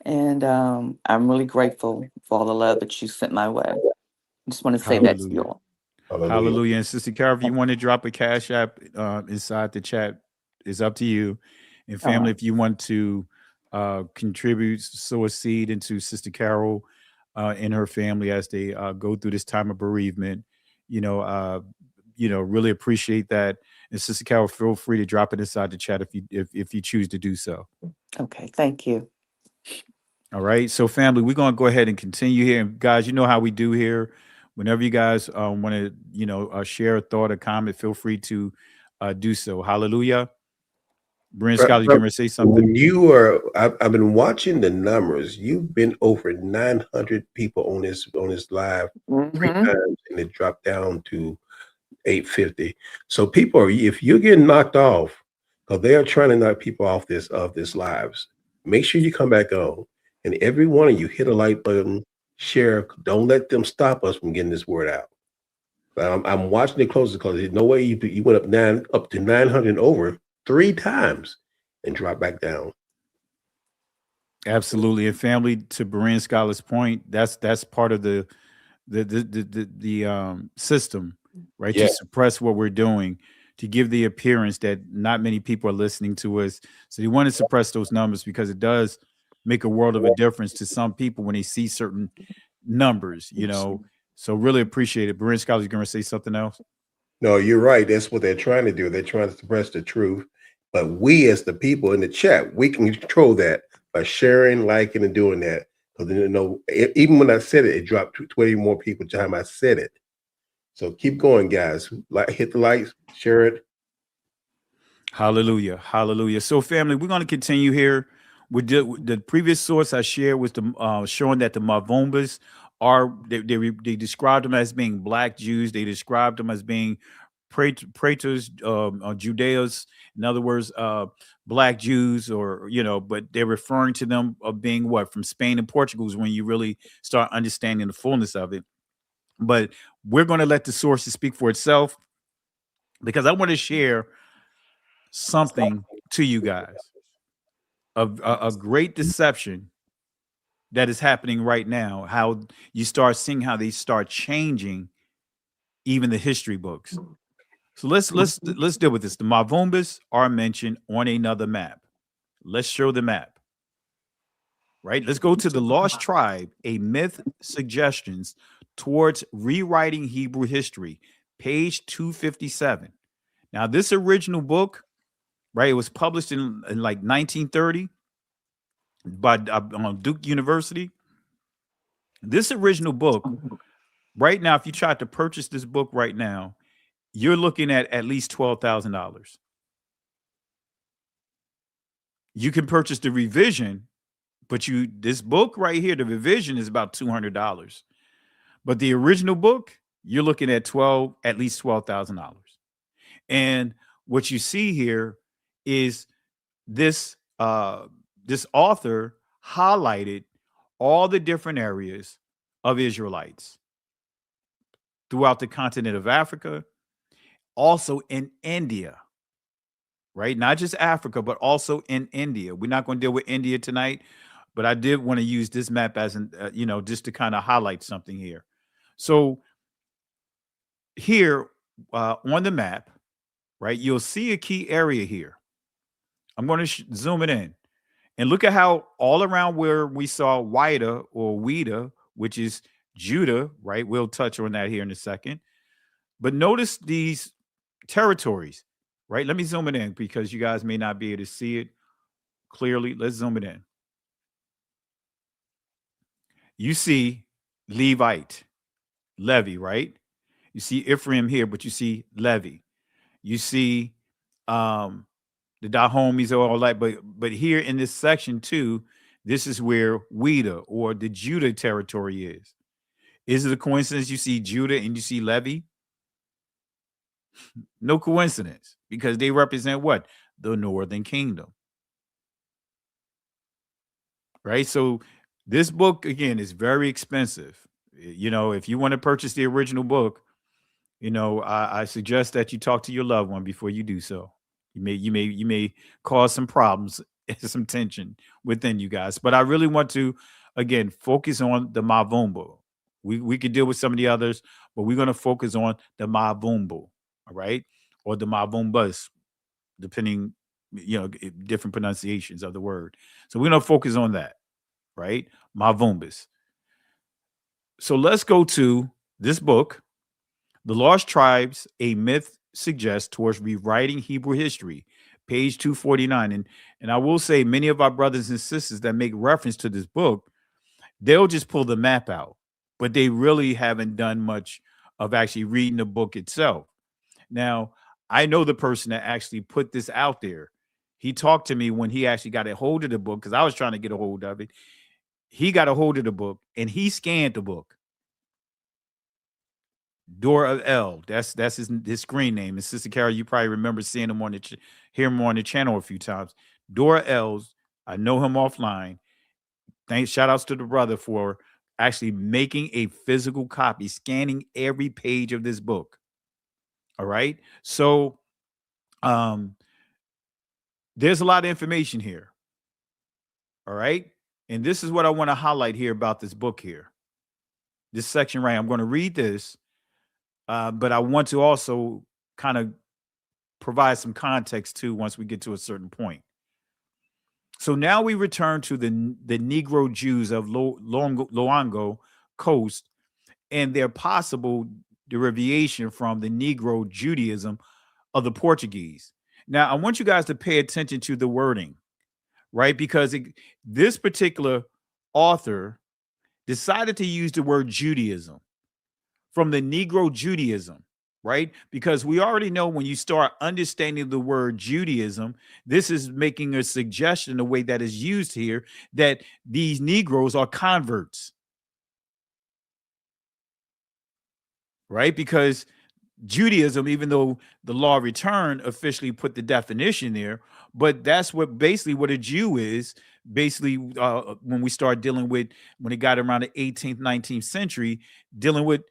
and I'm really grateful for all the love that you sent my way. I just want to say that to you all. Hallelujah. And Sister Carol, if you want to drop a cash app inside the chat, it's up to you. And family, if you want to contribute, sow a seed into Sister Carol and her family as they go through this time of bereavement, really appreciate that. And Sister Carol, feel free to drop it inside the chat if you choose to do so. Okay, thank you. All right. So family, we're going to go ahead and continue here. And guys, you know how we do here. Whenever you guys want to, share a thought or comment, feel free to do so. Hallelujah. Brent Scott, you're going to say something? When I've been watching the numbers. You've been over 900 people on this live 3 times, and it dropped down to 850. So people if you're getting knocked off, because they are trying to knock people off this lives, make sure you come back on. And every one of you hit a like button, share. Don't let them stop us from getting this word out. I'm watching it closely because there's no way you went up to 900 over 3 times and dropped back down. Absolutely. And family, to Berean Scholar's point, that's part of the system, right? Yeah. To suppress what we're doing, to give the appearance that not many people are listening to us. So they want to suppress those numbers because it does make a world of a difference to some people when they see certain numbers, So really appreciate it. Berean Scholar, you're going to say something else? No, you're right. That's what they're trying to do. They're trying to suppress the truth. But we, as the people in the chat, we can control that by sharing, liking, and doing that. Because even when I said it, it dropped 20 more people each time I said it. So keep going, guys. Hit the likes, share it. Hallelujah. Hallelujah. So family, we're going to continue here. The previous source I shared was showing that the Mavumbas they described them as being black Jews. They described them as being praetors, Judeos. In other words, black Jews, but they're referring to them of being what, from Spain and Portugal is when you really start understanding the fullness of it. But we're going to let the sources speak for itself, because I want to share something to you guys of a great deception that is happening right now. How you start seeing how they start changing even the history books. So let's deal with this. The Mavumbas are mentioned on another map. Let's show the map. Right? Let's go to the Lost Tribe, a myth suggestions towards rewriting Hebrew history, page 257. Now, this original book, right, it was published in like 1930 by Duke University. This original book, right now, if you tried to purchase this book right now, you're looking at least $12,000. You can purchase the revision, but this book right here, the revision is about $200. But the original book, you're looking at at least $12,000. And what you see here is this author highlighted all the different areas of Israelites throughout the continent of Africa, also in India, right? Not just Africa, but also in India. We're not going to deal with India tonight, but I did want to use this map as just to kind of highlight something here. So here on the map, right, you'll see a key area here. I'm going to zoom it in. And look at how all around where we saw Wida or Wida, which is Judah, right? We'll touch on that here in a second. But notice these territories, right? Let me zoom it in because you guys may not be able to see it clearly. Let's zoom it in. You see Levite, Levi, right? You see Ephraim here, but you see Levi. You see the Dahomies are all that. But here in this section too, this is where Weda or the Judah territory is. Is it a coincidence you see Judah and you see Levi? No coincidence, because they represent what? The northern kingdom. Right? So this book, again, is very expensive. You know, if you want to purchase the original book, you know, I suggest that you talk to your loved one before you do so. You may cause some problems and some tension within you guys. But I really want to, again, focus on the Mavumbo. We could deal with some of the others, but we're going to focus on the Mavumbo, all right? Or the Mavumbas, depending, you know, different pronunciations of the word. So we're going to focus on that, right? Mavumbas. So let's go to this book, The Lost Tribes, A Myth Suggests Towards Rewriting Hebrew History, page 249. And I will say, many of our brothers and sisters that make reference to this book, they'll just pull the map out, but they really haven't done much of actually reading the book itself. Now, I know the person that actually put this out there. He talked to me when he actually got a hold of the book, because I was trying to get a hold of it. He got a hold of the book and he scanned the book. Dora L. That's his screen name. And Sister Carol, you probably remember seeing him on hear him on the channel a few times. Dora L's. I know him offline. Shout outs to the brother for actually making a physical copy, scanning every page of this book. All right. So there's a lot of information here. All right. And this is what I want to highlight here about this book here. This section right. I'm going to read this. But I want to also kind of provide some context too once we get to a certain point. So now we return to the Negro Jews of Loango Coast and their possible derivation from the Negro Judaism of the Portuguese. Now, I want you guys to pay attention to the wording, right? Because this particular author decided to use the word Judaism from the Negro Judaism, right? Because we already know when you start understanding the word Judaism, this is making a suggestion, the way that is used here, that these Negroes are converts, right? Because Judaism, even though the law of return officially put the definition there, but that's what basically what a Jew is. Basically, when we start dealing with, when it got around the 18th, 19th century, dealing with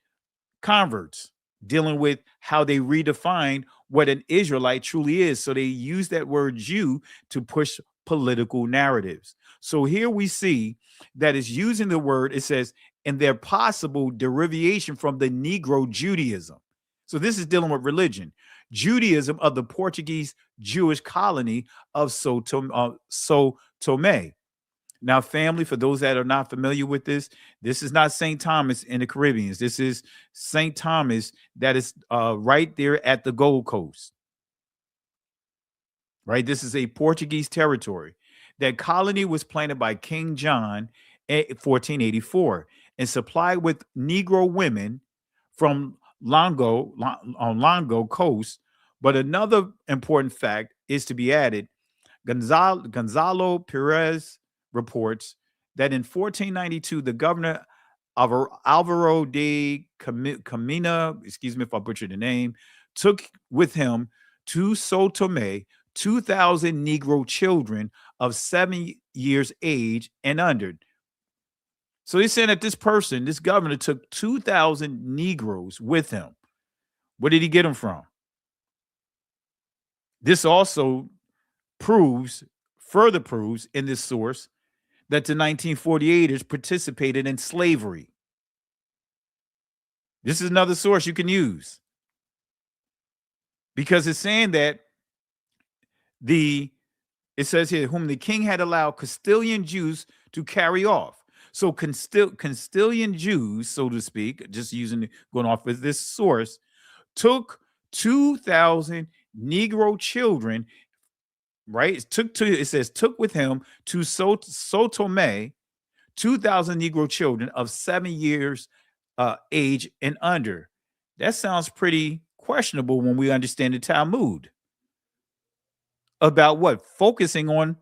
converts, dealing with how they redefine what an Israelite truly is. So they use that word Jew to push political narratives. So here we see that it's using the word, it says, and their possible derivation from the Negro Judaism. So this is dealing with religion. Judaism of the Portuguese Jewish colony of Sao Tome. Now, family, for those that are not familiar with this is not St. Thomas in the Caribbean. This is St. Thomas that is right there at the Gold Coast. Right? This is a Portuguese territory. That colony was planted by King John in 1484 and supplied with Negro women from Longo Coast. But another important fact is to be added. Gonzalo Perez reports that in 1492, the governor Alvaro de Camina, excuse me if I butchered the name, took with him to Sao Tome 2,000 Negro children of 7 years age and under. So they're saying that this governor took 2,000 Negroes with him. Where did he get them from? This also further proves in this source that the 1948ers participated in slavery. This is another source you can use, because it's saying that it says here, whom the king had allowed Castilian Jews to carry off. So Castilian Jews, so to speak, just going off with this source, took 2,000 Negro children, right? It says took with him to Sao Tome 2,000 Negro children of 7 years age and under. That sounds pretty questionable when we understand the Talmud. about what? Focusing on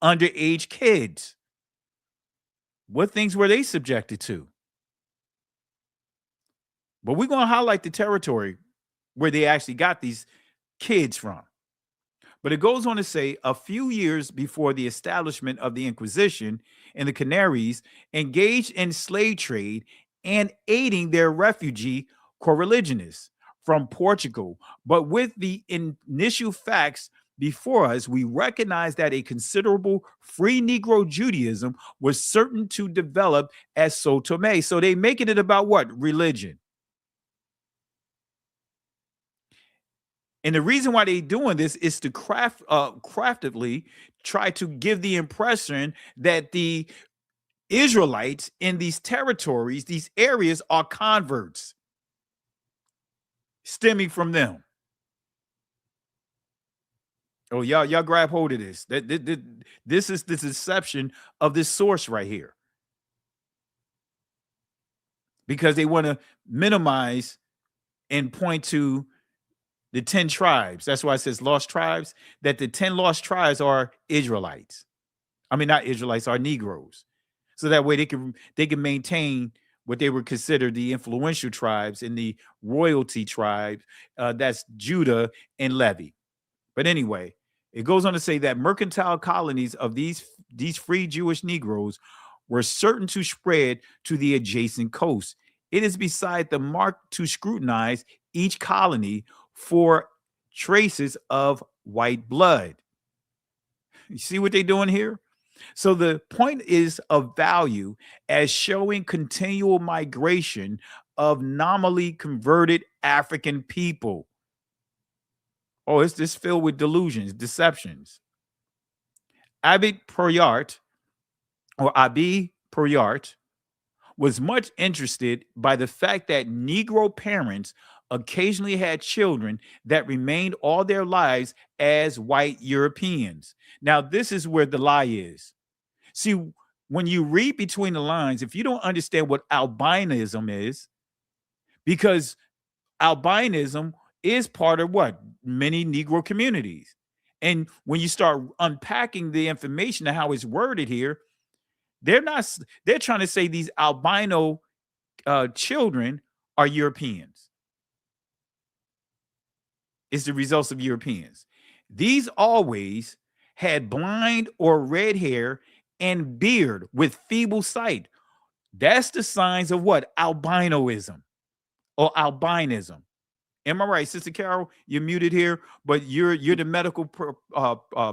underage kids. What things were they subjected to? But we're going to highlight the territory where they actually got these kids from. But it goes on to say a few years before the establishment of the Inquisition in the Canaries, engaged in slave trade and aiding their refugee coreligionists from Portugal. But with the initial facts before us, we recognize that a considerable free Negro Judaism was certain to develop at Sao Tome. So they making it about what? Religion. And the reason why they doing this is to craftily try to give the impression that the Israelites in these territories, these areas, are converts stemming from them. Oh, y'all grab hold of this. This is the deception of this source right here. Because they want to minimize and point to the 10 tribes. That's why it says lost tribes, that the 10 lost tribes are Israelites. I mean, not Israelites, are Negroes. So that way they can maintain what they would consider the influential tribes and the royalty tribes. That's Judah and Levi. But anyway, it goes on to say that mercantile colonies of these free Jewish Negroes were certain to spread to the adjacent coast. It is beside the mark to scrutinize each colony for traces of white blood. You see what they're doing here? So the point is of value as showing continual migration of nominally converted African people. Oh, it's this filled with delusions, deceptions. Abi Poyart was much interested by the fact that Negro parents occasionally had children that remained all their lives as white Europeans. Now, this is where the lie is. See, when you read between the lines, if you don't understand what albinism is, because albinism is part of what? Many Negro communities. And when you start unpacking the information and how it's worded here, they're trying to say these albino children are Europeans. It's the results of Europeans. These always had blind or red hair and beard with feeble sight. That's the signs of what? Albinoism or albinism. Am I right, Sister Carol? You're muted here, but you're the medical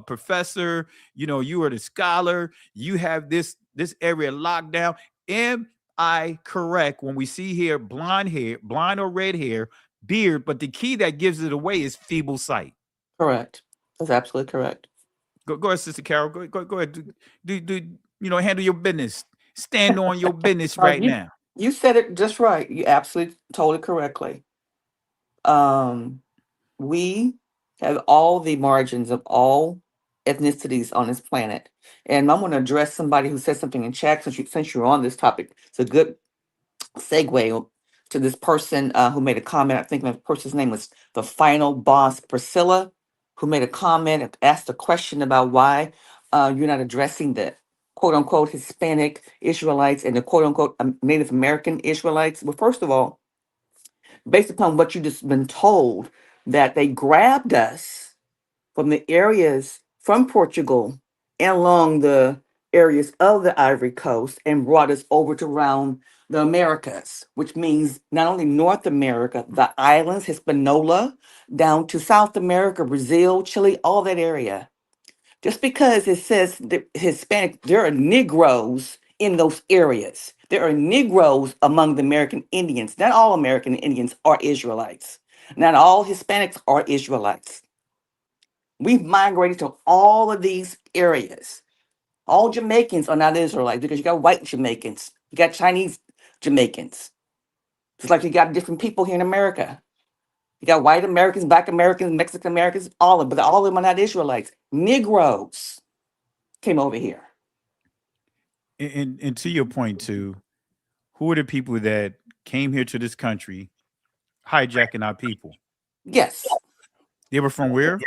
professor. You know, you are the scholar. You have this area locked down. Am I correct when we see here blonde hair, blind or red hair, beard, but the key that gives it away is feeble sight? Correct. That's absolutely correct. Go ahead, Sister Carol. Go ahead. Do handle your business. Stand on your business right now. You said it just right. You absolutely told it correctly. We have all the margins of all ethnicities on this planet. And I'm going to address somebody who said something in chat since you're on this topic. It's a good segue to this person who made a comment. I think the person's name was the final boss, Priscilla, who made a comment and asked a question about why you're not addressing the quote unquote Hispanic Israelites and the quote unquote Native American Israelites. Well, first of all, based upon what you just been told, that they grabbed us from the areas from Portugal and along the areas of the Ivory Coast and brought us over to around the Americas, which means not only North America, the islands, Hispaniola, down to South America, Brazil, Chile, all that area. Just because it says the Hispanic, there are Negroes in those areas. There are Negroes among the American Indians. Not all American Indians are Israelites. Not all Hispanics are Israelites. We've migrated to all of these areas. All Jamaicans are not Israelites because you got white Jamaicans, you got Chinese Jamaicans. It's like you got different people here in America. You got white Americans, black Americans, Mexican Americans, all of them, but all of them are not Israelites. Negroes came over here. And to your point too, who are the people that came here to this country hijacking our people? Yes. They were from where?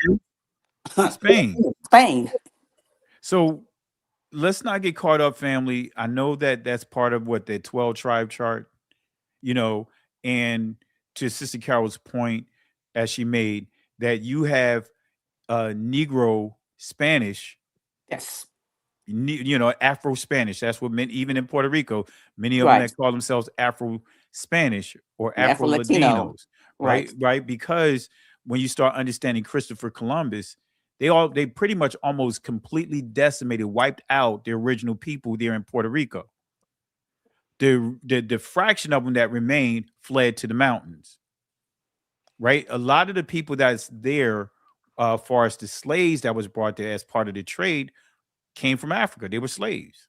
Spain. Spain. So let's not get caught up, family. I know that that's part of what the 12 tribe chart, you know, and to Sister Carol's point, as she made, that you have Negro Spanish, Yes. you know, Afro Spanish. That's what meant, even in Puerto Rico, many of them Right. that call themselves Afro Spanish or And Afro Afro-Latino. Latinos, Right. right? Because when you start understanding Christopher Columbus, they pretty much almost completely decimated, wiped out the original people there in Puerto Rico. The fraction of them that remained fled to the mountains, right? A lot of the people that's there, far as the slaves that was brought there as part of the trade, came from Africa. They were slaves.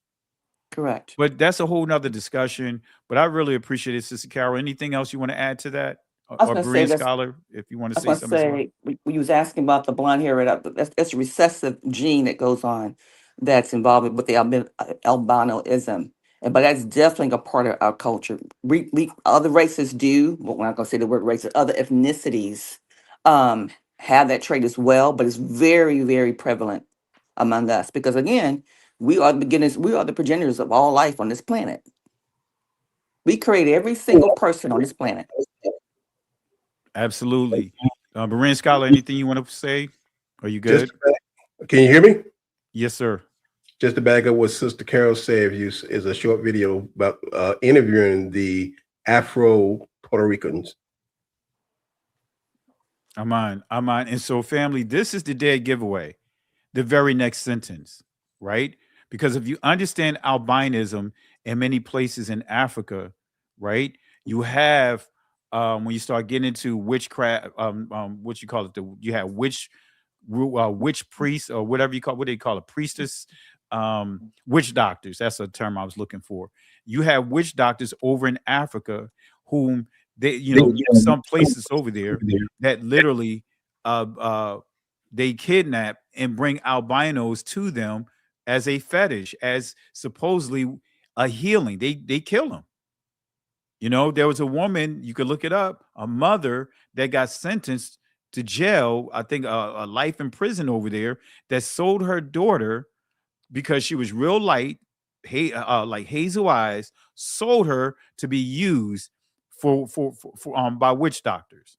Correct. But that's a whole nother discussion. But I really appreciate it, Sister Carol. Anything else you want to add to that? I was Or going to say Berean that's. Scholar, if you want I to was say going to something as well. say when you was asking about the blonde hair, that's a recessive gene that goes on, that's involved with the albinoism, but that's definitely a part of our culture. We other races do, but we're not going to say the word races. Other ethnicities um, have that trait as well, but it's very, very prevalent among us because again, we are the beginners. We are the progenitors of all life on this planet. We create every single person on this planet. Absolutely. Berean Scholar, anything you want to say? Are you good? Can you hear me? Yes, sir. Just to back up what Sister Carol said, is a short video about interviewing the Afro Puerto Ricans. I'm on. And so, family, this is the dead giveaway. The very next sentence, right? Because if you understand albinism in many places in Africa, right, you have when you start getting into witchcraft, what you call it, you have witch priest or whatever you call, what do they call it, priestess, witch doctors. That's a term I was looking for. You have witch doctors over in Africa whom they, you know, some places over there that literally they kidnap and bring albinos to them as a fetish, as supposedly a healing. They kill them. You know, there was a woman, you could look it up, a mother that got sentenced to jail, I think a life in prison over there, that sold her daughter because she was real light, like hazel eyes, sold her to be used for by witch doctors.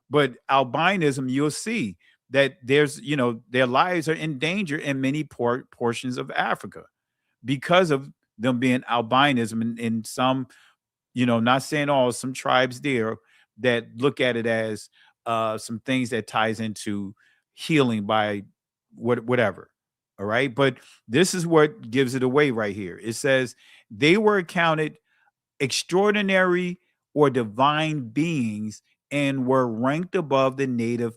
But albinism, you'll see that there's, you know, their lives are in danger in many portions of Africa because of them being albinism in some, you know, not saying all, some tribes there that look at it as some things that ties into healing by whatever. All right. But this is what gives it away right here. It says they were accounted extraordinary or divine beings and were ranked above the native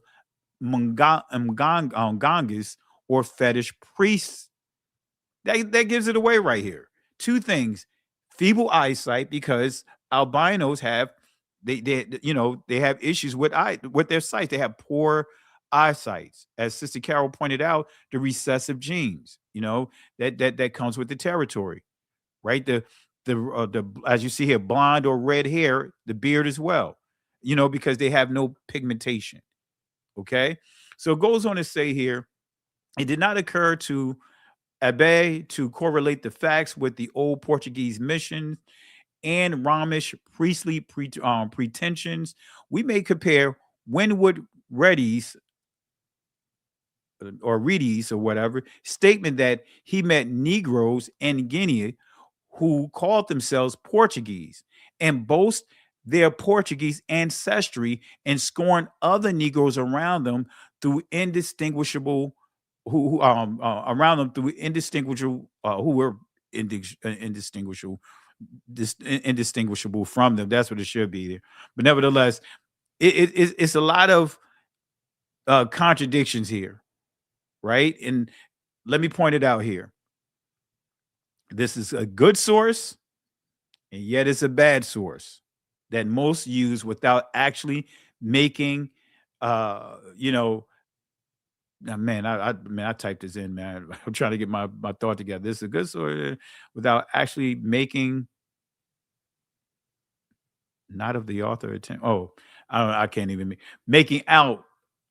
Mgangas or fetish priests. That gives it away right here. Two things: feeble eyesight, because albinos have they you know, they have issues with their sight. They have poor eyesight. As Sister Carol pointed out, the recessive genes, you know, that comes with the territory, right? The as you see here, blonde or red hair, the beard as well, you know, because they have no pigmentation. Okay, so it goes on to say here, it did not occur to Abe to correlate the facts with the old Portuguese mission and Romish priestly pretensions. We may compare Winwood Reddy's or Reedy's or whatever statement that he met Negroes in Guinea who called themselves Portuguese and boast their Portuguese ancestry and scorn other Negroes around them through indistinguishable around them through indistinguishable who were indistinguishable indistinguishable from them. That's what it should be there. But nevertheless, it's a lot of contradictions here, right? And let me point it out here. This is a good source, and yet it's a bad source that most use without actually making you know, man, I typed this in, man. I'm trying to get my thought together. This is a good source without actually making, not of the author attempt. Oh, I can't even making out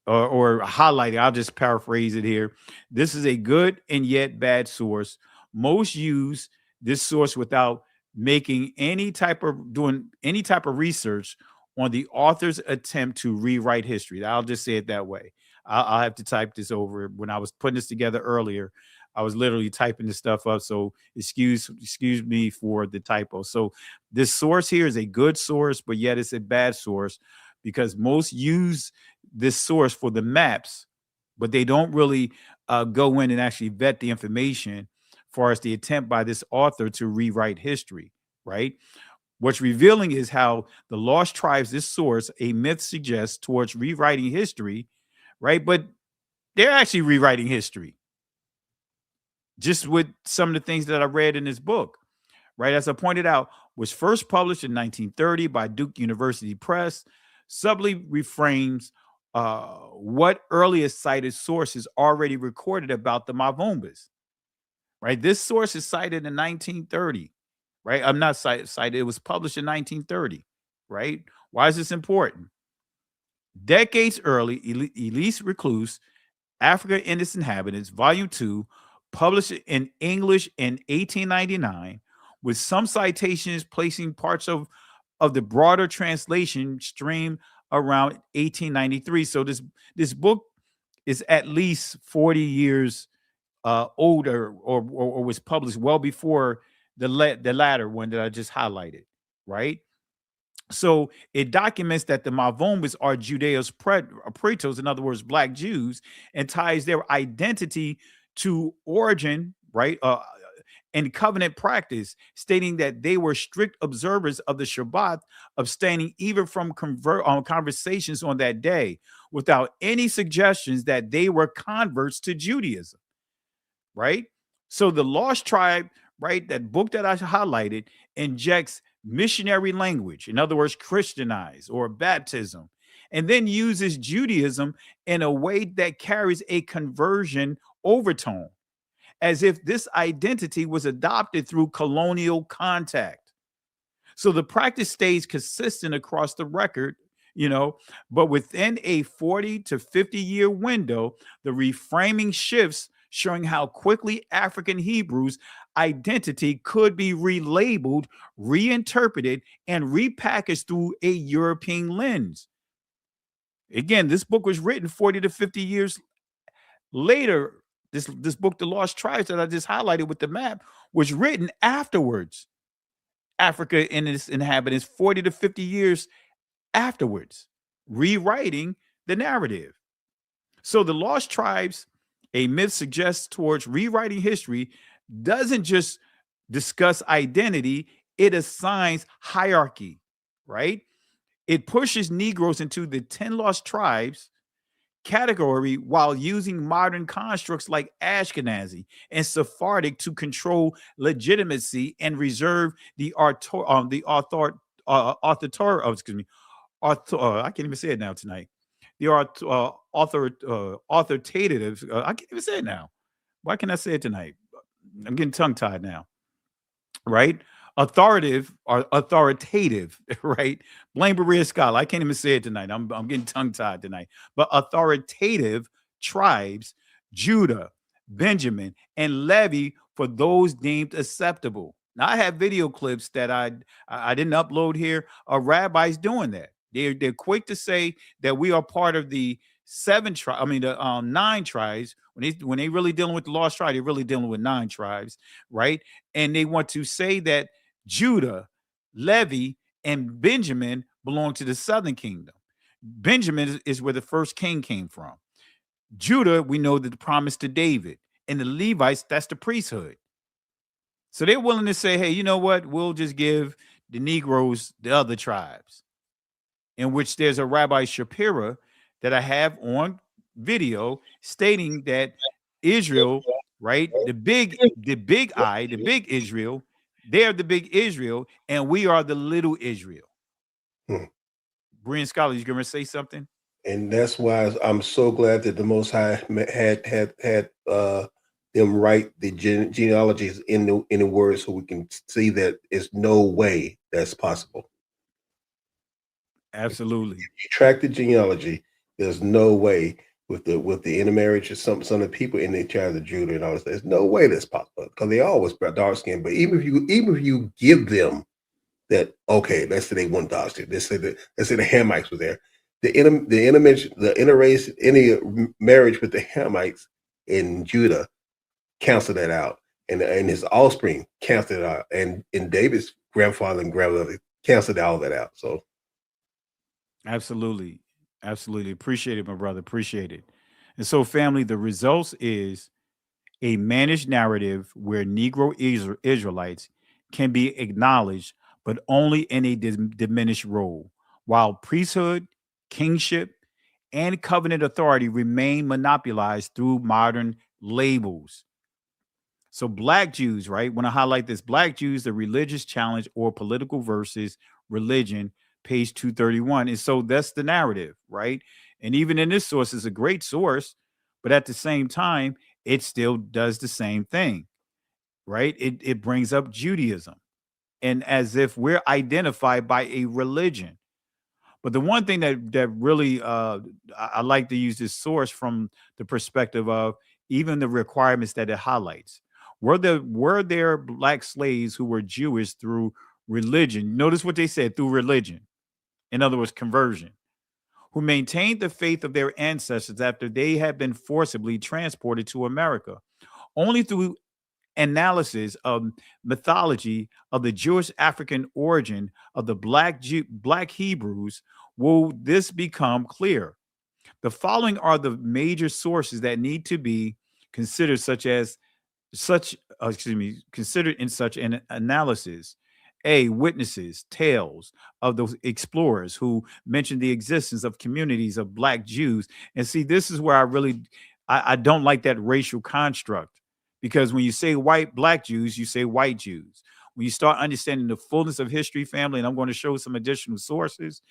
or highlighted. I'll just paraphrase it here. This is a good and yet bad source. Most use this source without doing any type of research on the author's attempt to rewrite history. I'll just say it that way. I'll have to type this over. When I was putting this together earlier, I was literally typing this stuff up. So excuse me for the typo. So this source here is a good source, but yet it's a bad source because most use this source for the maps, but they don't really go in and actually vet the information as far as the attempt by this author to rewrite history, right? What's revealing is how the Lost Tribes, this source, a myth suggests towards rewriting history, right? But they're actually rewriting history. Just with some of the things that I read in this book, right? As I pointed out, was first published in 1930 by Duke University Press, subtly reframes what earliest cited sources already recorded about the Mavumbas, right? This source is cited in 1930, right? I'm not cited. It was published in 1930, right? Why is this important? Decades early, Elise Reclus, Africa and its Inhabitants, Volume 2, published in English in 1899, with some citations placing parts of the broader translation stream around 1893. So this book is at least 40 years older, or was published well before the latter one that I just highlighted, right? So it documents that the Mavumbas are Judeo's Pretos, in other words, Black Jews, and ties their identity to origin, right, and covenant practice, stating that they were strict observers of the Shabbat, abstaining even from conversations on that day, without any suggestions that they were converts to Judaism, right? So the Lost Tribe, right, that book that I highlighted, injects missionary language, in other words, Christianize or baptism, and then uses Judaism in a way that carries a conversion overtone, as if this identity was adopted through colonial contact. So the practice stays consistent across the record, but within a 40 to 50 year window, the reframing shifts, showing how quickly African Hebrews' identity could be relabeled, reinterpreted, and repackaged through a European lens. Again, this book was written 40 to 50 years later. This book, The Lost Tribes, that I just highlighted with the map, was written afterwards. Africa and its inhabitants 40 to 50 years afterwards, rewriting the narrative. So the Lost Tribes, a myth suggests towards rewriting history, doesn't just discuss identity, it assigns hierarchy, right? It pushes Negroes into the 10 Lost Tribes category while using modern constructs like Ashkenazi and Sephardic to control legitimacy and reserve the I can't even say it now tonight. The authoritative, I can't even say it now. Why can't I say it tonight? I'm getting tongue-tied now, right? Authoritative, right? Blame Berea Scholar. I can't even say it tonight. I'm getting tongue-tied tonight. But authoritative tribes, Judah, Benjamin, and Levi, for those deemed acceptable. Now, I have video clips that I didn't upload here of rabbis doing that. They're quick to say that we are part of the 9 tribes. When they really dealing with the Lost Tribe, they're really dealing with 9 tribes, right? And they want to say that Judah, Levi, and Benjamin belong to the southern kingdom. Benjamin is where the first king came from. Judah, we know that the promise to David, and the Levites, that's the priesthood. So they're willing to say, hey, you know what? We'll just give the Negroes the other tribes, in which there's a Rabbi Shapira that I have on video stating that Israel, right? The big Israel, they're the big Israel, and we are the little Israel. Brian Scholar, you going to say something? And that's why I'm so glad that the Most High had them write the genealogies in the words, so we can see that it's no way that's possible. Absolutely. If you track the genealogy, There's no way with the intermarriage of some of the people in the tribes of Judah and all this. There's no way that's possible because they always dark skin. But even if you give them that, okay, let's say they want dark skin. Let's say the Hamites were there. The interrace, any marriage with the Hamites in Judah cancel that out, and his offspring canceled it out, and David's grandfather and grandmother canceled all that out. So, absolutely, appreciate it, my brother, appreciate it. And so, family, the results is a managed narrative where Negro Israelites can be acknowledged, but only in a diminished role, while priesthood, kingship, and covenant authority remain monopolized through modern labels. So Black Jews, right? When I highlight this, Black Jews, the religious challenge or political versus religion, page 231. And so that's the narrative, right? And even in this source is a great source, but at the same time, it still does the same thing, right? It brings up Judaism and as if we're identified by a religion. But the one thing that really I like to use this source from the perspective of even the requirements that it highlights. Were there Black slaves who were Jewish through religion? Notice what they said, through religion. In other words, conversion. Who maintained the faith of their ancestors after they had been forcibly transported to America. Only through analysis of mythology of the Jewish African origin of the Black Hebrews will this become clear. The following are the major sources that need to be considered, considered in such an analysis. A, witnesses, tales of those explorers who mentioned the existence of communities of Black Jews. And see, this is where I don't like that racial construct, because when you say Black Jews, you say white Jews. When you start understanding the fullness of history, family, and I'm going to show some additional sources,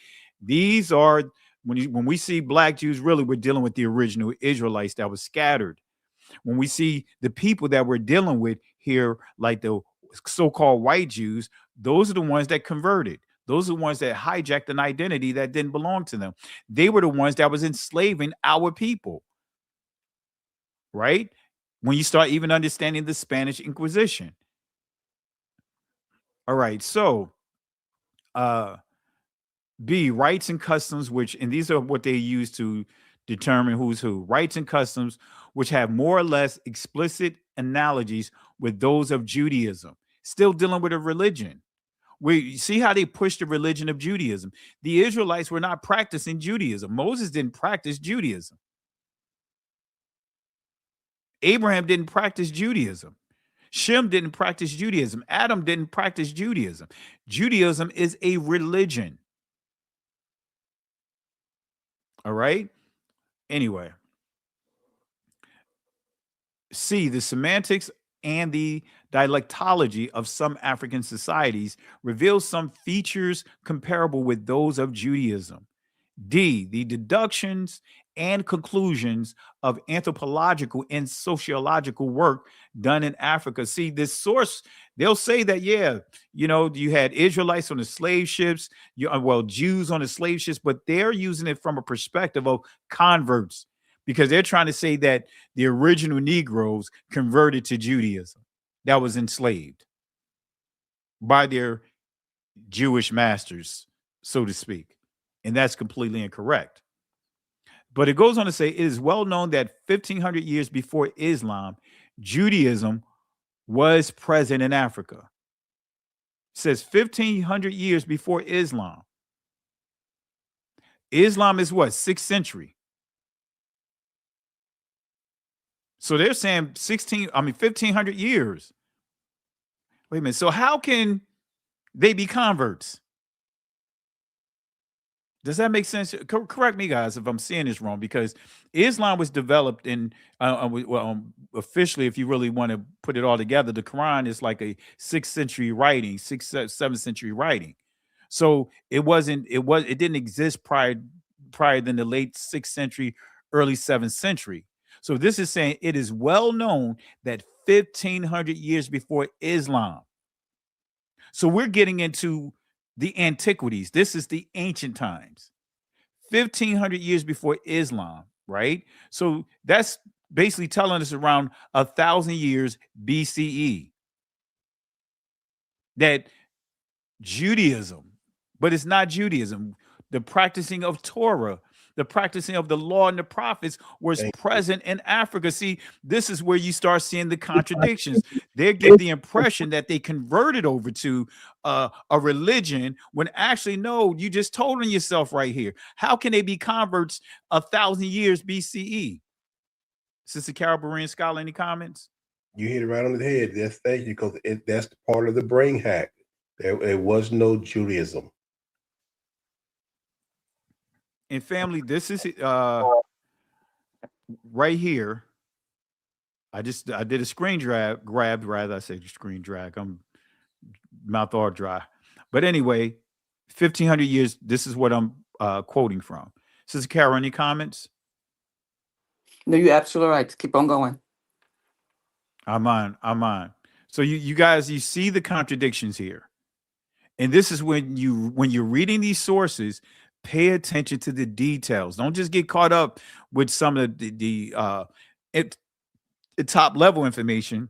these are, when we see Black Jews, really we're dealing with the original Israelites that was scattered. When we see the people that we're dealing with here, like the so-called white Jews, those are the ones that converted. Those are the ones that hijacked an identity that didn't belong to them. They were the ones that was enslaving our people, right? When you start even understanding the Spanish Inquisition. All right, so B, rights and customs, and these are what they use to determine who's who. Rights and customs, which have more or less explicit analogies with those of Judaism. Still dealing with a religion. We see how they push the religion of Judaism. The Israelites were not practicing Judaism. Moses didn't practice Judaism. Abraham didn't practice Judaism. Shem didn't practice Judaism. Adam didn't practice Judaism. Judaism is a religion. All right. Anyway. C, the semantics and the dialectology of some African societies reveals some features comparable with those of Judaism. D, the deductions and conclusions of anthropological and sociological work done in Africa. See, this source, they'll say that, yeah, you had Israelites on the slave ships, Jews on the slave ships, but they're using it from a perspective of converts, because they're trying to say that the original Negroes converted to Judaism that was enslaved by their Jewish masters, so to speak. And that's completely incorrect. But it goes on to say, it is well known that 1,500 years before Islam, Judaism was present in Africa. It says 1,500 years before Islam. Islam is what? 6th century. So they're saying 1,500 years. Wait a minute. So how can they be converts? Does that make sense? Correct me, guys, if I'm seeing this wrong, because Islam was developed in, officially, if you really want to put it all together, the Quran is like a 6th century writing, 6th, 7th century writing. So it didn't exist prior than the late 6th century, early 7th century. So this is saying it is well known that 1,500 years before Islam. So we're getting into the antiquities. This is the ancient times. 1,500 years before Islam, right? So that's basically telling us around 1,000 years BCE that Judaism, but it's not Judaism. The practicing of Torah, the practicing of the law and the prophets was present in Africa. See, this is where you start seeing the contradictions. They give the impression that they converted over to a religion when actually, no, you just told on yourself right here. How can they be converts 1,000 years BCE? Sister Carol Berean Scholar, any comments? You hit it right on the head. Yes, thank you, because that's part of the brain hack. There was no Judaism. And family, this is right here. I did a screen grab, rather. I say screen drag. I'm mouth all dry. But anyway, 1,500 years. This is what I'm quoting from. Sister Carol, any comments? No, you're absolutely right. Keep on going. I'm on. So you guys, you see the contradictions here. And this is when you're reading these sources, pay attention to the details. Don't just get caught up with some of the top level information.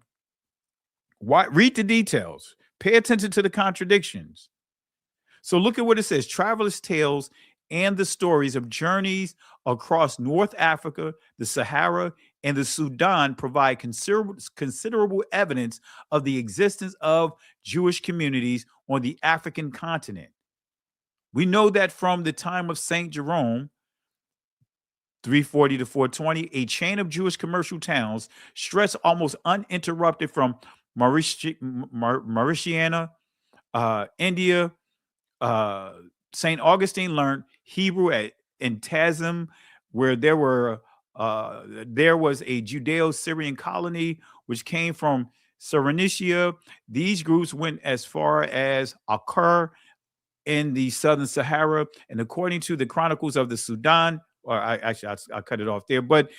Read the details. Pay attention to the contradictions. So look at what it says: travelers' tales and the stories of journeys across North Africa, the Sahara, and the Sudan provide considerable evidence of the existence of Jewish communities on the African continent. We know that from the time of St. Jerome, 340 to 420, a chain of Jewish commercial towns stretched almost uninterrupted from Mauritania, India. St. Augustine learned Hebrew in Tazim, where there was a Judeo-Syrian colony which came from Cyrenaica. These groups went as far as Akkar in the southern Sahara, and according to the Chronicles of the Sudan, or I cut it off there, but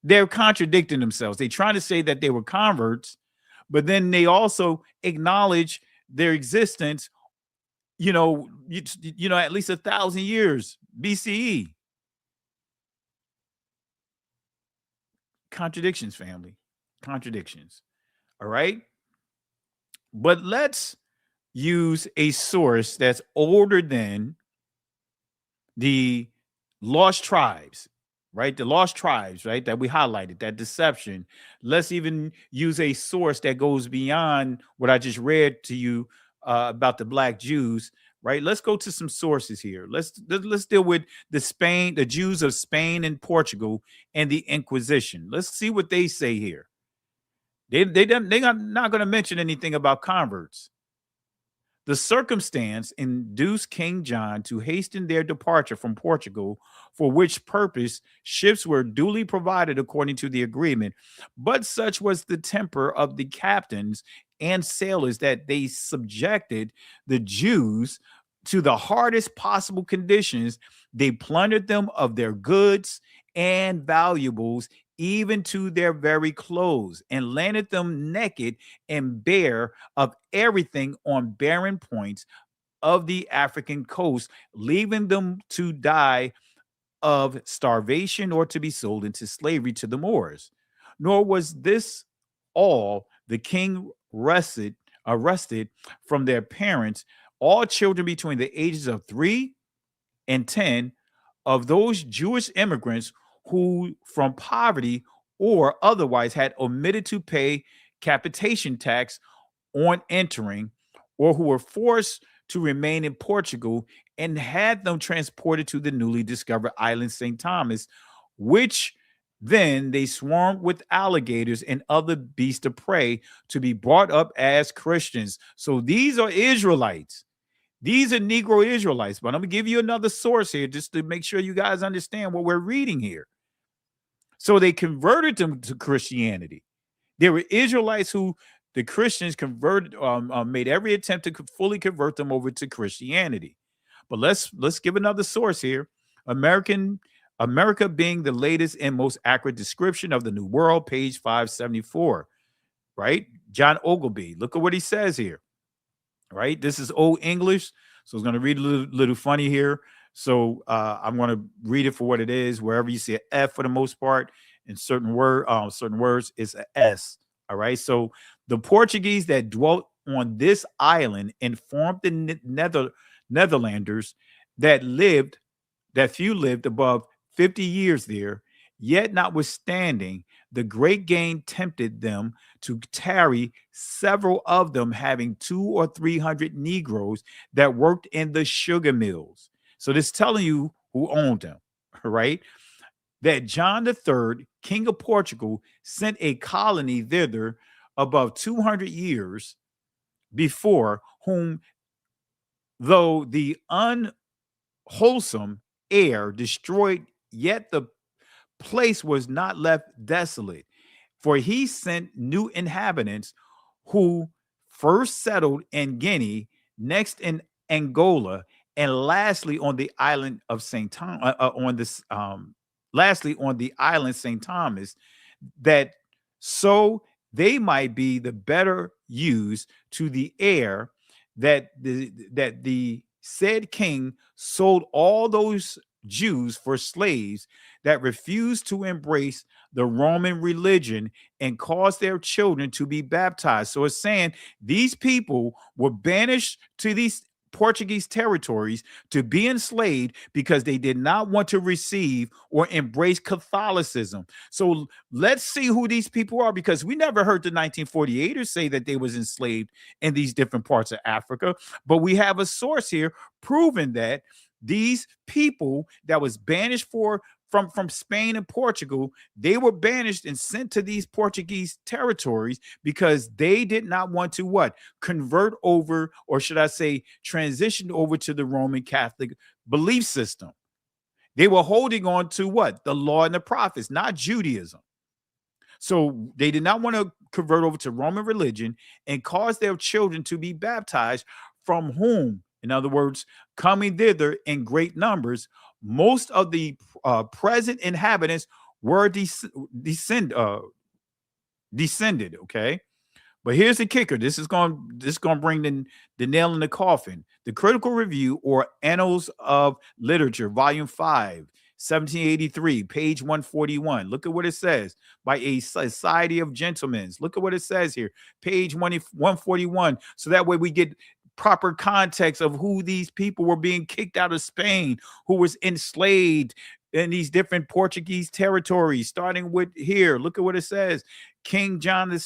they're contradicting themselves. They're trying to say that they were converts, but then they also acknowledge their existence, at least 1,000 years BCE. Contradictions, family. Contradictions. All right. But let's use a source that's older than the lost tribes, right? The lost tribes, right? That we highlighted, that deception. Let's even use a source that goes beyond what I just read to you about the Black Jews, right? Let's go to some sources here. Let's deal with the Jews of Spain and Portugal and the Inquisition. Let's see what they say here. They're not going to mention anything about converts. The circumstance induced King John to hasten their departure from Portugal, for which purpose ships were duly provided according to the agreement. But such was the temper of the captains and sailors that they subjected the Jews to the hardest possible conditions. They plundered them of their goods and valuables, even to their very clothes, and landed them naked and bare of everything on barren points of the African coast, leaving them to die of starvation or to be sold into slavery to the Moors. Nor was this all. The king arrested from their parents all children between the ages of 3 and 10 of those Jewish immigrants who from poverty or otherwise had omitted to pay capitation tax on entering, or who were forced to remain in Portugal, and had them transported to the newly discovered island St. Thomas, which then they swarmed with alligators and other beasts of prey to be brought up as Christians. So these are Israelites. These are Negro Israelites. But I'm going to give you another source here just to make sure you guys understand what we're reading here. So they converted them to Christianity. There were Israelites who the Christians converted, made every attempt to fully convert them over to Christianity. But let's give another source here. America being the latest and most accurate description of the New World, page 574, right? John Ogilvie. Look at what he says here, right? This is Old English, so I was going to read a little funny here. So I'm going to read it for what it is. Wherever you see an F for the most part, in certain words, it's an S. All right. So the Portuguese that dwelt on this island informed the Netherlanders that few lived above 50 years there. Yet, notwithstanding, the great gain tempted them to tarry, several of them having 200 or 300 Negroes that worked in the sugar mills. So this telling you who owned them, right? That John III, King of Portugal, sent a colony thither above 200 years before, whom, though the unwholesome air destroyed, yet the place was not left desolate, for he sent new inhabitants who first settled in Guinea, next in Angola, and lastly on the island of St. Thomas, lastly on the island St. Thomas, that so they might be the better used to the air that the said king sold all those Jews for slaves that refused to embrace the Roman religion and caused their children to be baptized. So it's saying these people were banished to these Portuguese territories to be enslaved because they did not want to receive or embrace Catholicism. So let's see who these people are, because we never heard the 1948ers say that they was enslaved in these different parts of Africa, but we have a source here proving that these people that was banished from Spain and Portugal, they were banished and sent to these Portuguese territories because they did not want to what? Convert over, or should I say transition over to the Roman Catholic belief system. They were holding on to what? The law and the prophets, not Judaism. So they did not want to convert over to Roman religion and cause their children to be baptized, from whom, in other words, coming thither in great numbers, most of the present inhabitants were descended. Okay, but here's the kicker. This is going to bring the nail in the coffin. The Critical Review, or Annals of Literature, Volume 5, 1783, page 141. Look at what it says. By a Society of Gentlemen. Look at what it says here, page 141. So that way we get proper context of who these people were being kicked out of Spain, who was enslaved in these different Portuguese territories. Starting with here, look at what it says. King John II,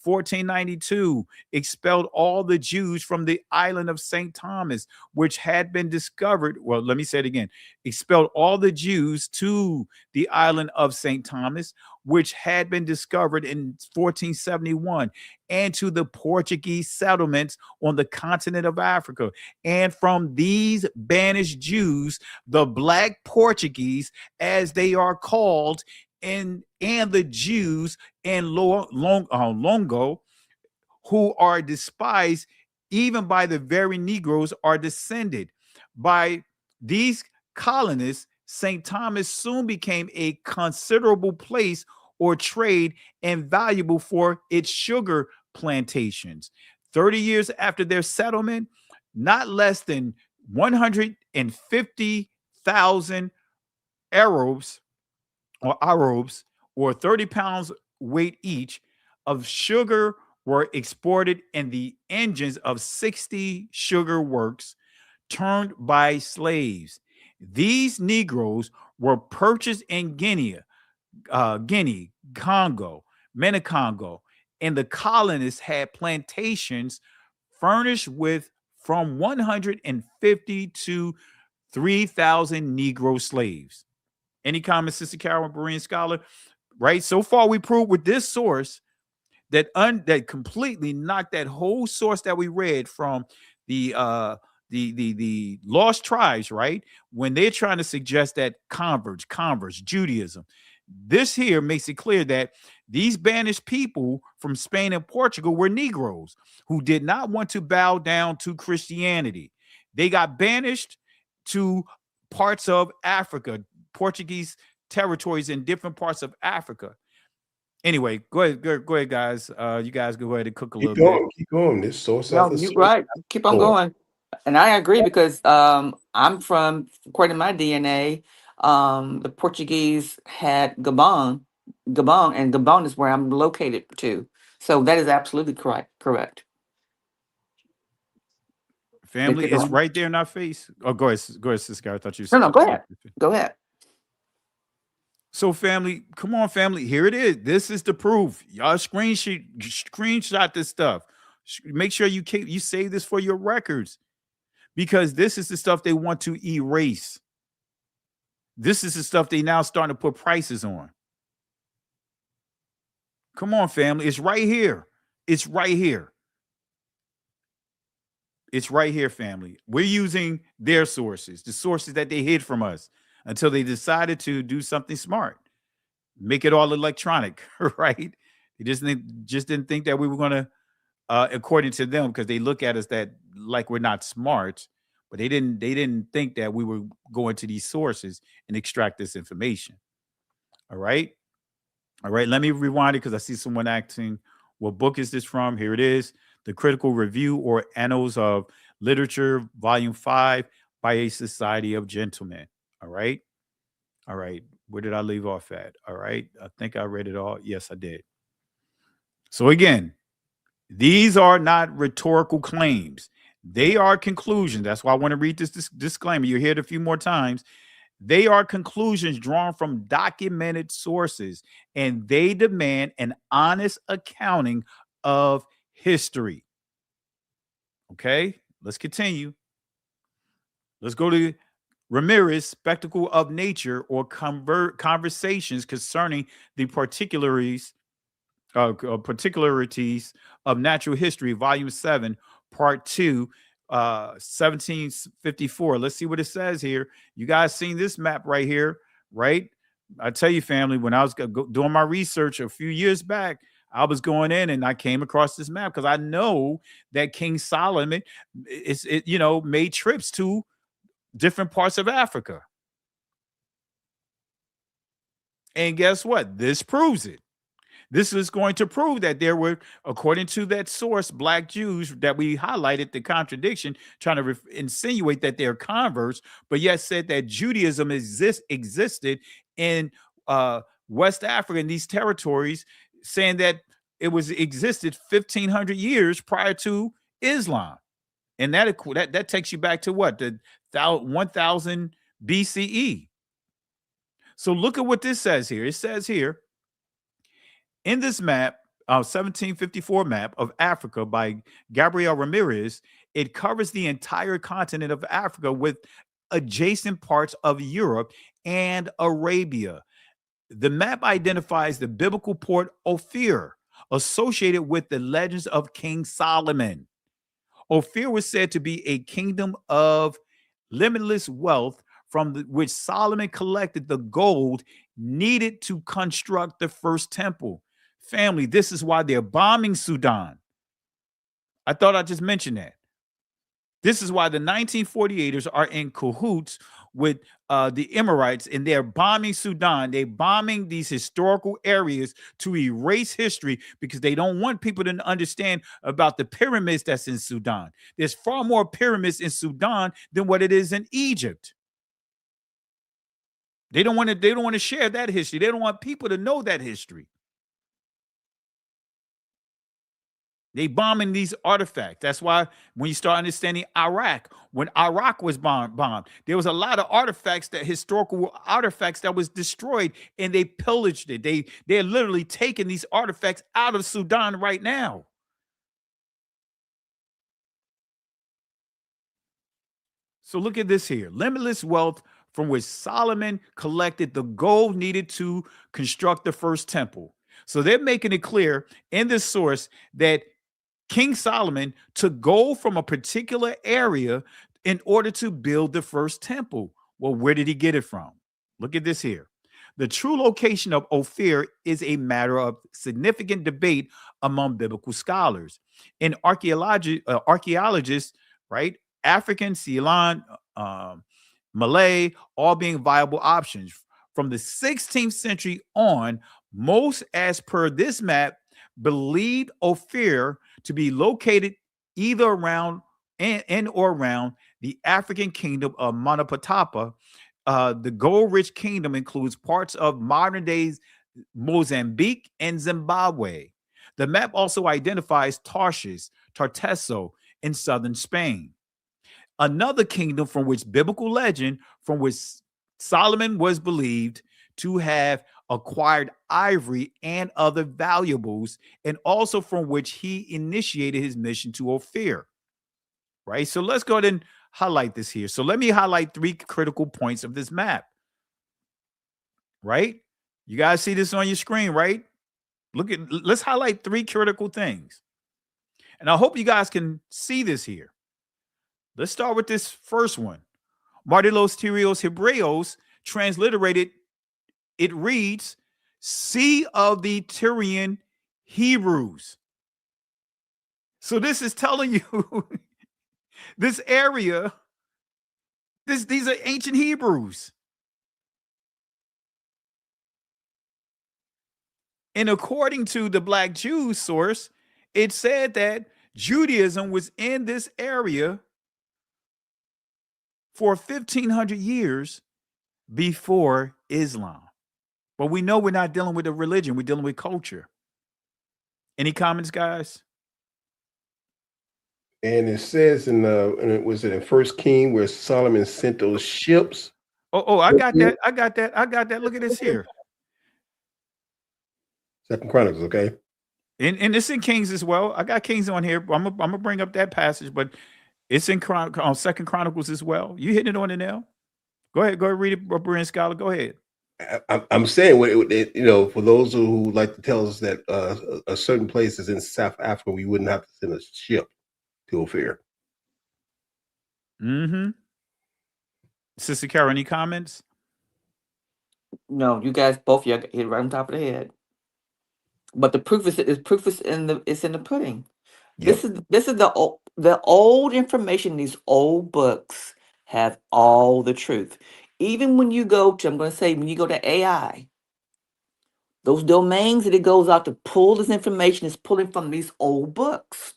1492, expelled all the Jews from the island of St. Thomas, which had been discovered. Well, let me say it again. Expelled all the Jews to the island of St. Thomas, which had been discovered in 1471, and to the Portuguese settlements on the continent of Africa. And from these banished Jews, the Black Portuguese, as they are called, and the Jews in Longo, who are despised even by the very Negroes, are descended. By these colonists, St. Thomas soon became a considerable place or trade, and valuable for its sugar plantations. 30 years after their settlement, not less than 150,000 Arabs, or 30 pounds weight each, of sugar were exported in the engines of 60 sugar works turned by slaves. These Negroes were purchased in Guinea, Congo, Menicongo, and the colonists had plantations furnished with from 150 to 3,000 Negro slaves. Any comments, Sister Carol, Berean scholar? Right. So far, we proved with this source that completely knocked that whole source that we read from the lost tribes. Right, when they're trying to suggest that converts, Judaism. This here makes it clear that these banished people from Spain and Portugal were Negroes who did not want to bow down to Christianity. They got banished to parts of Africa, Portuguese territories in different parts of Africa. Anyway, go ahead, guys. You guys go ahead and cook a little bit. Keep going. This source No, after you're source. right. Keep on going. And I agree because I'm from, according to my DNA, the Portuguese had Gabon, and Gabon is where I'm located too. So that is absolutely correct. Correct. They Family, took it's it. right there in our face. Oh, go ahead, Sister. I thought you No, no, go spoke. ahead. Go ahead. So, family, come on, family. Here it is. This is the proof. Y'all screenshot this stuff. Make sure you save this for your records, because this is the stuff they want to erase. This is the stuff they now starting to put prices on. Come on, family. It's right here. It's right here. It's right here, family. We're using their sources, the sources that they hid from us, until they decided to do something smart. Make it all electronic, right? They just didn't think that we were going to, according to them, because they look at us that like we're not smart, but they didn't think that we were going to these sources and extract this information. All right. Let me rewind it because I see someone asking, what book is this from? Here it is. The Critical Review or Annals of Literature, Volume 5 by a Society of Gentlemen. All right. Where did I leave off at? All right. I think I read it all. Yes, I did. So again, these are not rhetorical claims. They are conclusions. That's why I want to read this disclaimer. You hear it a few more times. They are conclusions drawn from documented sources, and they demand an honest accounting of history. Okay, let's continue. Let's go to Ramirez, Spectacle of Nature, or Conversations Concerning the Particularities of Natural History, Volume 7, Part 2, 1754. Let's see what it says here. You guys seen this map right here, right? I tell you, family, when I was doing my research a few years back, I was going in and I came across this map because I know that King Solomon made trips to different parts of Africa. And guess what? This proves it. This is going to prove that there were, according to that source, Black Jews that we highlighted the contradiction, trying to insinuate that they're converts, but yet said that Judaism existed in West Africa, in these territories, saying that it existed 1,500 years prior to Islam. And that takes you back to what? The 1000 BCE. So look at what this says here. It says here, in this map, 1754 map of Africa by Gabriel Ramirez, it covers the entire continent of Africa with adjacent parts of Europe and Arabia. The map identifies the biblical port Ophir, associated with the legends of King Solomon. Ophir was said to be a kingdom of limitless wealth from which Solomon collected the gold needed to construct the first temple. Family, this is why they're bombing Sudan. I thought I just mentioned that. This is why the 1948ers are in cahoots with the Emirates, and they're bombing Sudan. They're bombing these historical areas to erase history because they don't want people to understand about the pyramids that's in Sudan. There's far more pyramids in Sudan than what it is in Egypt. They don't want to share that history. They don't want people to know that history. They bombing these artifacts. That's why when you start understanding Iraq, when Iraq was bombed, there was a lot of historical artifacts that was destroyed, and they pillaged it. They're literally taking these artifacts out of Sudan right now. So look at this here. Limitless wealth from which Solomon collected the gold needed to construct the first temple. So they're making it clear in this source that King Solomon took gold from a particular area in order to build the first temple. Well, where did he get it from? Look at this here. The true location of Ophir is a matter of significant debate among biblical scholars. In archaeologists, right, African, Ceylon, Malay, all being viable options. From the 16th century on, most, as per this map, believed Ophir to be located either around in or around the African kingdom of Monopatapa. The gold-rich kingdom includes parts of modern-day Mozambique and Zimbabwe. The map also identifies Tarshish, Tartesso in southern Spain. Another kingdom from which biblical legend, from which Solomon was believed to have acquired ivory and other valuables, and also from which he initiated his mission to Ophir. Right? So let's go ahead and highlight this here. So let me highlight 3 critical points of this map. Right? You guys see this on your screen, right? Let's highlight 3 critical things. And I hope you guys can see this here. Let's start with this first one. Martilos Tyrios Hebreos, transliterated, it reads, Sea of the Tyrian Hebrews. So this is telling you this area, these are ancient Hebrews. And according to the Black Jews source, it said that Judaism was in this area for 1,500 years before Islam. But we know we're not dealing with a religion, we're dealing with culture. Any comments, guys? And it says in in First King where Solomon sent those ships. Oh, I got that. I got that. Look at this here. Second Chronicles, okay. And it's in Kings as well. I got Kings on here. I'm gonna bring up that passage, but it's in Second Chronicles as well. You hitting it on the nail. Go ahead, read it, Brian Scholar. Go ahead. I'm saying, for those who like to tell us that a certain places in South Africa, we wouldn't have to send a ship to Ophir. Mm-hmm. Sister Carol, any comments? No, you guys both you hit right on top of the head. But the proof is in the pudding. Yep. This is the old information. These old books have all the truth. Even when you go to, when you go to AI, those domains that it goes out to pull this information is pulling from these old books.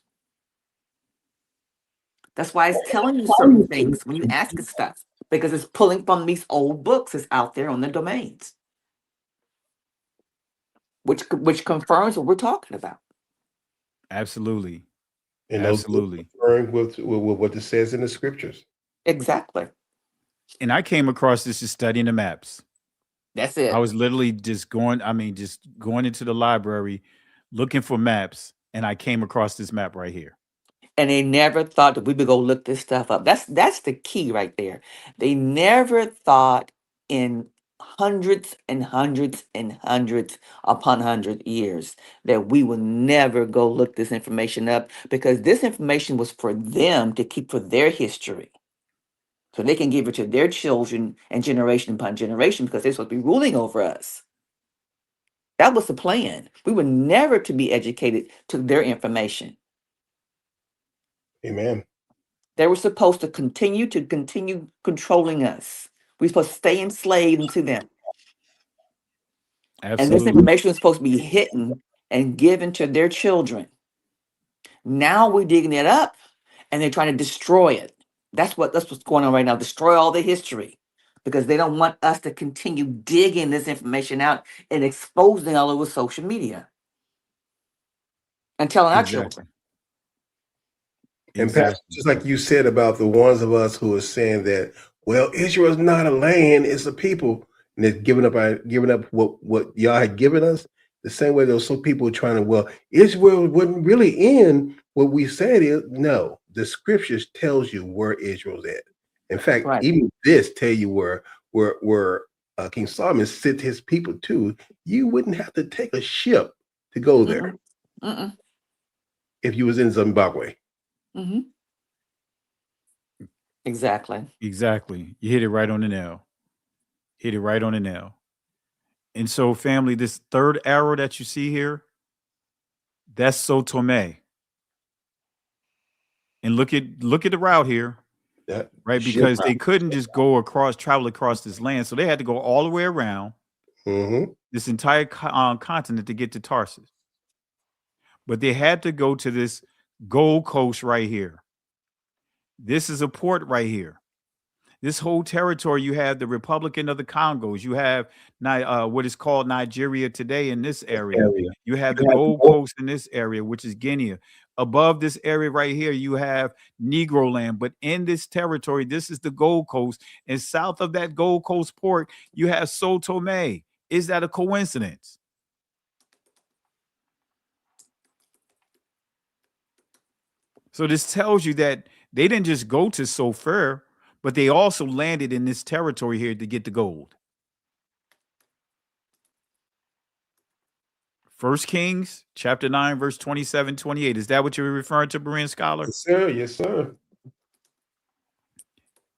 That's why it's telling you certain things when you ask it stuff, because it's pulling from these old books that's out there on the domains, which confirms what we're talking about. Absolutely. And absolutely referring with what it says in the scriptures. Exactly. And I came across this just studying the maps. That's it. I was literally just going into the library looking for maps, and I came across this map right here. And they never thought that we would go look this stuff up. That's the key right there. They never thought in hundreds and hundreds and hundreds upon 100 years that we would never go look this information up, because this information was for them to keep for their history, so they can give it to their children and generation upon generation, because they're supposed to be ruling over us. That was the plan. We were never to be educated to their information. Amen. They were supposed to continue controlling us. We're supposed to stay enslaved to them. Absolutely. And this information was supposed to be hidden and given to their children. Now we're digging it up and they're trying to destroy it. That's what's going on right now. Destroy all the history, because they don't want us to continue digging this information out and exposing all over social media and telling our children. And Pastor, just like you said about the ones of us who are saying that, well, Israel is not a land, it's a people, and they're giving up what y'all had given us. The same way there's some people trying to, well, Israel wouldn't really end. What we said is, no, the scriptures tells you where Israel's at. In fact, even this tell you where King Solomon sent his people to. You wouldn't have to take a ship to go there if you was in Zimbabwe. Mm-hmm. Exactly. You hit it right on the nail. And so, family, this third arrow that you see here, that's Sao Tome. And look at the route here, right? Because they couldn't just travel across this land, so they had to go all the way around this entire continent to get to Tarsus. But they had to go to this Gold Coast right here. This is a port right here. This whole territory, you have the Republican of the Congos. You have what is called Nigeria today in this area. You have the Gold Coast in this area, which is Guinea. Above this area right here, you have Negro land. But in this territory, this is the Gold Coast. And south of that Gold Coast port, you have Sao Tome. Is that a coincidence? So this tells you that they didn't just go to Sofer, but they also landed in this territory here to get the gold. 1 Kings chapter 9, verse 27, 28. Is that what you're referring to, Berean Scholar? Yes, sir. Yes, sir.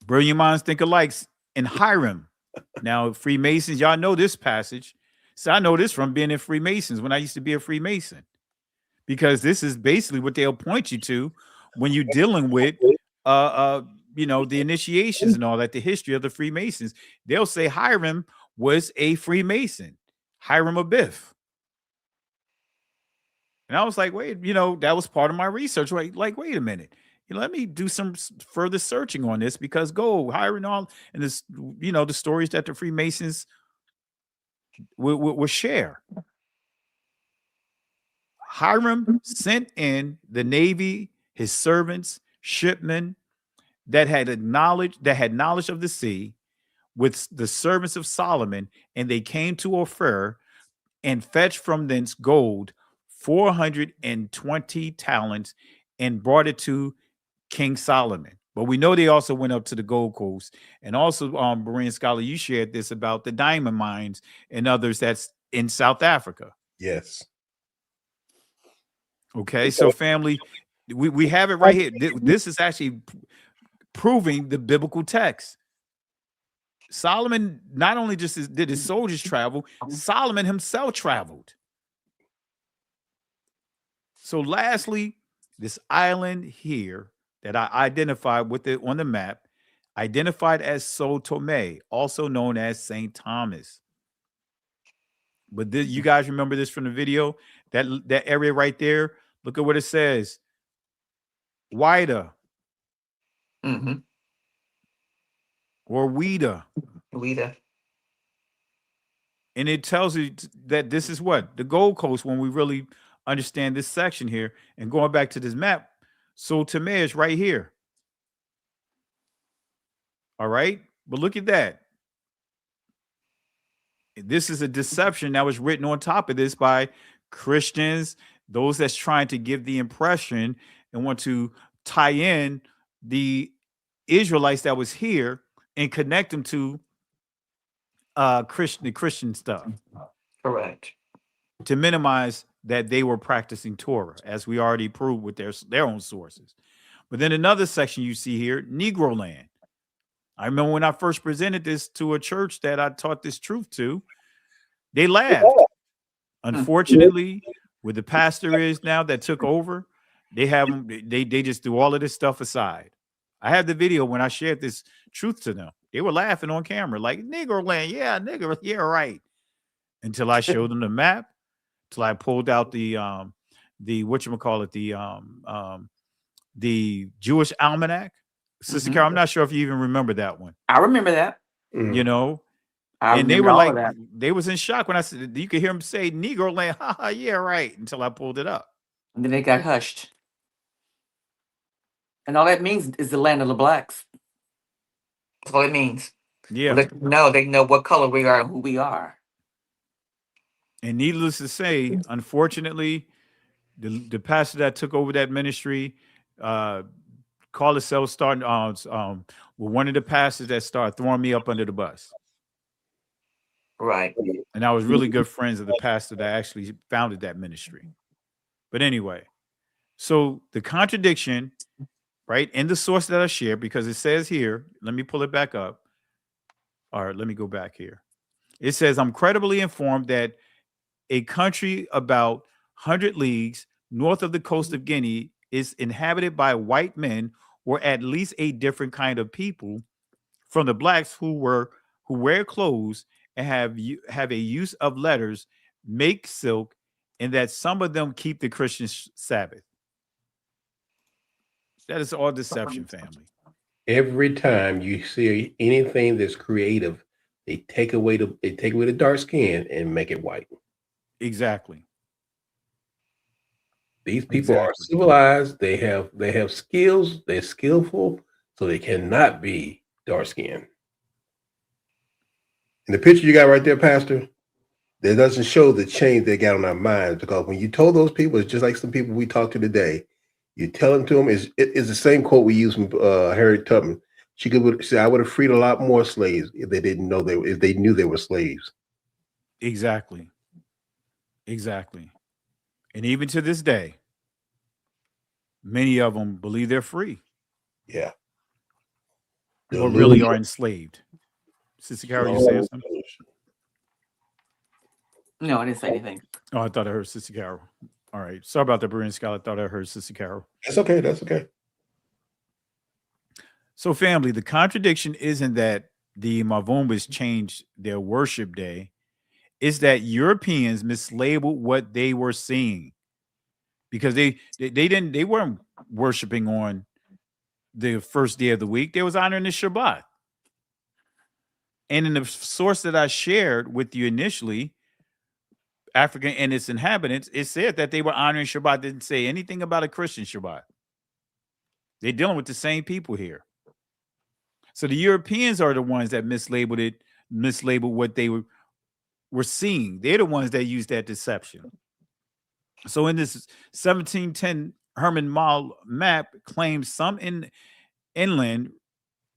Brilliant minds think alike. In Hiram. Now, Freemasons, y'all know this passage. So I know this from being in Freemasons when I used to be a Freemason. Because this is basically what they'll point you to when you're dealing with the initiations and all that, the history of the Freemasons. They'll say Hiram was a Freemason, Hiram Abiff. And I was like, wait, that was part of my research. Wait a minute. Let me do some further searching on this, because Hiram all and this, the stories that the Freemasons will share. Hiram sent in the Navy, his servants, shipmen that had knowledge of the sea with the servants of Solomon, and they came to Ophir and fetched from thence gold 420 talents and brought it to King Solomon. But we know they also went up to the Gold Coast. And also, Berean Scholar, you shared this about the diamond mines and others that's in South Africa. Yes. Okay, so family, we have it right here. This is actually proving the biblical text. Solomon not only just did his soldiers travel, Solomon himself traveled. So lastly, this island here that I identified with it on the map, identified as Sao Tome, also known as St. Thomas. But this, you guys remember this from the video? That area right there, look at what it says. Wida. Mm-hmm. Or Wida. Wida. And it tells you that this is what? The Gold Coast, when we really understand this section here. And going back to this map, Sao Tome is right here. All right? But look at that. This is a deception that was written on top of this by Christians, those that's trying to give the impression and want to tie in the Israelites that was here and connect them to the Christian stuff. Correct. To minimize that they were practicing Torah, as we already proved with their own sources. But then another section you see here, Negro land. I remember when I first presented this to a church that I taught this truth to, they laughed. Unfortunately, where the pastor is now that took over, they just do all of this stuff aside. I have the video when I shared this truth to them. They were laughing on camera, like, Negro land, yeah, nigger, yeah, right. Until I showed them the map, till I pulled out the Jewish almanac. Sister Carol, I'm not sure if you even remember that one. I remember that. And they were like, they was in shock when I said, you could hear them say Negro land, haha, yeah, right, until I pulled it up. And then they got hushed. And all that means is the land of the blacks. That's all it means. Yeah. They know what color we are and who we are. And needless to say, unfortunately, the pastor that took over that ministry called himself one of the pastors that started throwing me up under the bus. Right. And I was really good friends of the pastor that actually founded that ministry. But anyway, so the contradiction, right, in the source that I shared, because it says here, let me pull it back up. All right, let me go back here. It says, I'm credibly informed that a country about 100 leagues north of the coast of Guinea is inhabited by white men, or at least a different kind of people from the blacks who wear clothes and have a use of letters, make silk, and that some of them keep the Christian Sabbath. That is all deception, family. Every time you see anything that's creative, they take away the dark skin and make it white. Exactly. These people are Exactly. civilized. They have skills. They're skillful, so they cannot be dark skinned. In the picture you got right there, Pastor, that doesn't show the change they got on our minds, because when you told those people, it's just like some people we talked to today. You tell them to them is the same quote we use from Harriet Tubman. She could say, "I would have freed a lot more slaves if they didn't know if they knew they were slaves." Exactly. Exactly. And even to this day, many of them believe they're free. Yeah. Or really are enslaved. Sister Carol, you saying something? No, I didn't say anything. Oh, I thought I heard Sister Carol. All right. Sorry about that, Brilliant Scholar. I thought I heard Sister Carol. That's okay. That's okay. So, family, the contradiction isn't that the Mavumbas changed their worship day. It's that Europeans mislabeled what they were seeing, because they weren't worshiping on the first day of the week. They was honoring the Shabbat. And in the source that I shared with you initially, Africa and its inhabitants, it said that they were honoring Shabbat. It didn't say anything about a Christian Shabbat. They're dealing with the same people here. So the Europeans are the ones that mislabeled what they were seeing. They're the ones that used that deception. So in this 1710 Herman Mall map claims some inland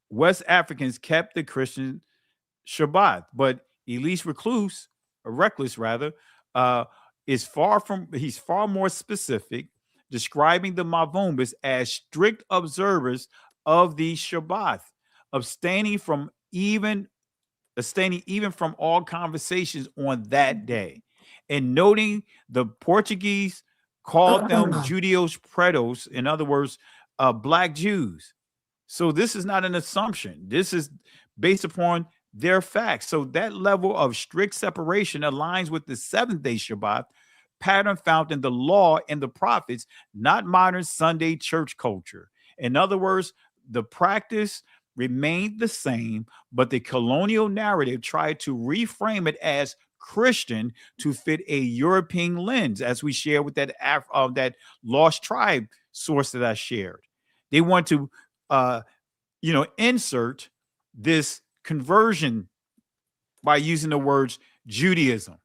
West Africans kept the Christian Shabbat, but Elise Recluse, or Reckless rather, he's far more specific, describing the Mavumbas as strict observers of the Shabbat, abstaining even from all conversations on that day, and noting the Portuguese called them Judeos Pretos, in other words, black Jews. So this is not an assumption. This is based upon their facts. So that level of strict separation aligns with the seventh-day Shabbat pattern found in the law and the prophets, not modern Sunday church culture. In other words, the practice remained the same, but the colonial narrative tried to reframe it as Christian to fit a European lens, as we share with that lost tribe source that I shared. They want to insert this conversion by using the words Judaism,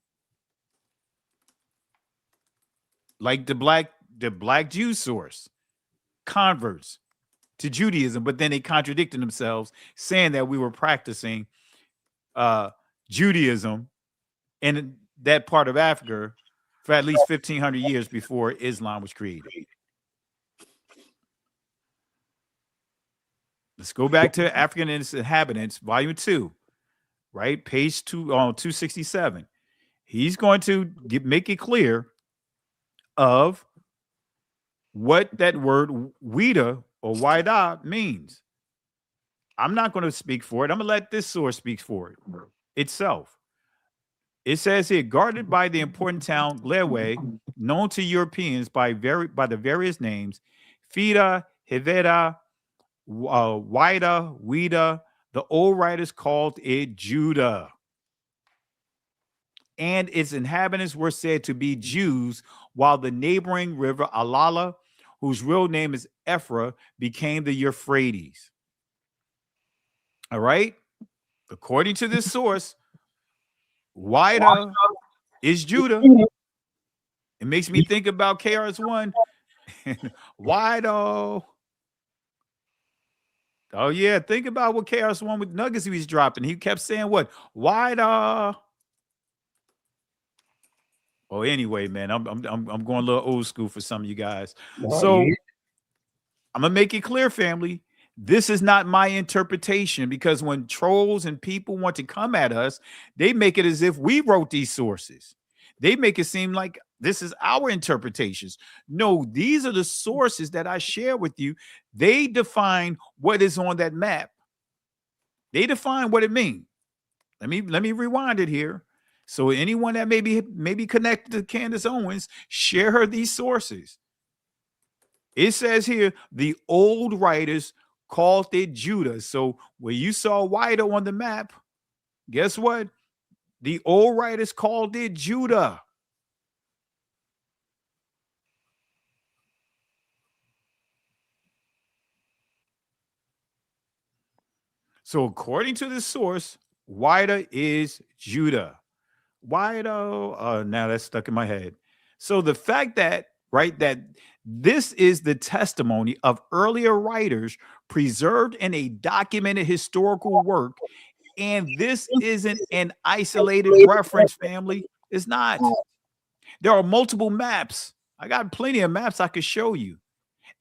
like the black Jew source, converts to Judaism, but then they contradicted themselves, saying that we were practicing Judaism in that part of Africa for at least 1,500 years before Islam was created. Let's go back to African and its inhabitants, volume 2, right? Page 267. He's going to make it clear of what that word Wida or Wida means. I'm not going to speak for it. I'm going to let this source speak for it itself. It says here, guarded by the important town Lewe, known to Europeans by the various names, Fida, Heveda, Wida, the old writers called it Judah. And its inhabitants were said to be Jews, while the neighboring river Alala, whose real name is Ephra, became the Euphrates. All right? According to this source, Wida is Judah. It makes me think about KRS-One. Wida. Oh, yeah. Think about what KRS-One with nuggets he was dropping. He kept saying what? Wida. Oh, anyway, man, I'm going a little old school for some of you guys. So I'm gonna make it clear, family. This is not my interpretation, because when trolls and people want to come at us, they make it as if we wrote these sources. They make it seem like this is our interpretations. No, these are the sources that I share with you. They define what is on that map. They define what it means. Let me rewind it here. So anyone that may be connected to Candace Owens, share her these sources. It says here, the old writers called it Judah. So when you saw Wido on the map, guess what? The old writers called it Judah. So according to the source, Wida is Judah. Wido, now that's stuck in my head. So the fact that, right, that this is the testimony of earlier writers preserved in a documented historical work, and this isn't an isolated reference, family. It's not. There are multiple maps. I got plenty of maps I could show you,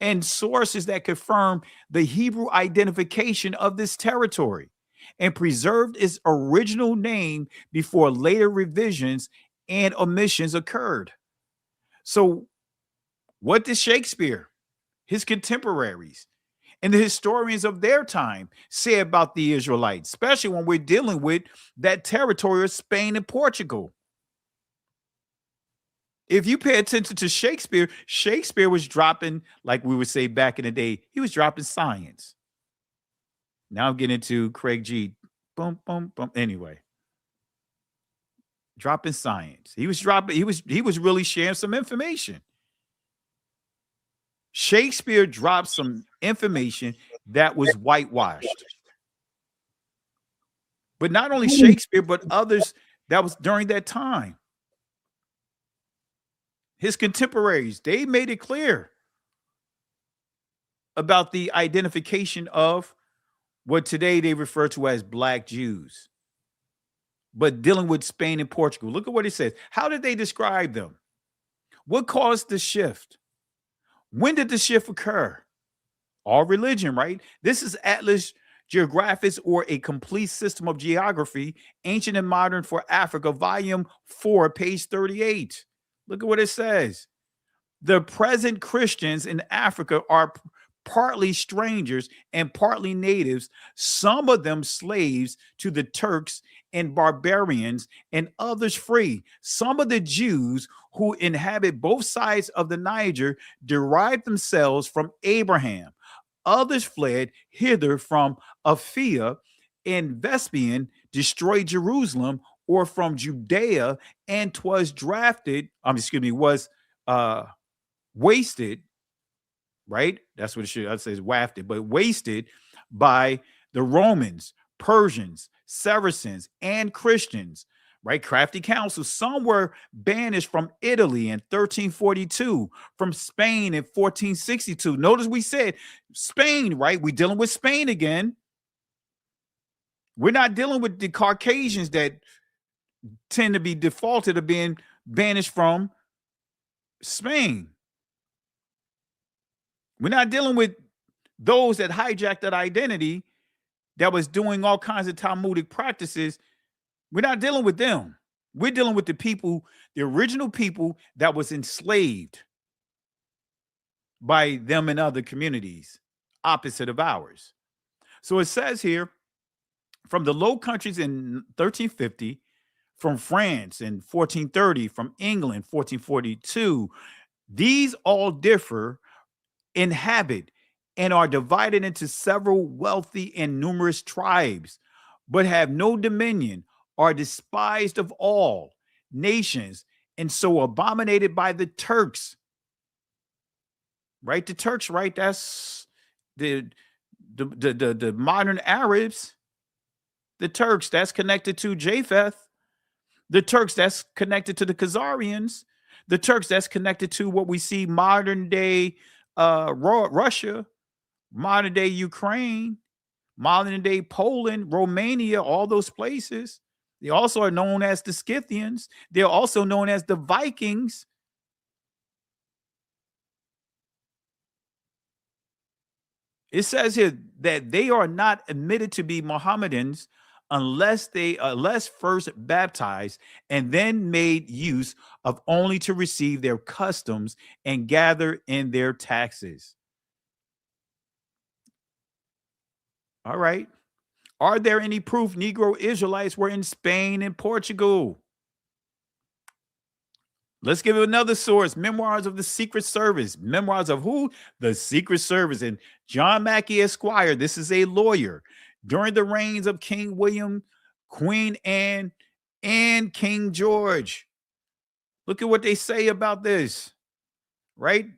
and sources that confirm the Hebrew identification of this territory and preserved its original name before later revisions and omissions occurred. So, what did Shakespeare, his contemporaries, and the historians of their time say about the Israelites, especially when we're dealing with that territory of Spain and Portugal? If you pay attention to Shakespeare, Shakespeare was dropping, like we would say back in the day, he was dropping science. Now I'm getting into Craig G. Boom, boom, boom. Anyway, dropping science. He was really sharing some information. Shakespeare dropped some information that was whitewashed. But not only Shakespeare, but others that was during that time. His contemporaries, they made it clear about the identification of what today they refer to as Black Jews, but dealing with Spain and Portugal. Look at what it says. How did they describe them? What caused the shift? When did the shift occur? All religion, right? This is Atlas Geographus, or a complete system of geography, ancient and modern for Africa, volume 4, page 38. Look at what it says. The present Christians in Africa are partly strangers and partly natives, some of them slaves to the Turks and barbarians, and others free. Some of the Jews who inhabit both sides of the Niger derived themselves from Abraham. Others fled hither from Aphia and Vespian, destroyed Jerusalem, or from Judea, and was wasted, right? That's what it should, I'd say is wafted, but wasted by the Romans, Persians, Saracens, and Christians, right? Crafty councils. Some were banished from Italy in 1342, from Spain in 1462. Notice we said Spain, right? We're dealing with Spain again. We're not dealing with the Caucasians that tend to be defaulted of being banished from Spain. We're not dealing with those that hijacked that identity, that was doing all kinds of Talmudic practices. We're not dealing with them. We're dealing with the people, the original people that was enslaved by them and other communities opposite of ours. So it says here, from the Low Countries in 1350, from France in 1430, from England 1442, these all differ, inhabit, and are divided into several wealthy and numerous tribes, but have no dominion, are despised of all nations, and so abominated by the Turks. Right? The Turks, right? That's the modern Arabs. The Turks, that's connected to Japheth. The Turks, that's connected to the Khazarians. The Turks, that's connected to what we see modern day Russia, modern day Ukraine, modern day Poland, Romania, all those places. They also are known as the Scythians. They're also known as the Vikings. It says here that they are not admitted to be Mohammedans unless first baptized and then made use of only to receive their customs and gather in their taxes. All right. Are there any proof Negro Israelites were in Spain and Portugal? Let's give it another source. Memoirs of the Secret Service. Memoirs of who? The Secret Service. And John Mackey Esquire, this is a lawyer. During the reigns of King William, Queen Anne, and King George. Look at what they say about this, right?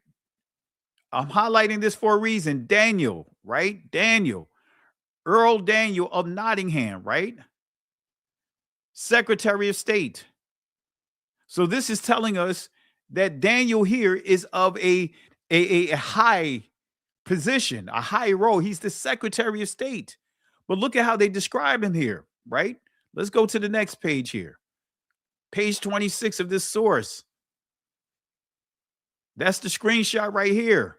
I'm highlighting this for a reason. Daniel, right? Daniel. Earl Daniel of Nottingham, right? Secretary of State. So this is telling us that Daniel here is of a high position, a high role. He's the Secretary of State. But look at how they describe him here, right? Let's go to the next page here. Page 26 of this source. That's the screenshot right here.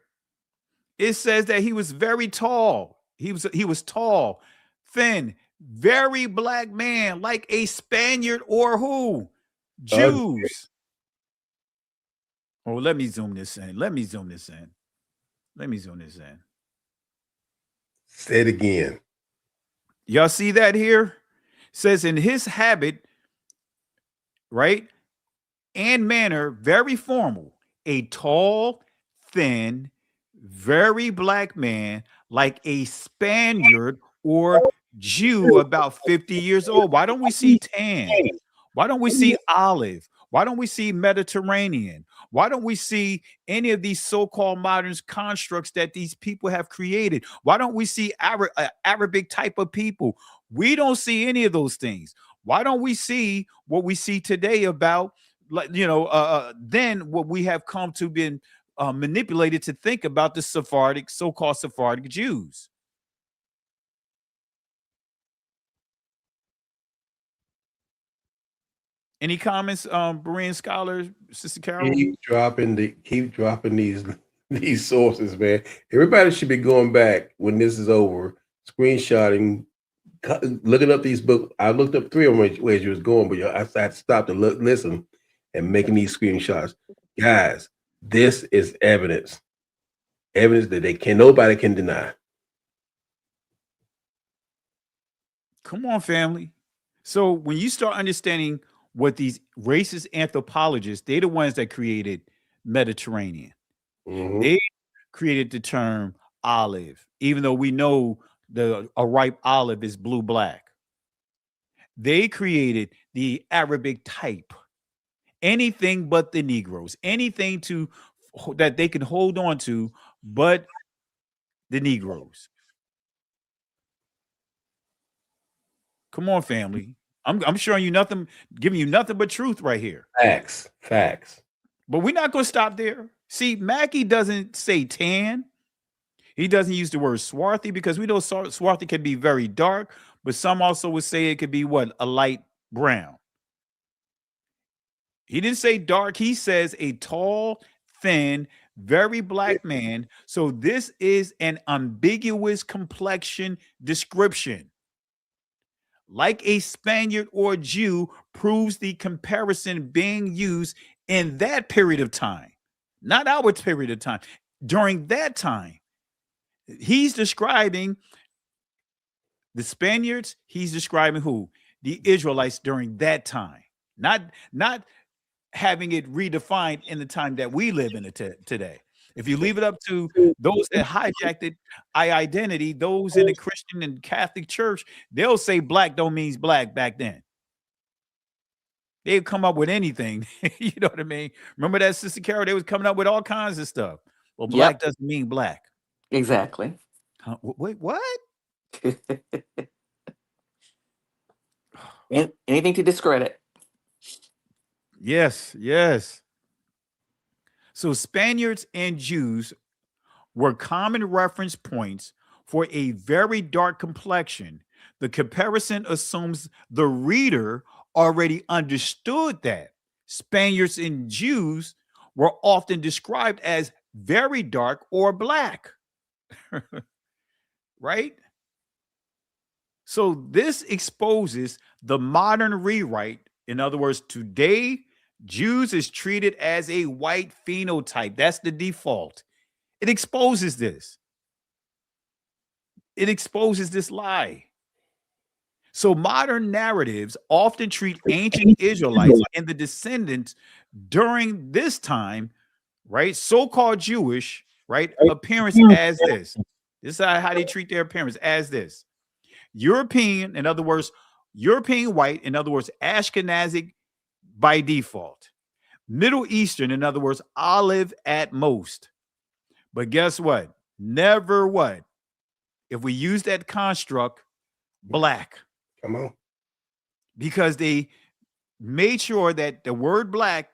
It says that he was very tall. He was tall, thin, very black man, like a Spaniard or who? Jews. Oh, let me zoom this in. Let me zoom this in. Say it again. Y'all see that here? Says in his habit, right, and manner, very formal, a tall, thin, very black man, like a Spaniard or Jew about 50 years old. Why don't we see tan? Why don't we see olive? Why don't we see Mediterranean? Why don't we see any of these so-called modern constructs that these people have created? Why don't we see Arabic type of people? We don't see any of those things. Why don't we see what we see today about, then what we have come to been manipulated to think about the Sephardic, so-called Sephardic Jews? Any comments, Berean scholar, Sister Carol? Keep dropping these sources, man. Everybody should be going back when this is over, screenshotting, looking up these books. I looked up 3 of them where you was going, but I had to stop to listen and making these screenshots. Guys, this is evidence that nobody can deny. Come on, family. So when you start understanding what these racist anthropologists, they're the ones that created Mediterranean. Mm-hmm. They created the term olive, even though we know a ripe olive is blue-black. They created the Arabic type, anything but the Negroes, anything that they can hold on to but the Negroes. Come on, family. I'm showing you nothing, giving you nothing but truth right here. Facts. But we're not going to stop there. See, Mackey doesn't say tan. He doesn't use the word swarthy because we know swarthy can be very dark, but some also would say it could be what? A light brown. He didn't say dark. He says a tall, thin, very black man. So this is an ambiguous complexion description. Like a Spaniard or Jew proves the comparison being used in that period of time, not our period of time. During that time, he's describing the Spaniards. He's describing who? The Israelites during that time, not having it redefined in the time that we live in today. If you leave it up to those that hijacked it, identity, those in the Christian and Catholic Church, they'll say black don't mean black back then. They'd come up with anything. You know what I mean? Remember that, Sister Carol? They was coming up with all kinds of stuff. Well, black doesn't mean black. Exactly. Huh? Wait, what? Anything to discredit. Yes. So Spaniards and Jews were common reference points for a very dark complexion. The comparison assumes the reader already understood that Spaniards and Jews were often described as very dark or black. Right? So this exposes the modern rewrite. In other words, today, Jews is treated as a white phenotype. That's the default. It exposes this. It exposes this lie. So modern narratives often treat ancient Israelites and the descendants during this time, right, so-called Jewish, right, appearance as this. This is how they treat their appearance, as this. European, in other words, European white, in other words, Ashkenazic by default. Middle Eastern, in other words, olive at most. But guess what? Never what? If we use that construct, black. Come on. Because they made sure that the word black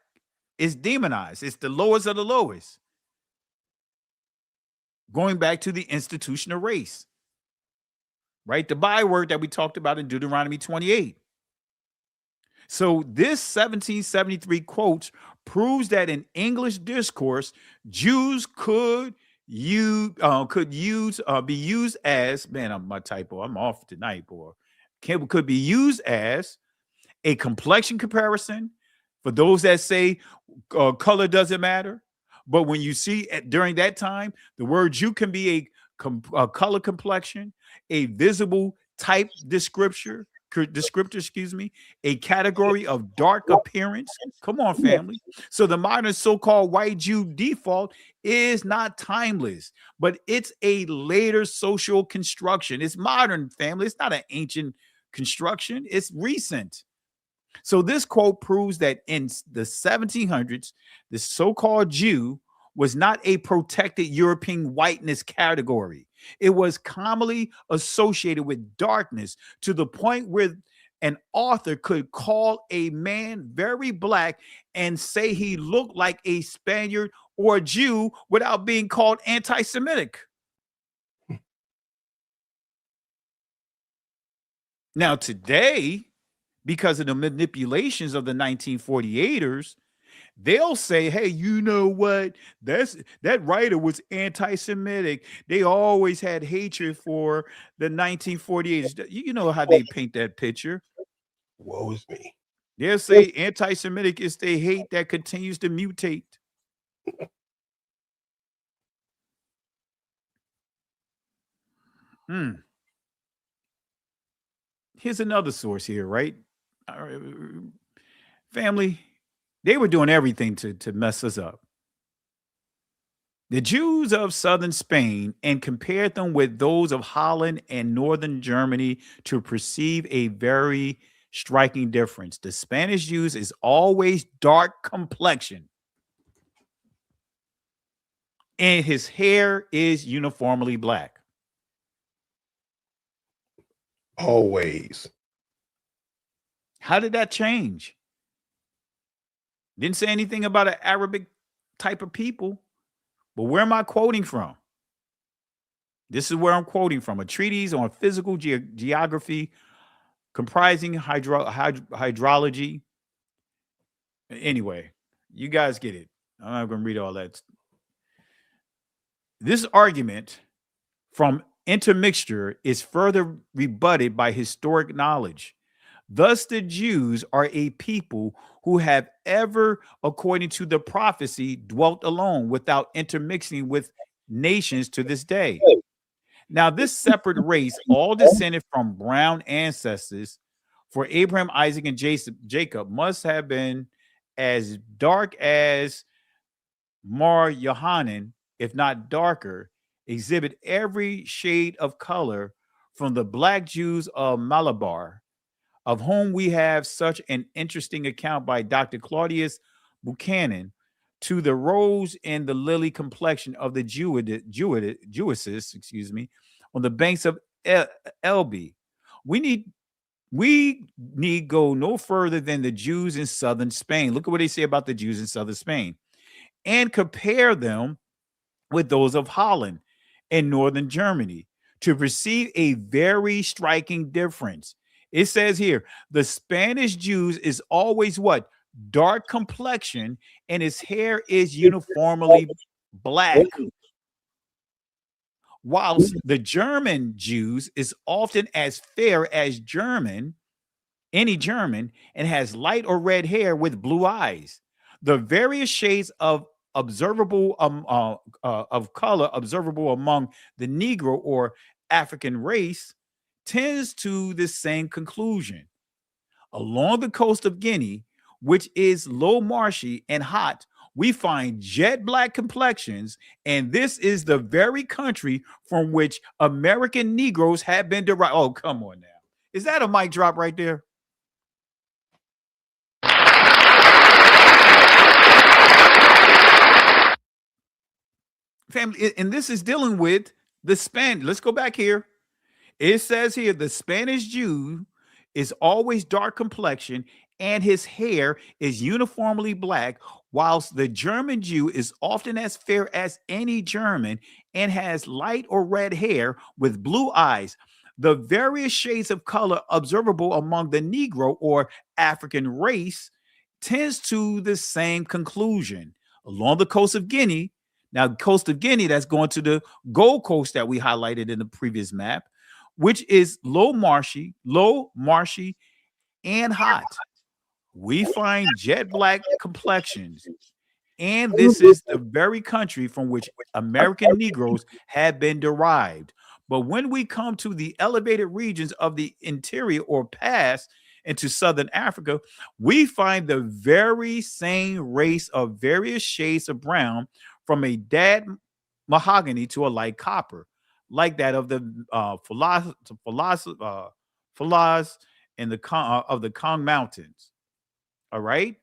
is demonized. It's the lowest of the lowest. Going back to the institution of race, right? The byword that we talked about in Deuteronomy 28. So this 1773 quote proves that in English discourse, Jews could be used as, man, my typo, I'm off tonight, boy. Could be used as a complexion comparison for those that say color doesn't matter. But when you see during that time, the word Jew can be a color complexion, a visible type descriptor, a category of dark appearance. Come on, family. So the modern so-called white Jew default is not timeless, but it's a later social construction. It's modern, family. It's not an ancient construction. It's recent. So this quote proves that in the 1700s, the so-called Jew was not a protected European whiteness category. It was commonly associated with darkness to the point where an author could call a man very black and say he looked like a Spaniard or a Jew without being called anti-Semitic. Now today, because of the manipulations of the 1948ers, they'll say, hey, you know what? That writer was anti-Semitic. They always had hatred for the 1948ers. You know how they paint that picture. Woe is me. They'll say anti-Semitic is the hate that continues to mutate. Here's another source here, right? Family, they were doing everything to mess us up. The Jews of southern Spain and compared them with those of Holland and northern Germany to perceive a very striking difference. The Spanish Jews is always dark complexion, and his hair is uniformly black. Always. How did that change? Didn't say anything about an Arabic type of people. But where am I quoting from? This is where I'm quoting from. A treatise on physical geography comprising hydrology. Anyway, you guys get it. I'm not going to read all that. This argument from intermixture is further rebutted by historic knowledge. Thus, the Jews are a people who have ever, according to the prophecy, dwelt alone without intermixing with nations to this day. Now, this separate race, all descended from brown ancestors for Abraham, Isaac, and Jacob, must have been as dark as Mar Yohanan, if not darker, exhibit every shade of color from the black Jews of Malabar, of whom we have such an interesting account by Dr. Claudius Buchanan, to the rose and the lily complexion of the Jewesses, on the banks of Elbe. We need go no further than the Jews in southern Spain. Look at what they say about the Jews in southern Spain, and compare them with those of Holland and northern Germany to perceive a very striking difference. It says here, the Spanish Jews is always what? Dark complexion, and his hair is uniformly black. Whilst the German Jews is often as fair as any German, and has light or red hair with blue eyes. The various shades of observable of color observable among the Negro or African race tends to the same conclusion. Along the coast of Guinea, which is low marshy and hot, we find jet black complexions, and this is the very country from which American Negroes have been derived. Oh, come on now. Is that a mic drop right there? Family, and this is dealing with the Spanish. Let's go back here. It says here the Spanish Jew is always dark complexion and his hair is uniformly black, whilst the German Jew is often as fair as any German and has light or red hair with blue eyes. The various shades of color observable among the Negro or African race tends to the same conclusion. Along the coast of Guinea, now the coast of Guinea, that's going to the Gold Coast that we highlighted in the previous map, which is low marshy, and hot. We find jet black complexions, and this is the very country from which American Negroes have been derived. But when we come to the elevated regions of the interior or pass into southern Africa, we find the very same race of various shades of brown, from a dead mahogany to a light copper, like that of the Falaz and of the Kong Mountains. All right.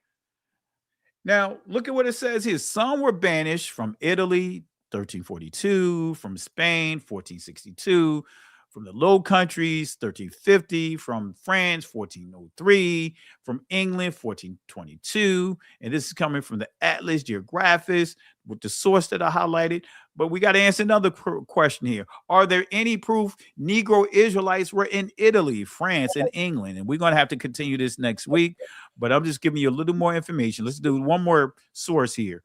Now, look at what it says here. Some were banished from Italy, 1342, from Spain, 1462, from the Low Countries, 1350, from France, 1403, from England, 1422. And this is coming from the Atlas Geographus with the source that I highlighted. But we got to answer another question here. Are there any proof Negro Israelites were in Italy, France, and England? And we're going to have to continue this next week, but I'm just giving you a little more information. Let's do one more source here.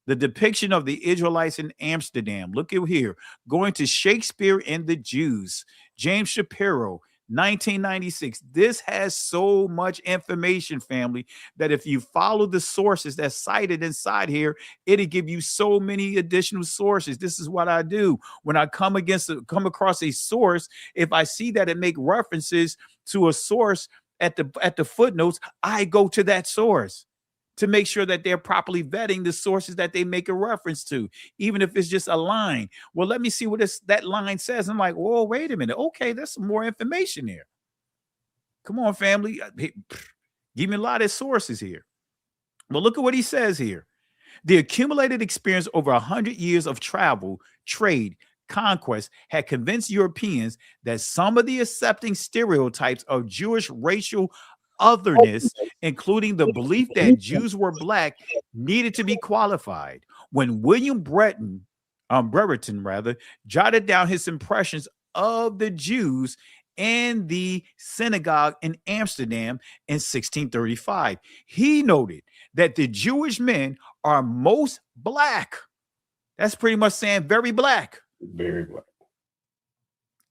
The depiction of the Israelites in Amsterdam. Look at here. Going to Shakespeare and the Jews. James Shapiro, 1996. This has so much information, family, that if you follow the sources that's cited inside here, it'll give you so many additional sources. This is what I do when I come across a source. If I see that it make references to a source at the footnotes, I go to that source to make sure that they're properly vetting the sources that they make a reference to, even if it's just a line. Well, let me see what that line says. I'm like, oh, wait a minute. Okay, there's some more information there. Come on, family. Give me a lot of sources here. Well, look at what he says here. The accumulated experience over 100 years of travel, trade, conquest had convinced Europeans that some of the accepting stereotypes of Jewish racial otherness, including the belief that Jews were black, needed to be qualified. When William Brereton jotted down his impressions of the Jews in the synagogue in Amsterdam in 1635, he noted that the Jewish men are most black. That's pretty much saying very black. Very black.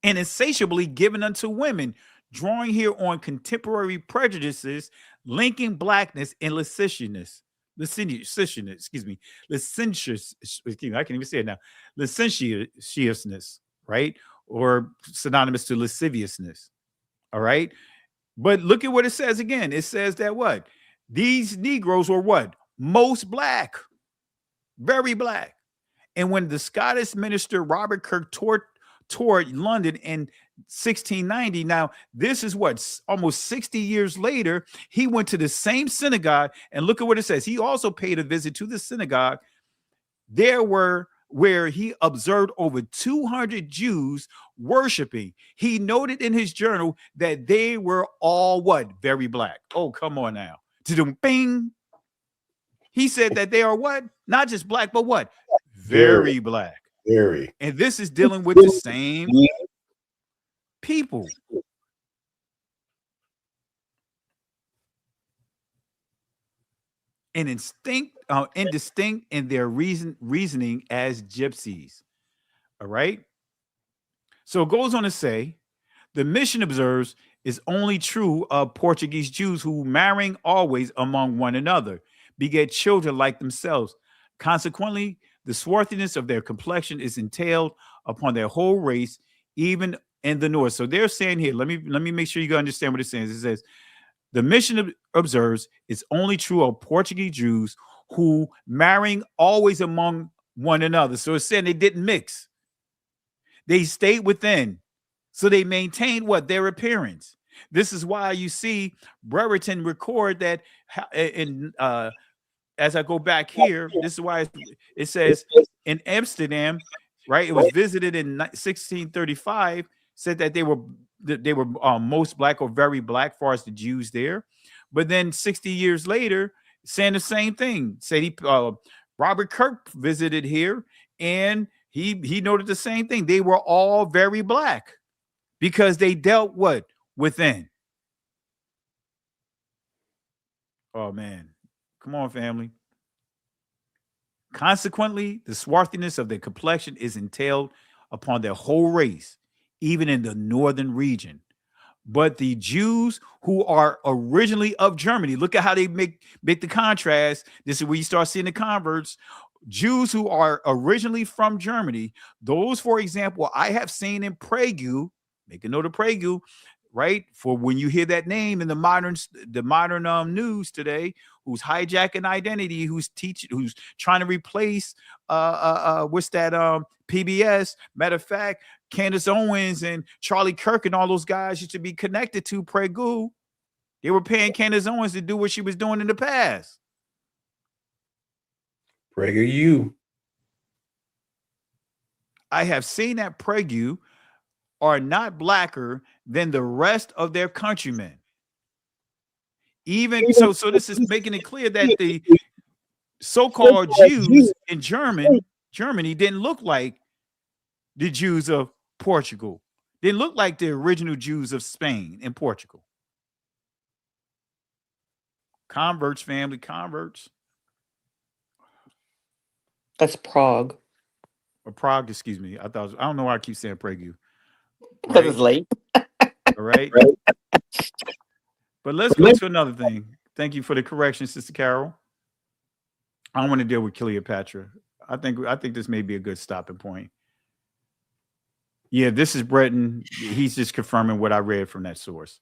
And insatiably given unto women, drawing here on contemporary prejudices linking blackness and licentiousness. I can't even say it now. Licentiousness, right? Or synonymous to lasciviousness. All right. But look at what it says again. It says that what? These Negroes were what? Most black. Very black. And when the Scottish minister Robert Kirk toured London in 1690. Now, this is what, almost 60 years later, he went to the same synagogue, and look at what it says. He also paid a visit to the synagogue. Where he observed over 200 Jews worshiping. He noted in his journal that they were all what? Very black. Oh, come on now. Bing. He said that they are what? Not just black, but what? Very black. Very. And this is dealing with the same people. And indistinct in their reasoning as gypsies. All right. So it goes on to say, the mission observes is only true of Portuguese Jews who, marrying always among one another, beget children like themselves. Consequently, the swarthiness of their complexion is entailed upon their whole race, even and the north. So they're saying here, let me make sure you understand what it says. It says the mission observes it's only true of Portuguese Jews who marrying always among one another. So it's saying they didn't mix. They stayed within. So they maintained what? Their appearance. This is why you see Brereton record that in as I go back here, this is why it says in Amsterdam, right? It was visited in 1635, said that they were most black or very black as far as the Jews there. But then 60 years later, saying the same thing. Said Robert Kirk visited here and he noted the same thing. They were all very black because they dealt what? Within. Oh man. Come on, family. Consequently, the swarthiness of their complexion is entailed upon their whole race, even in the northern region. But the Jews who are originally of Germany, look at how they make the contrast. This is where you start seeing the converts. Jews who are originally from Germany, those, for example, I have seen in Prague, make a note of Prague, right? For when you hear that name in the modern news today, who's hijacking identity, who's trying to replace what's that PBS? Matter of fact, Candace Owens and Charlie Kirk and all those guys used to be connected to Prague. They were paying Candace Owens to do what she was doing in the past. Prague you. I have seen that Prague are not blacker than the rest of their countrymen. Even so this is making it clear that the so-called Jews in Germany didn't look like the Jews of Portugal. Didn't look like the original Jews of Spain and Portugal. Converts, family, converts. That's Prague. Or Prague, excuse me. I don't know why I keep saying Prague. Because it's late. All right. But let's go to another thing. Thank you for the correction, Sister Carol. I don't want to deal with Cleopatra. I think this may be a good stopping point. Yeah, this is Breton. He's just confirming what I read from that source.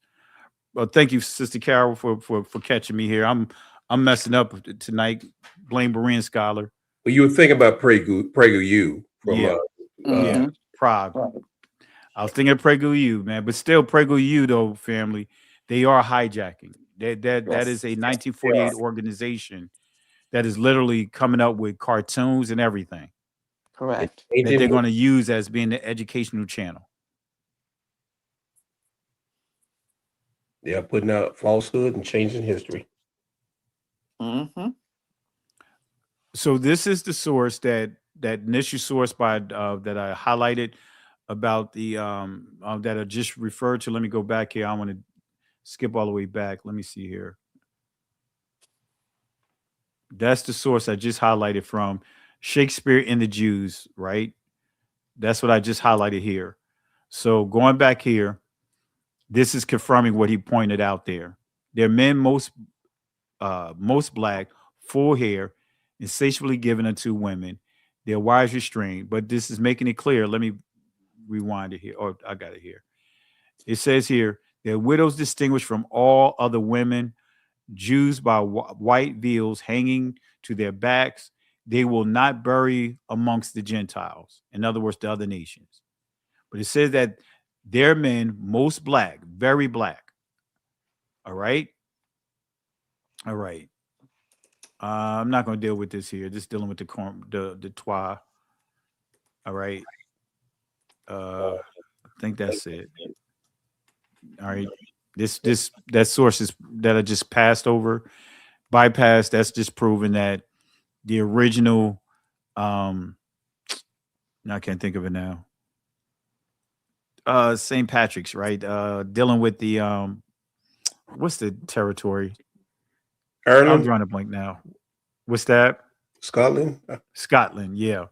Well, thank you, Sister Carol, for catching me here. I'm messing up tonight. Blame Berean scholar. Well, you were thinking about Prague you from Prague. Right. I was thinking of Prague you, man, but still Prague you though, family. They are hijacking. That is a 1948 organization that is literally coming up with cartoons and everything. Correct. That they're going to use as being the educational channel. They are putting out falsehood and changing history. Mm-hmm. So this is the source that initial source by that I highlighted about the that I just referred to. Let me go back here. I want to skip all the way back. Let me see here. That's the source I just highlighted from Shakespeare and the Jews, right? That's what I just highlighted here. So going back here, this is confirming what he pointed out there. They're men most black, full hair, insatiably given unto women. Their wives restrained. But this is making it clear. Let me rewind it here. Oh, I got it here. It says here, their widows distinguished from all other women, Jews by white veils hanging to their backs. They will not bury amongst the Gentiles. In other words, the other nations. But it says that their men, most black, very black. All right. All right. I'm not going to deal with this here. Just dealing with the toi. All right. I think that's it. All right. That source is that I just bypassed. That's just proving that the original. I can't think of it now. St. Patrick's, right? Dealing with the what's the territory? Ireland. I'm drawing a blank now. What's that? Scotland. Scotland, yeah.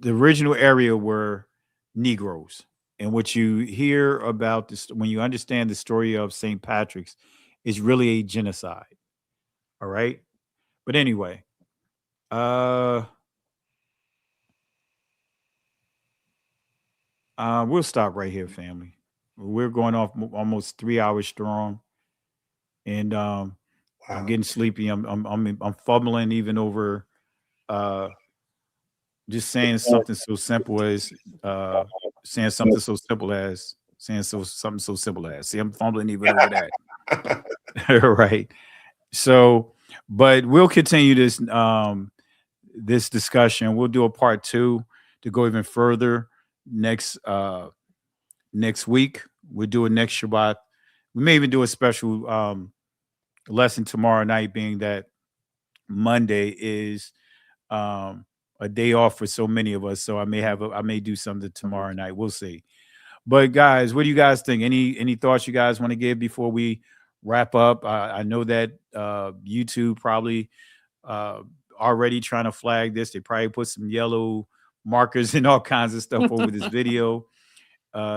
The original area were Negroes. And what you hear about this, when you understand the story of St. Patrick's, is really a genocide. All right. But anyway, we'll stop right here, family. We're going off almost 3 hours strong, and I'm getting sleepy. I'm fumbling even over just saying something so simple as saying something so simple as something so simple as. See, I'm fumbling even over that. Right. So, but we'll continue this this discussion. We'll do a part 2 to go even further next week. We'll do it next Shabbat. We may even do a special lesson tomorrow night, being that Monday is a day off for so many of us. So I may do something tomorrow night. We'll see. But guys, what do you guys think? Any thoughts you guys want to give before we wrap up? I know that YouTube probably already trying to flag this. They probably put some yellow markers and all kinds of stuff over this video.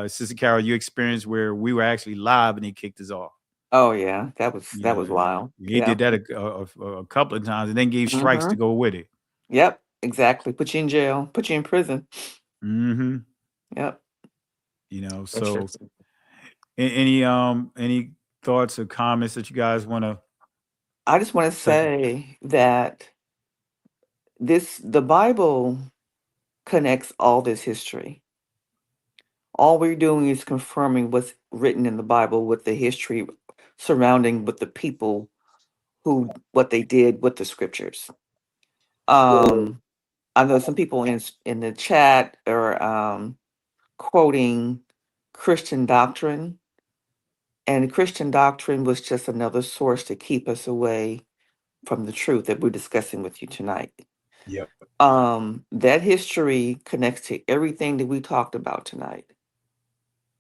Sister Carol, you experienced where we were actually live and he kicked us off. Oh yeah, that was wild. He did that a couple of times and then gave strikes to go with it. Yep, exactly. Put you in jail. Put you in prison. Mm-hmm. Yep. You know, so any thoughts or comments that you guys want to? I just want to say that the Bible connects all this history. All we're doing is confirming what's written in the Bible with the history surrounding with the people what they did with the scriptures. I know some people in the chat are quoting Christian doctrine, and Christian doctrine was just another source to keep us away from the truth that we're discussing with you tonight. Yep. That history connects to everything that we talked about tonight.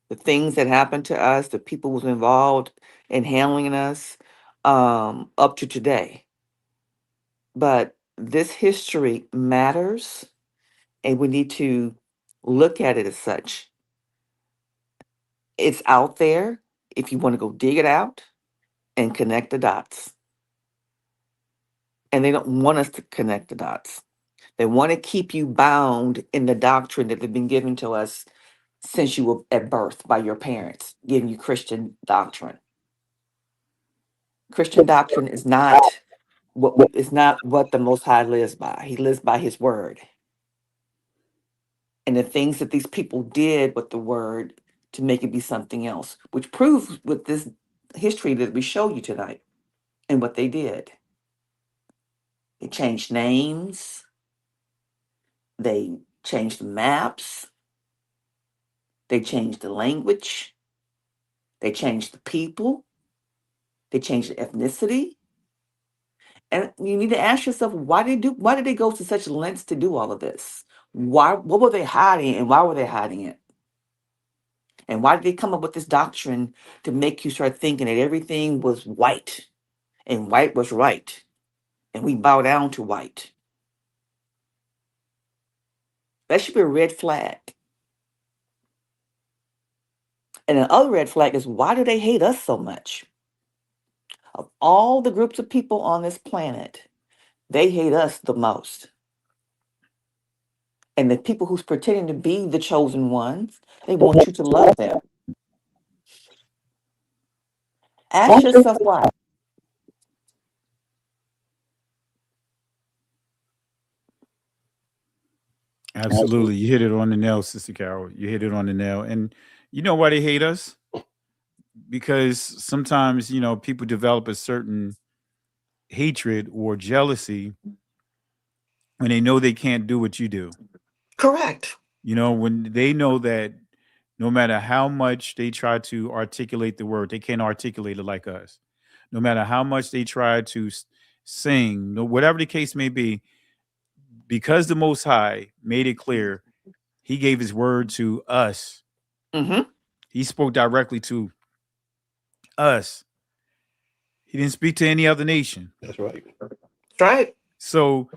The things that happened to us, the people who was involved in handling us, up to today. But this history matters, and we need to look at it as such. It's out there if you want to go dig it out and connect the dots. And they don't want us to connect the dots. They want to keep you bound in the doctrine that they've been given to us since you were at birth by your parents, giving you Christian doctrine. Christian doctrine is not what the Most High lives by. He lives by His word. And the things that these people did with the word to make it be something else, which proves with this history that we show you tonight and what they did. They changed names. They changed the maps. They changed the language. They changed the people. They changed the ethnicity. And you need to ask yourself, why did they go to such lengths to do all of this? What were they hiding, and why were they hiding it? And why did they come up with this doctrine to make you start thinking that everything was white and white was right, and we bow down to white? That should be a red flag. And another red flag is, why do they hate us so much? Of all the groups of people on this planet, they hate us the most. And the people who's pretending to be the chosen ones, they want you to love them. Ask yourself why. Absolutely. You hit it on the nail, Sister Carol. You hit it on the nail. And you know why they hate us? Because sometimes, people develop a certain hatred or jealousy when they know they can't do what you do. Correct. When they know that no matter how much they try to articulate the word, they can't articulate it like us. No matter how much they try to sing, whatever the case may be, because the Most High made it clear, He gave His word to us. Mm-hmm. He spoke directly to us. He didn't speak to any other nation. That's right. That's right. So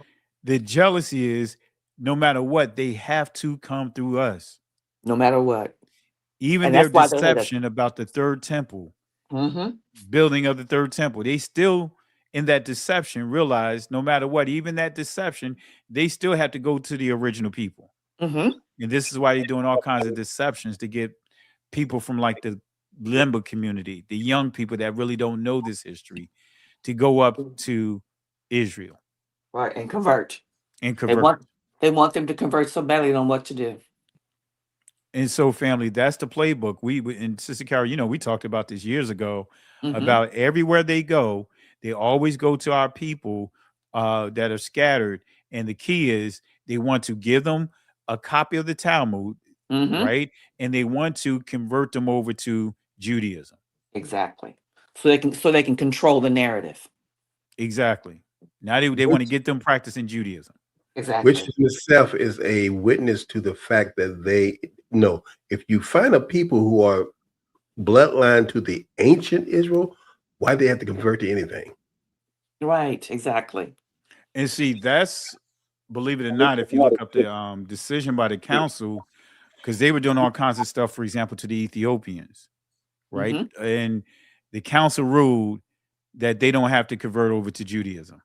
the jealousy is, no matter what, they have to come through us. No matter what. Even their deception about the third temple, building of the third temple, they still, in that deception, realize no matter what, even that deception, they still have to go to the original people. Mm-hmm. And this is why they're doing all kinds of deceptions to get people from like the Limba community, the young people that really don't know this history, to go up to Israel. Right, and convert. And They convert. want them to convert so badly, they don't know what to do. And so, family, that's the playbook. We and Sister Carol, we talked about this years ago about everywhere they go, they always go to our people that are scattered. And the key is they want to give them a copy of the Talmud, right? And they want to convert them over to Judaism. Exactly. So they can control the narrative. Exactly. Now they want to get them practicing Judaism. Exactly. Which in itself is a witness to the fact that if you find a people who are bloodline to the ancient Israel, why they have to convert to anything? Right, exactly. And see, that's, believe it or not, if you look up the decision by the council, because they were doing all kinds of stuff, for example, to the Ethiopians, right? And the council ruled that they don't have to convert over to Judaism.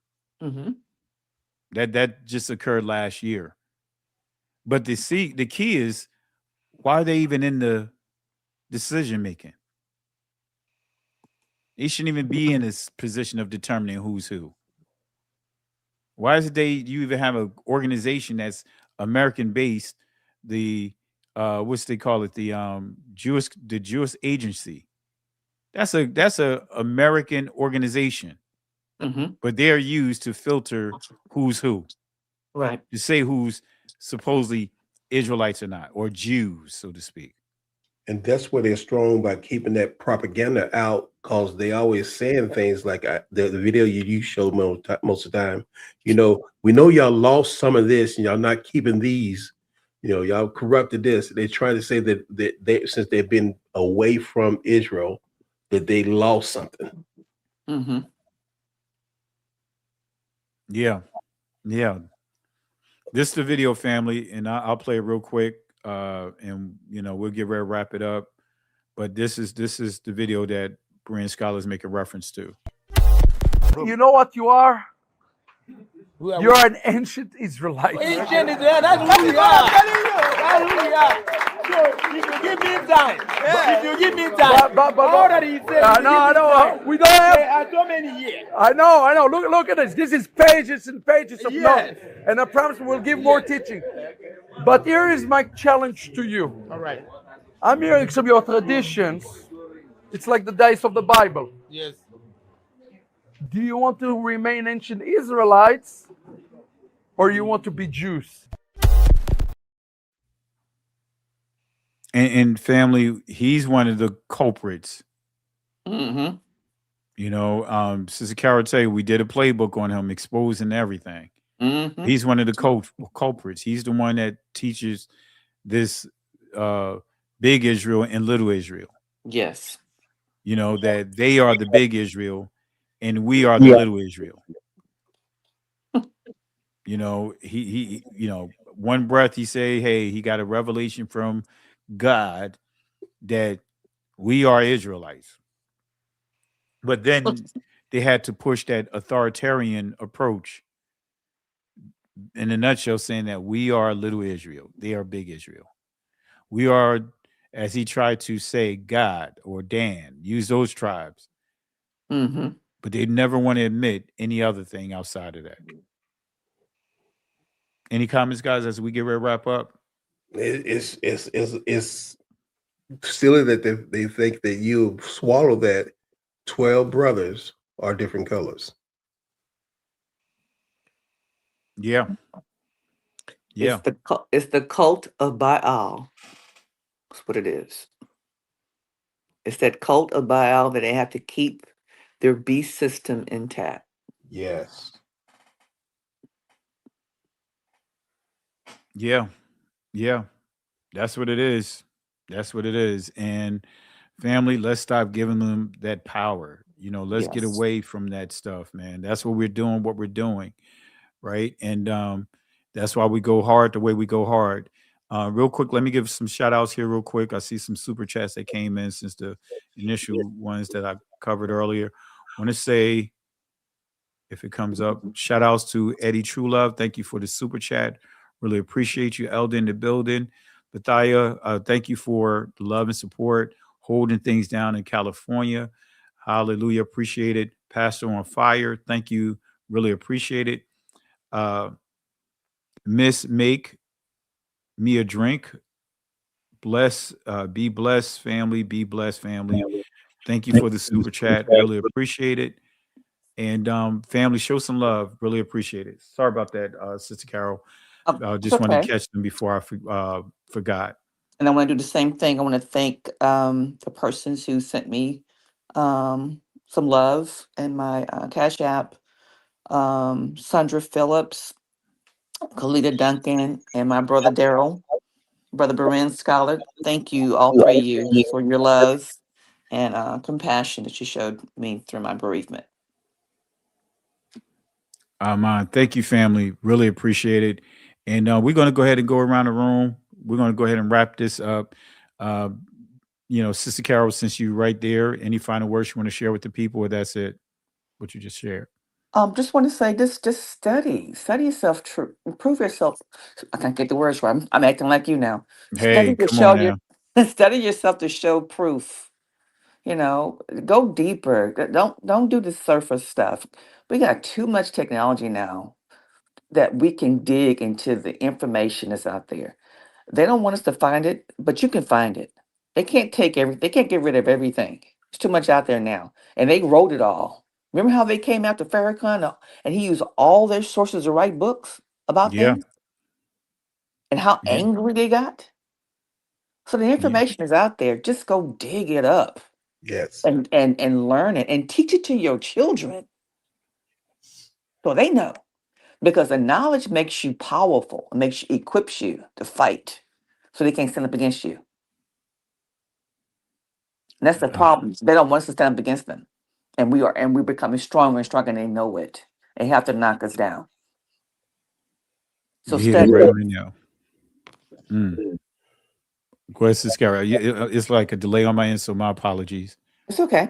That just occurred last year. But the key is, why are they even in the decision making? They shouldn't even be in this position of determining who's who. Why is it you even have an organization that's American based, the what's they call it, the Jewish Agency? That's a American organization, but they're used to filter who's who, right? To say who's supposedly Israelites or not, or Jews, so to speak. And that's where they're strong, by keeping that propaganda out, because they always saying things like the video you showed most of the time. We know y'all lost some of this, and y'all not keeping these. Y'all corrupted this. They're trying to say that they, since they've been away from Israel, that they lost something. Yeah. This is the video, family, and I'll play it real quick, and we'll get ready to wrap it up. But this is the video that Berean scholars make a reference to. You know what you are? You're an ancient Israelite. Ancient Israelite, that's who we are. That's who we are. So if you give me time, if you give me time, but all that he said, I know. We don't have so many years. I know. Look at this. This is pages and pages of notes. And I promise we'll give more teaching. But here is my challenge to you. All right. I'm hearing some of your traditions. It's like the days of the Bible. Yes. Do you want to remain ancient Israelites, or you want to be Jews? And family, he's one of the culprits. Sister Carol tell you, we did a playbook on him, exposing everything. He's one of the culprits. He's the one that teaches this big Israel and little Israel. Yes. That they are the big Israel and we are the little Israel. He one breath he say, hey, he got a revelation from God that we are Israelites. But then they had to push that authoritarian approach, in a nutshell, saying that we are little Israel. They are big Israel. We are, as he tried to say, God or Dan, use those tribes. But they never want to admit any other thing outside of that. Any comments, guys, as we get ready to wrap up? It's silly that they think that you swallow that 12 brothers are different colors. Yeah. It's the cult of Baal. That's what it is. It's that cult of Baal that they have to keep their beast system intact. Yes. Yeah. That's what it is. And family, let's stop giving them that power. Let's get away from that stuff, man. That's what we're doing, right? And that's why we go hard the way we go hard. Real quick, let me give some shout outs here real quick. I see some super chats that came in since the initial ones that I covered earlier. I want to say, if it comes up, shout outs to Eddie Truelove. Thank you for the super chat. Really appreciate you, Elder, in the building. Bethia, thank you for the love and support, holding things down in California. Hallelujah. Appreciate it. Pastor on Fire, thank you. Really appreciate it. Miss Make Me a Drink. Be blessed, family. Be blessed, family. Thank you for the super chat. Really appreciate it. And family, show some love. Really appreciate it. Sorry about that, Sister Carol. It's Just wanted okay. to catch them before I forgot. And I want to do the same thing. I want to thank the persons who sent me some love and my Cash App. Sandra Phillips, Kalita Duncan, and my brother Daryl, brother Beren Scholar. Thank you, all three of you, for your love and compassion that you showed me through my bereavement. Thank you, family. Really appreciate it. And we're going to go ahead and go around the room. We're going to go ahead and wrap this up. Sister Carol, since you're right there, any final words you want to share with the people, or that's it? What you just shared? Just want to say, just study yourself, improve yourself. I can't get the words right. I'm acting like you now. Hey, Study to come show on your, now. study yourself to show proof. Go deeper. Don't do the surface stuff. We got too much technology now that we can dig into the information that's out there. They don't want us to find it, but you can find it. They can't take they can't get rid of everything. There's too much out there now. And they wrote it all. Remember how they came after Farrakhan and he used all their sources to write books about Yeah. things and how Yeah. angry they got? So the information is out there. Just go dig it up Yes. and learn it and teach it to your children so they know. Because the knowledge makes you powerful, equips you to fight so they can't stand up against you. And that's the problem. They don't want us to stand up against them. And we're becoming stronger and stronger and they know it. They have to knock us down. So You hit it study. right on now. Go ahead, Sister Carol. It's like a delay on my end, so my apologies. It's okay.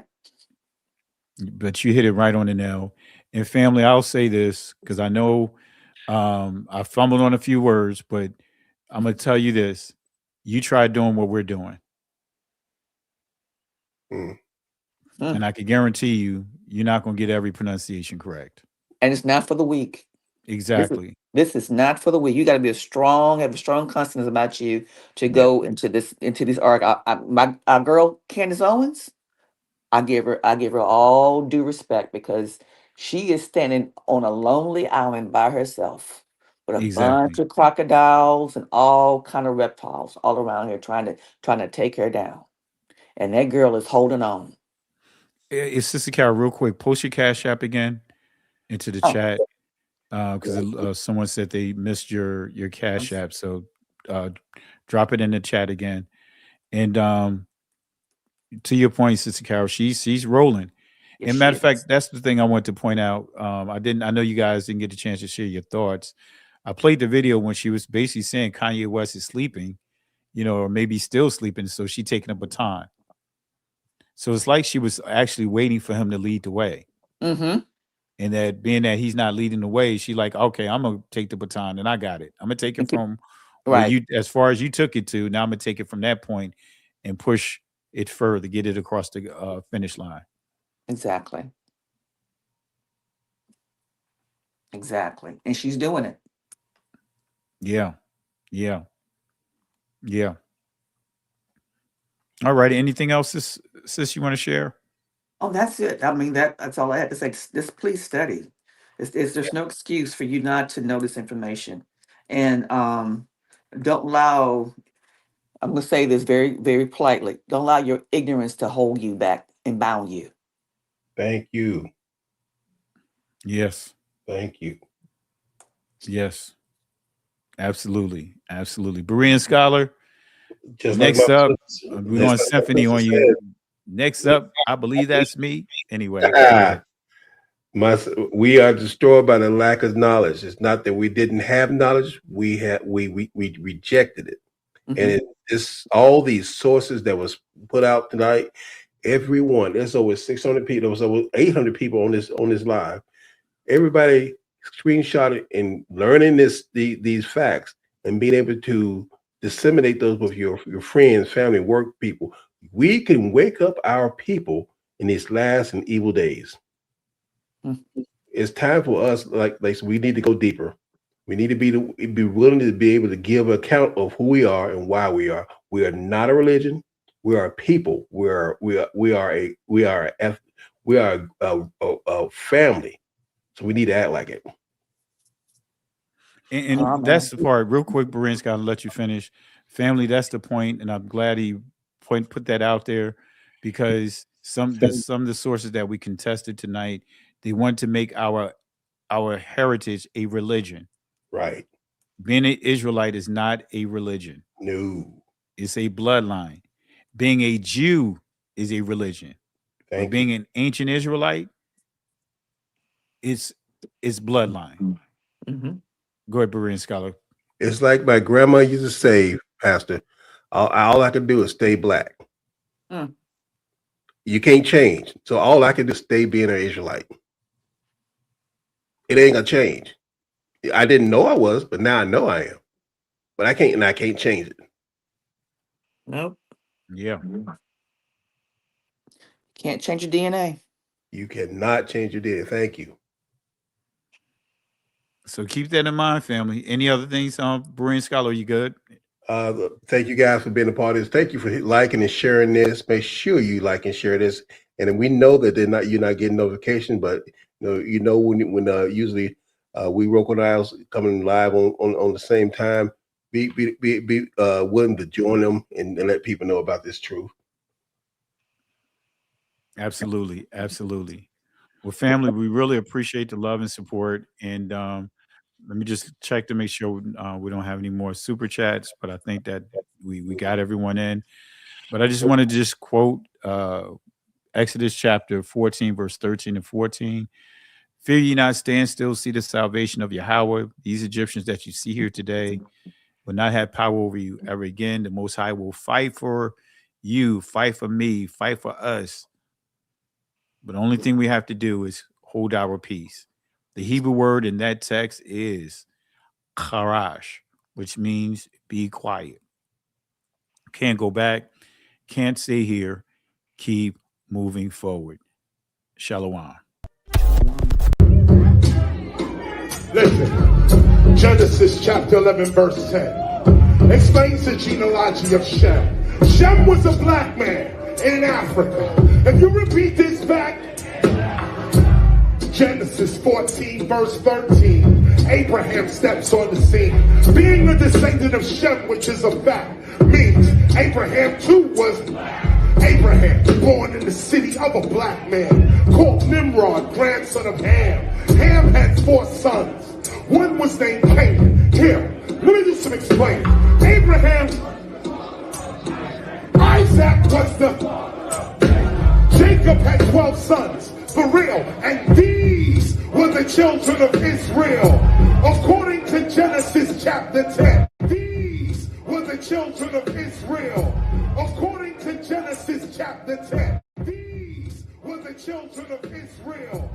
But you hit it right on the nail. And family, I'll say this because I know I fumbled on a few words, but I'm gonna tell you this: you try doing what we're doing, and I can guarantee you're not gonna get every pronunciation correct. And it's not for the weak. Exactly. This is not for the weak. You got to have a strong confidence about you to go into this arc. Our girl Candace Owens, I give her all due respect because she is standing on a lonely island by herself with a bunch Exactly. of crocodiles and all kind of reptiles all around here trying to take her down. And that girl is holding on. It's Sister Carol, real quick. Post your Cash App again into the chat because someone said they missed your Cash App. So drop it in the chat again. And to your point, Sister Carol, she's rolling. Yes, And matter she of fact, is. that's the thing I want to point out. I know you guys didn't get a chance to share your thoughts. I played the video when she was basically saying Kanye West is sleeping, or maybe still sleeping. So she taking a baton. So it's like she was actually waiting for him to lead the way. Mm-hmm. And that being that he's not leading the way, she like, okay, I'm gonna take the baton and I got it. I'm gonna take it from where you, as far as you took it to. Now I'm gonna take it from that point and push it further, get it across the finish line. Exactly. Exactly. And she's doing it. Yeah. Yeah. Yeah. All right. Anything else, sis you want to share? Oh, that's it. I mean, that's all I had to say. Just please study. There's no excuse for you not to know this information. And don't allow, I'm going to say this very, very politely, don't allow your ignorance to hold you back and bound you. Thank you. Yes. Thank you. Yes. Absolutely. Absolutely. Berean Scholar. Just next like up, we're going symphony on you. Next up, I believe that's me. Anyway, go ahead. We are destroyed by the lack of knowledge. It's not that we didn't have knowledge; we rejected it. And it's all these sources that was put out tonight. Everyone, there's over 600 people. There was over 800 people on this live. Everybody screenshotted and learning these facts and being able to disseminate those with your friends, family, work people. We can wake up our people in these last and evil days. It's time for us, like we need to go deeper. We need to be willing to be able to give account of who we are and why we are. We are not a religion. We are a people. We are a family. So we need to act like it. And that's the part. Real quick, Barin's got to let you finish. Family, that's the point, and I'm glad he put that out there, because some of the sources that we contested tonight, they want to make our heritage a religion. Right. Being an Israelite is not a religion. No. It's a bloodline. Being a Jew is a religion. But being an ancient Israelite, it's bloodline. Go ahead, Berean Scholar. It's like my grandma used to say, Pastor, all I can do is stay black. You can't change. So all I can do is stay being an Israelite. It ain't gonna change. I didn't know I was, but now I know I am. But I can't change it. Nope. Yeah. Can't change your DNA. You cannot change your DNA. Thank you. So keep that in mind, family. Any other things, Berean Scholar, are you good? Thank you guys for being a part of this. Thank you for liking and sharing this. Make sure you like and share this. And we know that you're not getting notification, but when usually we recognize coming live on the same time. Be willing to join them and let people know about this truth. Absolutely, absolutely. Well, family, we really appreciate the love and support. And let me just check to make sure we don't have any more super chats, but I think that we got everyone in. But I just wanted to just quote Exodus chapter 14, verse 13 and 14. Fear ye not, stand still, see the salvation of Yahweh. These Egyptians that you see here today will not have power over you ever again. The Most High will fight for you, fight for me, fight for us. But the only thing we have to do is hold our peace. The Hebrew word in that text is charash, which means be quiet. Can't go back, can't stay here, keep moving forward. Shalom. Listen, Genesis chapter 11, verse 10 explains the genealogy of Shem. Shem was a black man in Africa. If you repeat this back, Genesis 14, verse 13, Abraham steps on the scene. Being a descendant of Shem, which is a fact, means Abraham too was black. Abraham, born in the city of a black man, called Nimrod, grandson of Ham. Ham had 4 sons. One was named Canaan. Here, let me do some explaining. Abraham, Isaac was Jacob had 12 sons, for real, and these were the children of Israel. According to Genesis chapter 10, these were the children of Israel. According to Genesis chapter 10, these were the children of Israel.